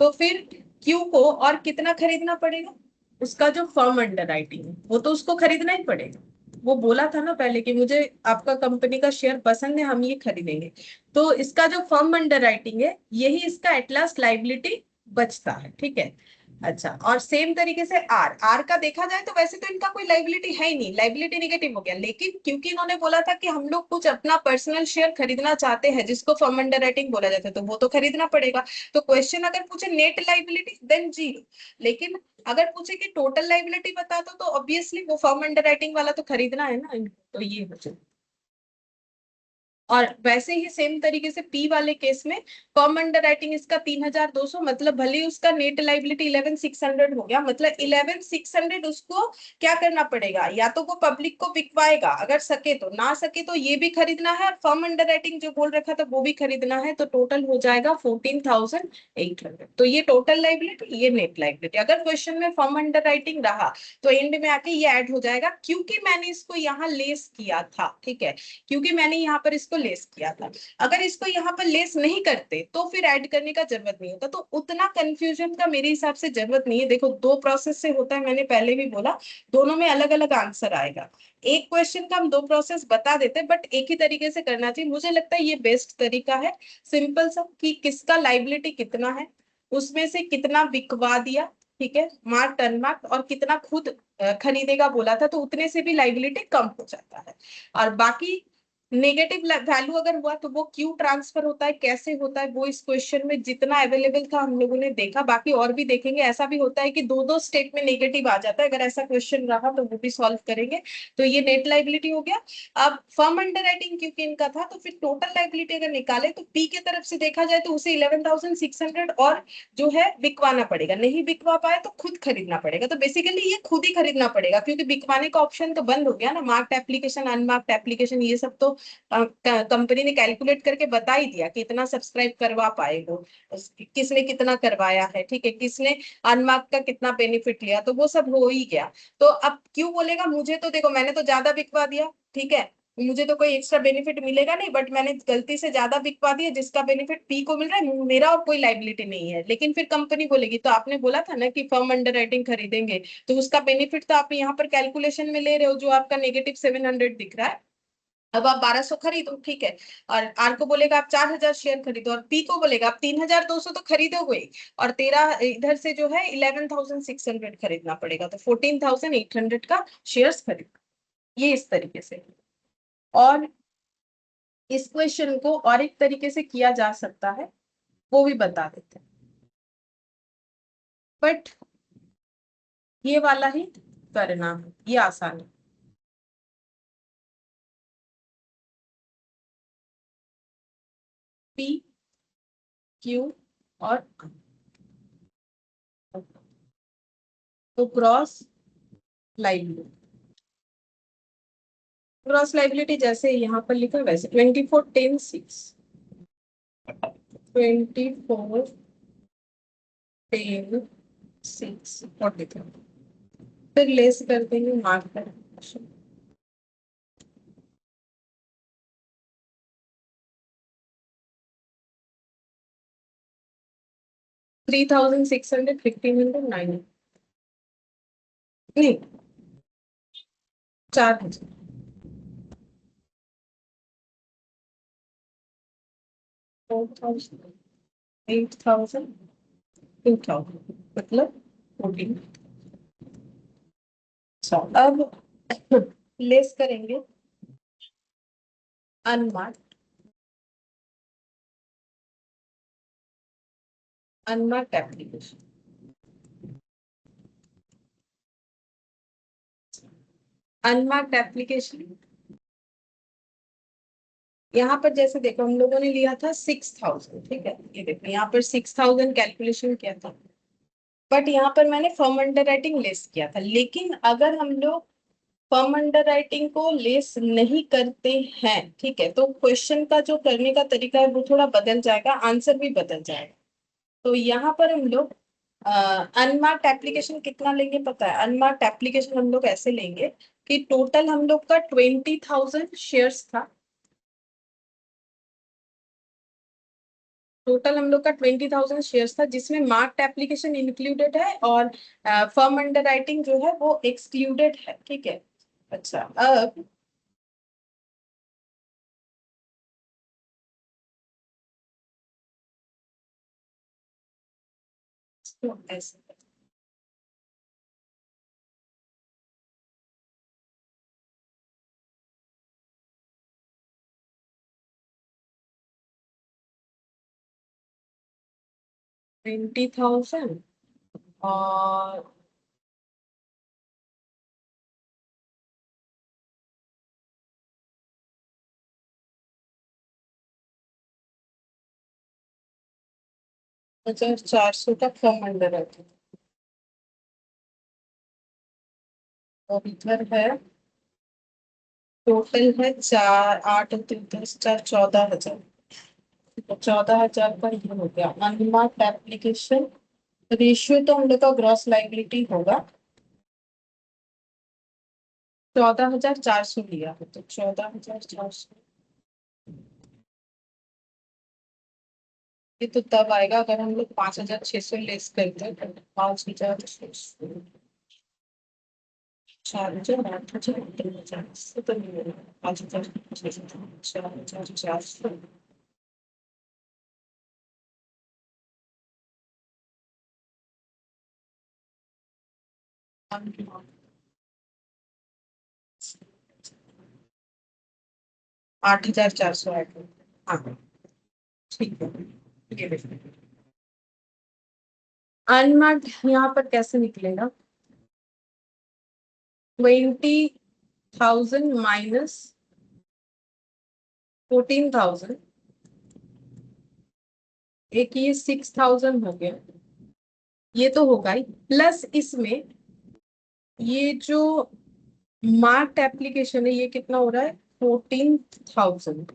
तो फिर क्यू को और कितना खरीदना पड़ेगा, उसका जो फर्म अंडर राइटिंग है वो तो उसको खरीदना ही पड़ेगा। वो बोला था ना पहले कि मुझे आपका कंपनी का शेयर पसंद है, हम ये खरीदेंगे। तो इसका जो फर्म अंडर राइटिंग है यही इसका एट लास्ट लाइबिलिटी बचता है। ठीक है, अच्छा, और सेम तरीके से आर आर का देखा जाए तो वैसे तो इनका कोई लाइबिलिटी है ही नहीं, लाइबिलिटी निगेटिव हो गया, लेकिन क्योंकि इन्होंने बोला था कि हम लोग कुछ अपना पर्सनल शेयर खरीदना चाहते हैं जिसको फर्म अंडर राइटिंग बोला जाता है, तो वो तो खरीदना पड़ेगा। तो क्वेश्चन अगर पूछे नेट लाइबिलिटी देन जीरो, लेकिन अगर पूछे कि टोटल लाइबिलिटी बता दो तो ऑब्वियसली वो फर्म अंडर राइटिंग वाला तो खरीदना है ना इनको। तो ये हो जाए, और वैसे ही सेम तरीके से पी वाले केस में फर्म अंडर राइटिंग इसका 3,200, मतलब भले ही उसका नेट लाइबिलिटी 11,600 हो गया, मतलब 11,600 उसको क्या करना पड़ेगा, या तो वो पब्लिक को बिकवाएगा अगर सके तो, ना सके तो ये भी खरीदना है, और फर्म अंडर राइटिंग जो बोल रखा था वो भी खरीदना है, तो टोटल हो जाएगा 14,800। तो ये टोटल लाइबिलिटी, ये नेट लाइबिलिटी। अगर क्वेश्चन में फर्म अंडर राइटिंग रहा तो एंड में आके ये ऐड हो जाएगा, क्योंकि मैंने इसको यहाँ लेस किया था। ठीक है, क्योंकि मैंने यहाँ पर इसको इसको लेस किया था। अगर इसको यहाँ पर लेस नहीं करते तो फिर ऐड करने का जरूरत नहीं होता। तो उतना कंफ्यूजन का मेरे हिसाब से जरूरत नहीं है। देखो दो प्रोसेस से होता है, मैंने पहले भी बोला, दोनों में अलग अलग आंसर आएगा। एक क्वेश्चन का हम दो प्रोसेस बता देते हैं, बट एक ही तरीके से करना चाहिए। मुझे लगता है ये बेस्ट तरीका है, सिंपल सा, कि किसका लाइबिलिटी कितना है, उसमें से कितना बिकवा दिया, ठीक है, मार्क अनमार्क, और कितना खुद खरीदेगा बोला था, तो उतने से भी लाइबिलिटी कम हो जाता है। और बाकी नेगेटिव वैल्यू अगर हुआ तो वो क्यों ट्रांसफर होता है, कैसे होता है, वो इस क्वेश्चन में जितना अवेलेबल था हम लोगों ने देखा, बाकी और भी देखेंगे। ऐसा भी होता है कि दो दो स्टेट में नेगेटिव आ जाता है, अगर ऐसा क्वेश्चन रहा तो वो भी सॉल्व करेंगे। तो ये नेट लाइबिलिटी हो गया। अब फर्म अंडर राइटिंग क्योंकि इनका था, तो फिर टोटल लाइबिलिटी अगर निकाले तो पी के तरफ से देखा जाए तो उसे 11,600 और जो है बिकवाना पड़ेगा, नहीं बिकवा पाए तो खुद खरीदना पड़ेगा। तो बेसिकली ये खुद ही खरीदना पड़ेगा, क्योंकि बिकवाने का ऑप्शन तो बंद हो गया ना। मार्क्ड एप्लीकेशन, अनमार्क्ड एप्लीकेशन, ये सब तो कंपनी ने कैलकुलेट करके बता ही दिया कि इतना सब्सक्राइब करवा पाए वो, किसने कितना करवाया है, ठीक है, किसने अनमार्क का कितना बेनिफिट लिया, तो वो सब हो ही गया। तो अब क्यों बोलेगा मुझे तो देखो मैंने तो ज्यादा बिकवा दिया, ठीक है, मुझे तो कोई एक्स्ट्रा बेनिफिट मिलेगा नहीं, बट मैंने गलती से ज्यादा बिकवा दिया, जिसका बेनिफिट पी को मिल रहा है, मेरा और कोई लाइबिलिटी नहीं है। लेकिन फिर कंपनी बोलेगी, तो आपने बोला था ना कि फर्म अंडर राइटिंग खरीदेंगे, तो उसका बेनिफिट तो आप यहाँ पर कैलकुलेशन में ले रहे हो, जो आपका -700 दिख रहा है। अब आप 1200 खरीदो, ठीक है, और आर को बोलेगा आप 4000 शेयर खरीदो, और पी को बोलेगा आप 3200 तो खरीदोगे ही, और तेरा इधर से जो है 11,600 खरीदना पड़ेगा, तो 14,800 का शेयर्स खरीदो। ये इस तरीके से। और इस क्वेश्चन को और एक तरीके से किया जा सकता है, वो भी बता देते हैं, बट ये वाला ही करना है, ये आसान है। पी, क्यू और तो क्रॉस लाइबिलिटी, क्रॉस लाइबिलिटी जैसे यहाँ पर लिखा है वैसे 24, 10, 6, 24, 10, 6, 43, फिर लेस कर देंगे मार्क कर 3,600, 1,500, 9, नहीं 4,000, 4,000, 8,000, 2,000, मतलब 14। अब लेस करेंगे unmarked, unmarked application, unmarked application. यहाँ पर जैसे देखो हम लोगों ने लिया था 6,000, ठीक है, ये देखो यहाँ पर 6,000 कैलकुलेशन किया था, बट यहाँ पर मैंने फर्म अंडर राइटिंग लेस किया था। लेकिन अगर हम लोग फर्म अंडर राइटिंग को लेस नहीं करते हैं, ठीक है, तो क्वेश्चन का जो करने का तरीका है वो थोड़ा बदल जाएगा, आंसर भी बदल जाएगा। तो यहाँ पर हम लोग अनमार्क्ड एप्लीकेशन कितना लेंगे पता है? अनमार्क्ड एप्लीकेशन हम लोग ऐसे लेंगे कि टोटल हम लोग का 20,000 शेयर्स था, टोटल हम लोग का 20,000 शेयर्स था, जिसमें मार्क्ड एप्लीकेशन इंक्लूडेड है और फर्म अंडर राइटिंग जो है वो एक्सक्लूडेड है, ठीक है। अच्छा, अब तो ऐसे 20,000 और अच्छा 400 का फर्म अंडर राइटिंग, और इधर है टोटल है 4, 8, 3, 10, 4, 14,000, 14,000 का ये हो गया अनमार्क्ड एप्लीकेशन। रेशियो तो हम लोग का ग्रॉस लाइबिलिटी होगा, 14,400 लिया है, तो 14,400 ये तो तब आएगा अगर हम लोग 5,600 लेस करते हैं, 5,600, 4,000, 8,000, 3,000 इससे तो नहीं होगा। 5,600, 4,400। हाँ, 8,400 आएगा। हाँ ठीक है। ये देखिए अनमार्क्ड यहाँ पर कैसे निकलेगा? 20,000 माइनस 14,000, एक ये 6,000 हो गया, ये तो होगा ही, प्लस इसमें ये जो मार्क्ड एप्लीकेशन है ये कितना हो रहा है? 14,000।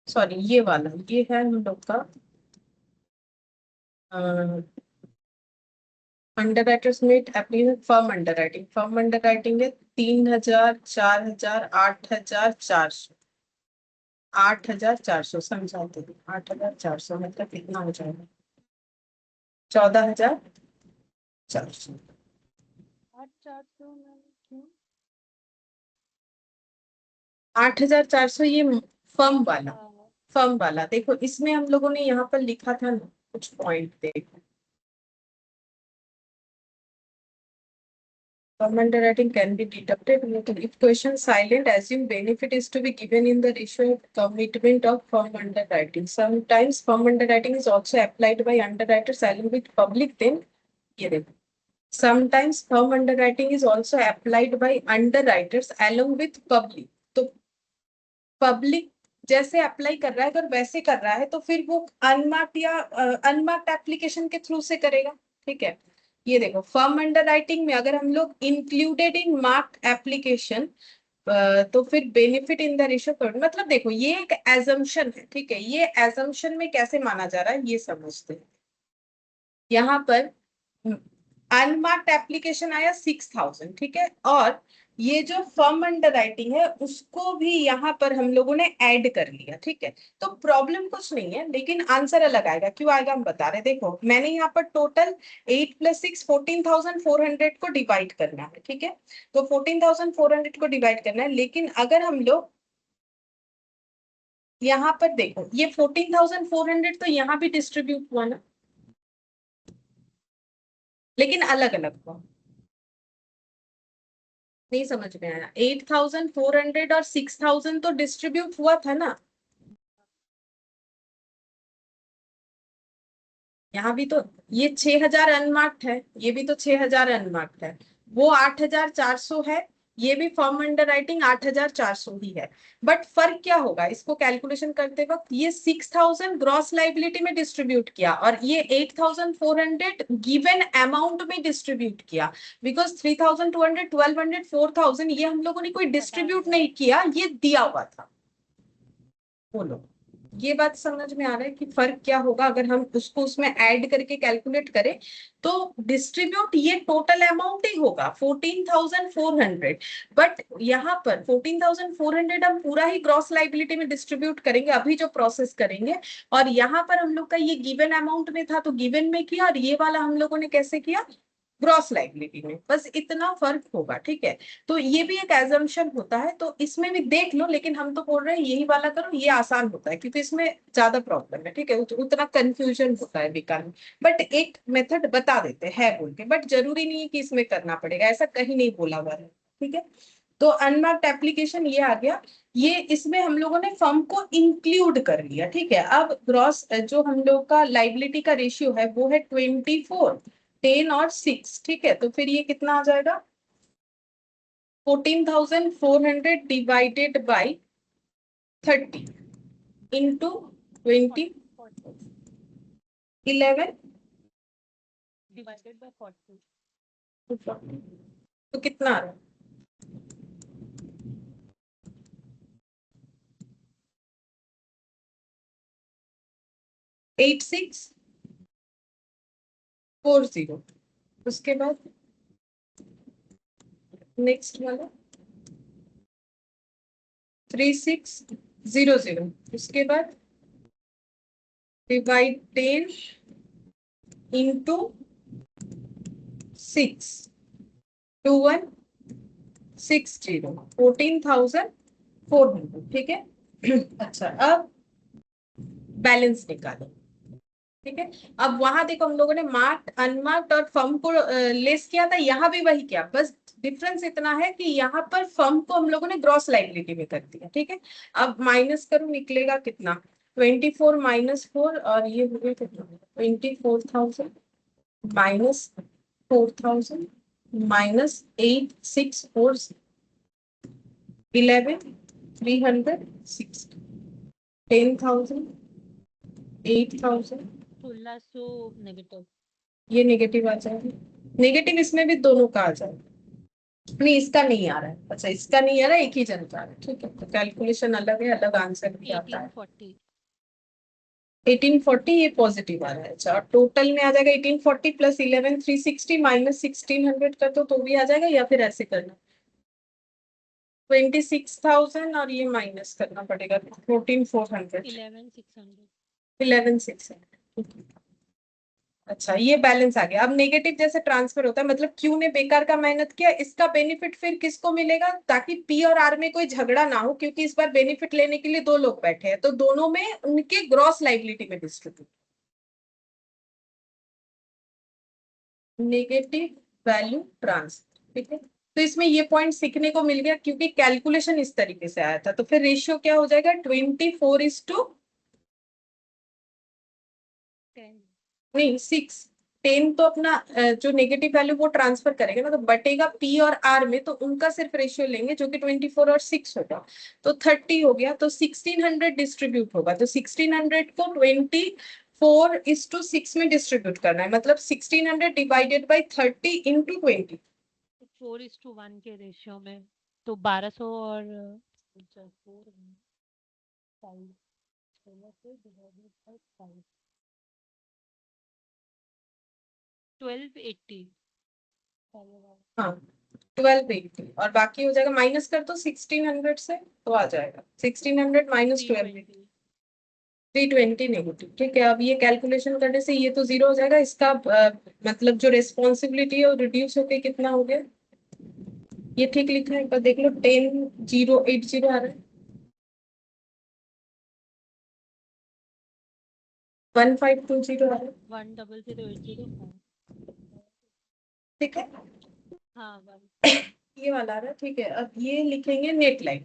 सॉरी ये वाला, ये है हम लोग का underwriters meet application, firm underwriting है 3,000, 4,000, 8,400, 8,400 समझाते हैं, 8,400 मतलब कितना हो जाएगा? 14,400। 8,400 में क्यों? 8,400 ये फर्म वाला, हाँ, फर्म वाला देखो, इसमें हम लोगों ने यहाँ पर लिखा था ना कुछ पॉइंट, देखो firm underwriting can be deducted if question silent, assume benefit is to be given in the ratio of commitment of firm underwriting. Sometimes firm underwriting is also applied by underwriters along with public, then ये देखो, sometimes firm underwriting is also applied by underwriters along with public, तो public जैसे apply कर रहा है, अगर वैसे कर रहा है तो फिर वो अनमार्क्ड या अनमार्क्ड एप्लीकेशन के थ्रू से करेगा। ठीक है, ये देखो फर्म अंडरराइटिंग में अगर हम लोग इंक्लूडेड इन मार्क्ड एप्लीकेशन, तो फिर बेनिफिट इन द रेशियो पर, मतलब देखो ये एक एजम्पशन है, ठीक है, ये एजम्पशन में कैसे माना जा रहा है ये समझते हैं। यहाँ पर अनमार्क्ड एप्लीकेशन आया 6,000, ठीक है, और ये जो फर्म अंडर राइटिंग है उसको भी यहाँ पर हम लोगों ने ऐड कर लिया, ठीक है। तो प्रॉब्लम कुछ नहीं है, लेकिन आंसर अलग आएगा, क्यों आएगा हम बता रहे, देखो मैंने यहाँ पर टोटल 8 + 6 14,400 को डिवाइड करना है, ठीक है, तो 14,400 को डिवाइड करना है, लेकिन अगर हम लोग यहाँ पर देखो ये 14,400 तो यहाँ भी डिस्ट्रीब्यूट हुआ ना, लेकिन अलग अलग हुआ, नहीं समझ में आया? 8,400 और 6,000 तो डिस्ट्रीब्यूट हुआ था ना, यहाँ भी तो ये 6,000 अनमार्क्ड है, ये भी तो 6,000 अनमार्क्ड है, वो 8,400 है, ये भी फर्म अंडर राइटिंग 8,400 ही है। बट फर्क क्या होगा इसको कैलकुलेशन करते वक्त, ये 6,000 ग्रॉस लाइबिलिटी में डिस्ट्रीब्यूट किया और ये 8,400 गिवन अमाउंट में डिस्ट्रीब्यूट किया, बिकॉज 3,200, 1,200, 4,000 ये हम लोगों ने कोई पता डिस्ट्रीब्यूट है। नहीं किया, ये दिया हुआ था। बोलो, ये बात समझ में आ रहा है कि फर्क क्या होगा अगर हम उसको उसमें ऐड करके कैलकुलेट करें, तो डिस्ट्रीब्यूट ये टोटल अमाउंट ही होगा 14,400, बट यहाँ पर 14,400 हम पूरा ही ग्रॉस लाइबिलिटी में डिस्ट्रीब्यूट करेंगे अभी जो प्रोसेस करेंगे, और यहाँ पर हम लोग का ये गिवन अमाउंट में था तो गिवन में किया, और ये वाला हम लोगों ने कैसे किया, ग्रॉस लाइबिलिटी में, बस इतना फर्क होगा, ठीक है। तो ये भी एक एजम्पशन होता है, तो इसमें भी देख लो, लेकिन हम तो बोल रहे हैं यही वाला करो, ये आसान होता है क्योंकि इसमें ज्यादा प्रॉब्लम है, ठीक है, उतना कंफ्यूजन होता है बेकार में। बट एक मेथड बता देते हैं बोल के, बट जरूरी नहीं है कि इसमें करना पड़ेगा, ऐसा कहीं नहीं बोला हुआ है, ठीक है। तो अनमार्क्ड एप्लीकेशन ये आ गया, ये इसमें हम लोगों ने फर्म को इंक्लूड कर लिया, ठीक है। अब ग्रॉस जो हम लोग का लाइबिलिटी का रेशियो है वो है 24, 10 और 6, ठीक है, तो फिर ये कितना आ जाएगा, 14,400 divided by 30 into 20, 40 11, divided by 40। तो कितना आ रहा है? 8640, उसके बाद नेक्स्ट वाला 3600, उसके बाद डिवाइड 10 इंटू 6, 2160, 14,400, ठीक है। अच्छा, अब बैलेंस निकालो, ठीक है। अब वहां देखो हम लोगों ने मार्क्ड, अनमार्क्ड और फर्म को लेस किया था, यहाँ भी वही किया, बस डिफरेंस इतना है कि यहाँ पर फर्म को हम लोगों ने ग्रॉस लायबिलिटी में कर दिया, ठीक है। अब माइनस करो, निकलेगा कितना, 24 - 4, और ये हो गया कितना, 24,000 माइनस 4,000 माइनस 8,640, 11,360, 10,000, 8,000, 1600 नेगेटिव। ये नेगेटिव आ जाएगा। नेगेटिव इसमें भी दोनों का आ जाएगा। नहीं, इसका नहीं आ रहा है। अच्छा, इसका नहीं आ रहा है, एक ही जन का आ रहा है, ठीक है। तो कैलकुलेशन अलग है, अलग आंसर भी आता है। 1840। 1840 ये पॉजिटिव आ रहा है। अच्छा, और टोटल में आ जाएगा 1840 प्लस 11,360 माइनस 1,600 का, तो भी आ जाएगा, या फिर ऐसे करना 26,000 और ये माइनस करना पड़ेगा 14,400, 11600। 11,600। अच्छा, ये बैलेंस आ गया। अब नेगेटिव जैसे ट्रांसफर होता है, मतलब क्यू ने बेकार का मेहनत किया, इसका बेनिफिट फिर किसको मिलेगा, ताकि पी और आर में कोई झगड़ा ना हो, क्योंकि इस बार बेनिफिट लेने के लिए दो लोग बैठे हैं, तो दोनों में उनके ग्रॉस लाइबिलिटी में डिस्ट्रीब्यूट। नेगेटिव वैल्यू ट्रांसफर, ठीक है। तो इसमें ये पॉइंट सीखने को मिल गया, क्योंकि कैलकुलेशन इस तरीके से आया था। तो फिर रेशियो क्या हो जाएगा, 24:, नहीं 6, 10 तो अपना जो नेगेटिव वैल्यू वो ट्रांसफर करेगा ना, तो बटेगा पी और आर में, तो उनका सिर्फ रेशियो लेंगे, जो कि 24 और 6 होगा, तो 30 हो गया। तो 1600 डिस्ट्रीब्यूट होगा, तो 1600 को 24:6 में डिस्ट्रीब्यूट करना है, मतलब 1600 डिवाइडेड बाई 30 इंटू 20। 4:1 के रेशियो में, तो 1200 और 1280। हाँ, 1280, और बाकी हो जाएगा, माइनस कर तो 1600 से, तो आ जाएगा 1600 माइनस 1280, 320 नेगेटिव, ठीक है। अब ये कैलकुलेशन करने से ये तो जीरो हो जाएगा, इसका मतलब जो रेस्पॉन्सिबिलिटी है वो रिड्यूस होके कितना हो गया, ये ठीक लिखा है, पर देख लो 10,080 आ रहा है, 1520 आ रहा है, 10080। ठीक है। हाँ, ये वाला आ रहा है, ठीक है। अब ये लिखेंगे नेट लाइन,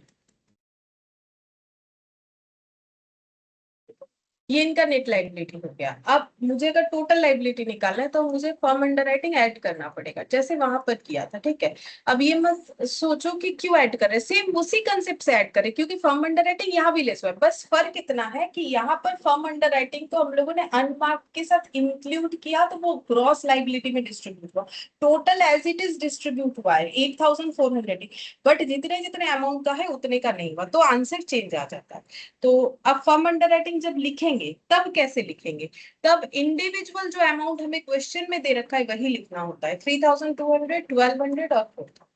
ये इनका नेट लाइबिलिटी हो गया। अब मुझे अगर टोटल लाइबिलिटी निकालना है, तो मुझे फर्म अंडर राइटिंग ऐड करना पड़ेगा, जैसे वहां पर किया था, ठीक है। अब ये मत सोचो कि क्यों ऐड कर रहे हैं, सेम उसी कंसेप्ट से ऐड करें, क्योंकि फर्म अंडर राइटिंग यहाँ भी लेस हुआ है, बस फर्क इतना है कि यहाँ पर फर्म अंडर राइटिंग को हम लोगों ने अनमार्क के साथ इंक्लूड किया, तो वो ग्रॉस लाइबिलिटी में डिस्ट्रीब्यूट हुआ। Total as it is distribute हुआ है 8,400, बट जितने जितने अमाउंट का है उतने का नहीं हुआ, तो आंसर चेंज आ जाता है। तो अब फर्म अंडर राइटिंग जब लिखेंगे, तब कैसे लिखेंगे, तब इंडिविजुअल जो अमाउंट हमें क्वेश्चन में दे रखा है वही लिखना होता है, 3,200, 1,200 और 4,000।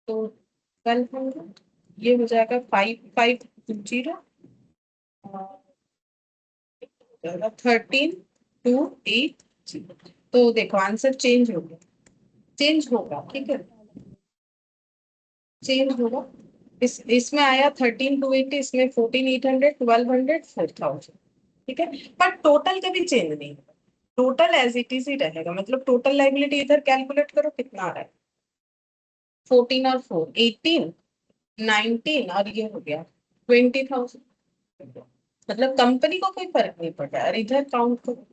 तो 1,200 ये हो जाएगा 5,520, 13,280। तो देखो आंसर चेंज हो गया, चेंज होगा, ठीक है, चेंज होगा। इसमें आया 13,280, इसमें 14,800, 1,200, 4,000, ठीक है। पर टोटल कभी चेंज नहीं होगा, टोटल एज इट इज ही रहेगा, मतलब टोटल लाइबिलिटी इधर कैलकुलेट करो कितना आ रहा है, 14 और 4, 18, 19, और ये हो गया 20,000। मतलब कंपनी को कोई फर्क नहीं पड़ रहा है, और इधर काउंट करो,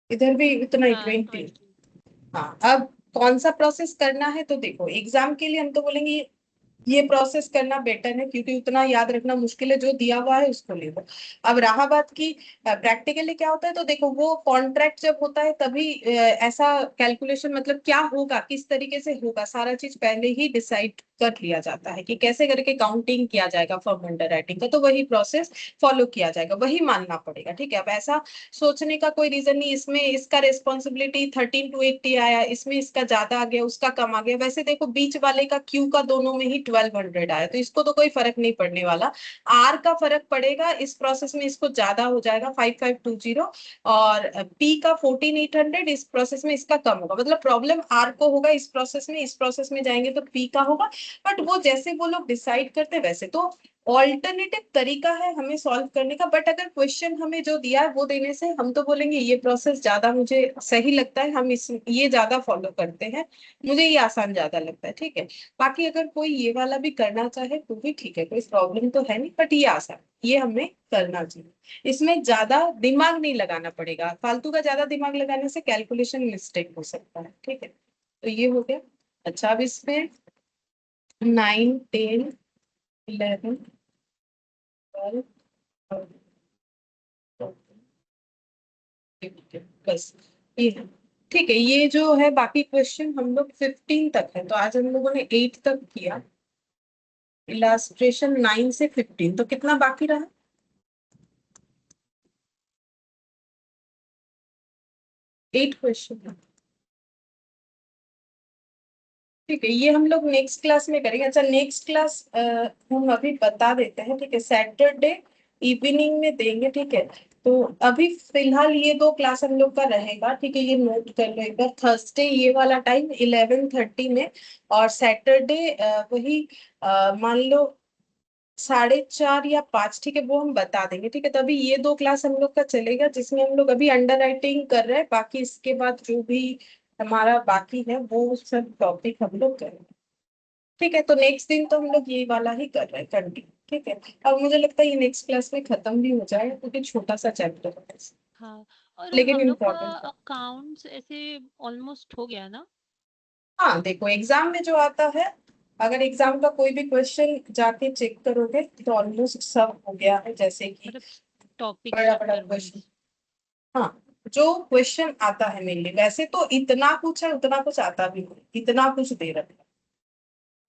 इधर भी इतना ही, हाँ, 20। 20। हाँ, अब कौन सा प्रोसेस करना है, तो देखो एग्जाम के लिए हम तो बोलेंगे ये प्रोसेस करना बेटर है, क्योंकि उतना याद रखना मुश्किल है, जो दिया हुआ है उसको ले लो। अब रहा बात की प्रैक्टिकली क्या होता है, तो देखो वो कॉन्ट्रैक्ट जब होता है तभी ऐसा कैलकुलेशन, मतलब क्या होगा, किस तरीके से होगा, सारा चीज पहले ही डिसाइड कर लिया जाता है कि कैसे करके काउंटिंग किया जाएगा फॉर्म अंडर राइटिंग का, तो वही प्रोसेस फॉलो किया जाएगा, वही मानना पड़ेगा। ठीक है, अब ऐसा सोचने का कोई रीजन नहीं इसमें इसका रिस्पॉन्सिबिलिटी 13 to 80 आया, इसमें इसका ज्यादा आ गया, उसका कम आ गया। वैसे देखो बीच वाले का क्यू का दोनों में ही 1200 आया, तो इसको तो कोई फर्क नहीं पड़ने वाला। आर का फर्क पड़ेगा, इस प्रोसेस में इसको ज्यादा हो जाएगा 5520, और पी का 14800, इस प्रोसेस में इसका कम होगा। मतलब प्रॉब्लम आर को होगा इस प्रोसेस में, इस प्रोसेस में जाएंगे तो पी का होगा। बट वो जैसे वो लोग डिसाइड करते हैं वैसे, तो ऑल्टरनेटिव तरीका है हमें सॉल्व करने का। बट अगर क्वेश्चन हमें जो दिया है वो देने से हम तो बोलेंगे ये प्रोसेस ज्यादा मुझे सही लगता है, हम इस ये ज्यादा फॉलो करते हैं, मुझे ये आसान ज्यादा लगता है। ठीक है, बाकी अगर कोई ये वाला भी करना चाहे तो भी ठीक है, कोई प्रॉब्लम तो है नहीं, बट ये आसान, ये हमें करना चाहिए। इसमें ज्यादा दिमाग नहीं लगाना पड़ेगा, फालतू का ज्यादा दिमाग लगाने से कैलकुलेशन मिस्टेक हो सकता है। ठीक है, तो ये हो गया। अच्छा, अब इसमें 9, 10, 11, 12, बस ये है। ठीक है, ये जो है बाकी क्वेश्चन हम लोग 15 तक है, तो आज हम लोगों ने 8 तक किया, इलास्ट्रेशन 9 से 15, तो कितना बाकी रहा? 8 क्वेश्चन। ठीक है, ये हम लोग नेक्स्ट क्लास में करेंगे। अच्छा, नेक्स्ट क्लास हम अभी बता देते हैं। ठीक है, सैटरडे इवनिंग में देंगे। ठीक है, तो अभी फिलहाल ये 2 क्लास हम लोग का रहेगा। ठीक है, ये नोट कर लो एक बार। थर्सडे ये वाला टाइम 11:30 में, और सैटरडे वही मान लो 4:30 या 5। ठीक है, वो हम बता देंगे। ठीक है, तो अभी ये 2 क्लास हम लोग का चलेगा, जिसमें हम लोग अभी अंडर राइटिंग कर रहे हैं। बाकी इसके बाद जो भी हमारा बाकी है वो सब टॉपिक हम लोग करेंगे। ठीक है, तो नेक्स्ट दिन तो हम लोग ये वाला ही कर रहे हैं कंटिन्यू। ठीक है, अब मुझे लगता है ये नेक्स्ट क्लास में खत्म भी हो जाएगा, क्योंकि छोटा सा चैप्टर है, हाँ, और लेकिन हम लोग का इम्पोर्टेंट है। अकाउंट्स ऐसे ऑलमोस्ट हो गया ना? हाँ देखो, एग्जाम में जो आता है, अगर एग्जाम का कोई भी क्वेश्चन जाके चेक करोगे तो ऑलमोस्ट सब हो गया है, जैसे कि मतलब टॉपिक बड़ा बड़ा चैप्टर क्वेश्चन। वाइज। हाँ, जो क्वेश्चन आता है मेनली, वैसे तो इतना कुछ है, उतना कुछ आता भी नहीं, इतना कुछ दे रखा है,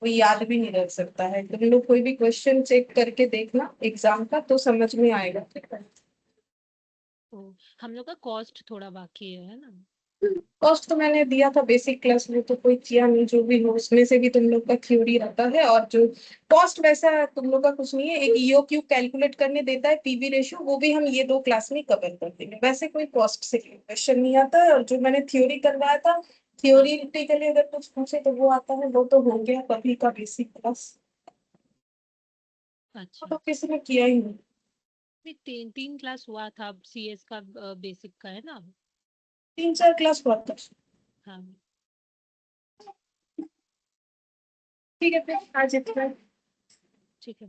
कोई याद भी नहीं रख सकता है। तुम लोग कोई भी क्वेश्चन चेक करके देखना एग्जाम का, तो समझ में आएगा। ठीक है, ओ, हम लोग का कॉस्ट थोड़ा बाकी है ना? कॉस्ट तो मैंने दिया था बेसिक क्लास में, तो कोई किया नहीं। जो भी हो उसमें से भी तुम लोग का थ्योरी रहता है, और जो कॉस्ट वैसा तुम लोग का कुछ नहीं है। एक ईओक्यू कैलकुलेट करने देता है, पीवी रेशियो, वो भी हम ये 2 क्लास में कवर कर देंगे। वैसे कोई कॉस्ट से क्वेश्चन नहीं आता है। और जो मैंने थ्योरी करवाया था, हाँ, थियोरिटिकली अगर कुछ पूछे तो वो आता है, वो तो हो गया कभी का बेसिक क्लास, अच्छा तो अच्छा। किसी ने किया ही नहीं। नहीं, 3 क्लास हुआ था, सीएस का बेसिक का है ना? 3-4 क्लास हुआ था। हाँ। ठीक है, फिर आज इतना। ठीक है।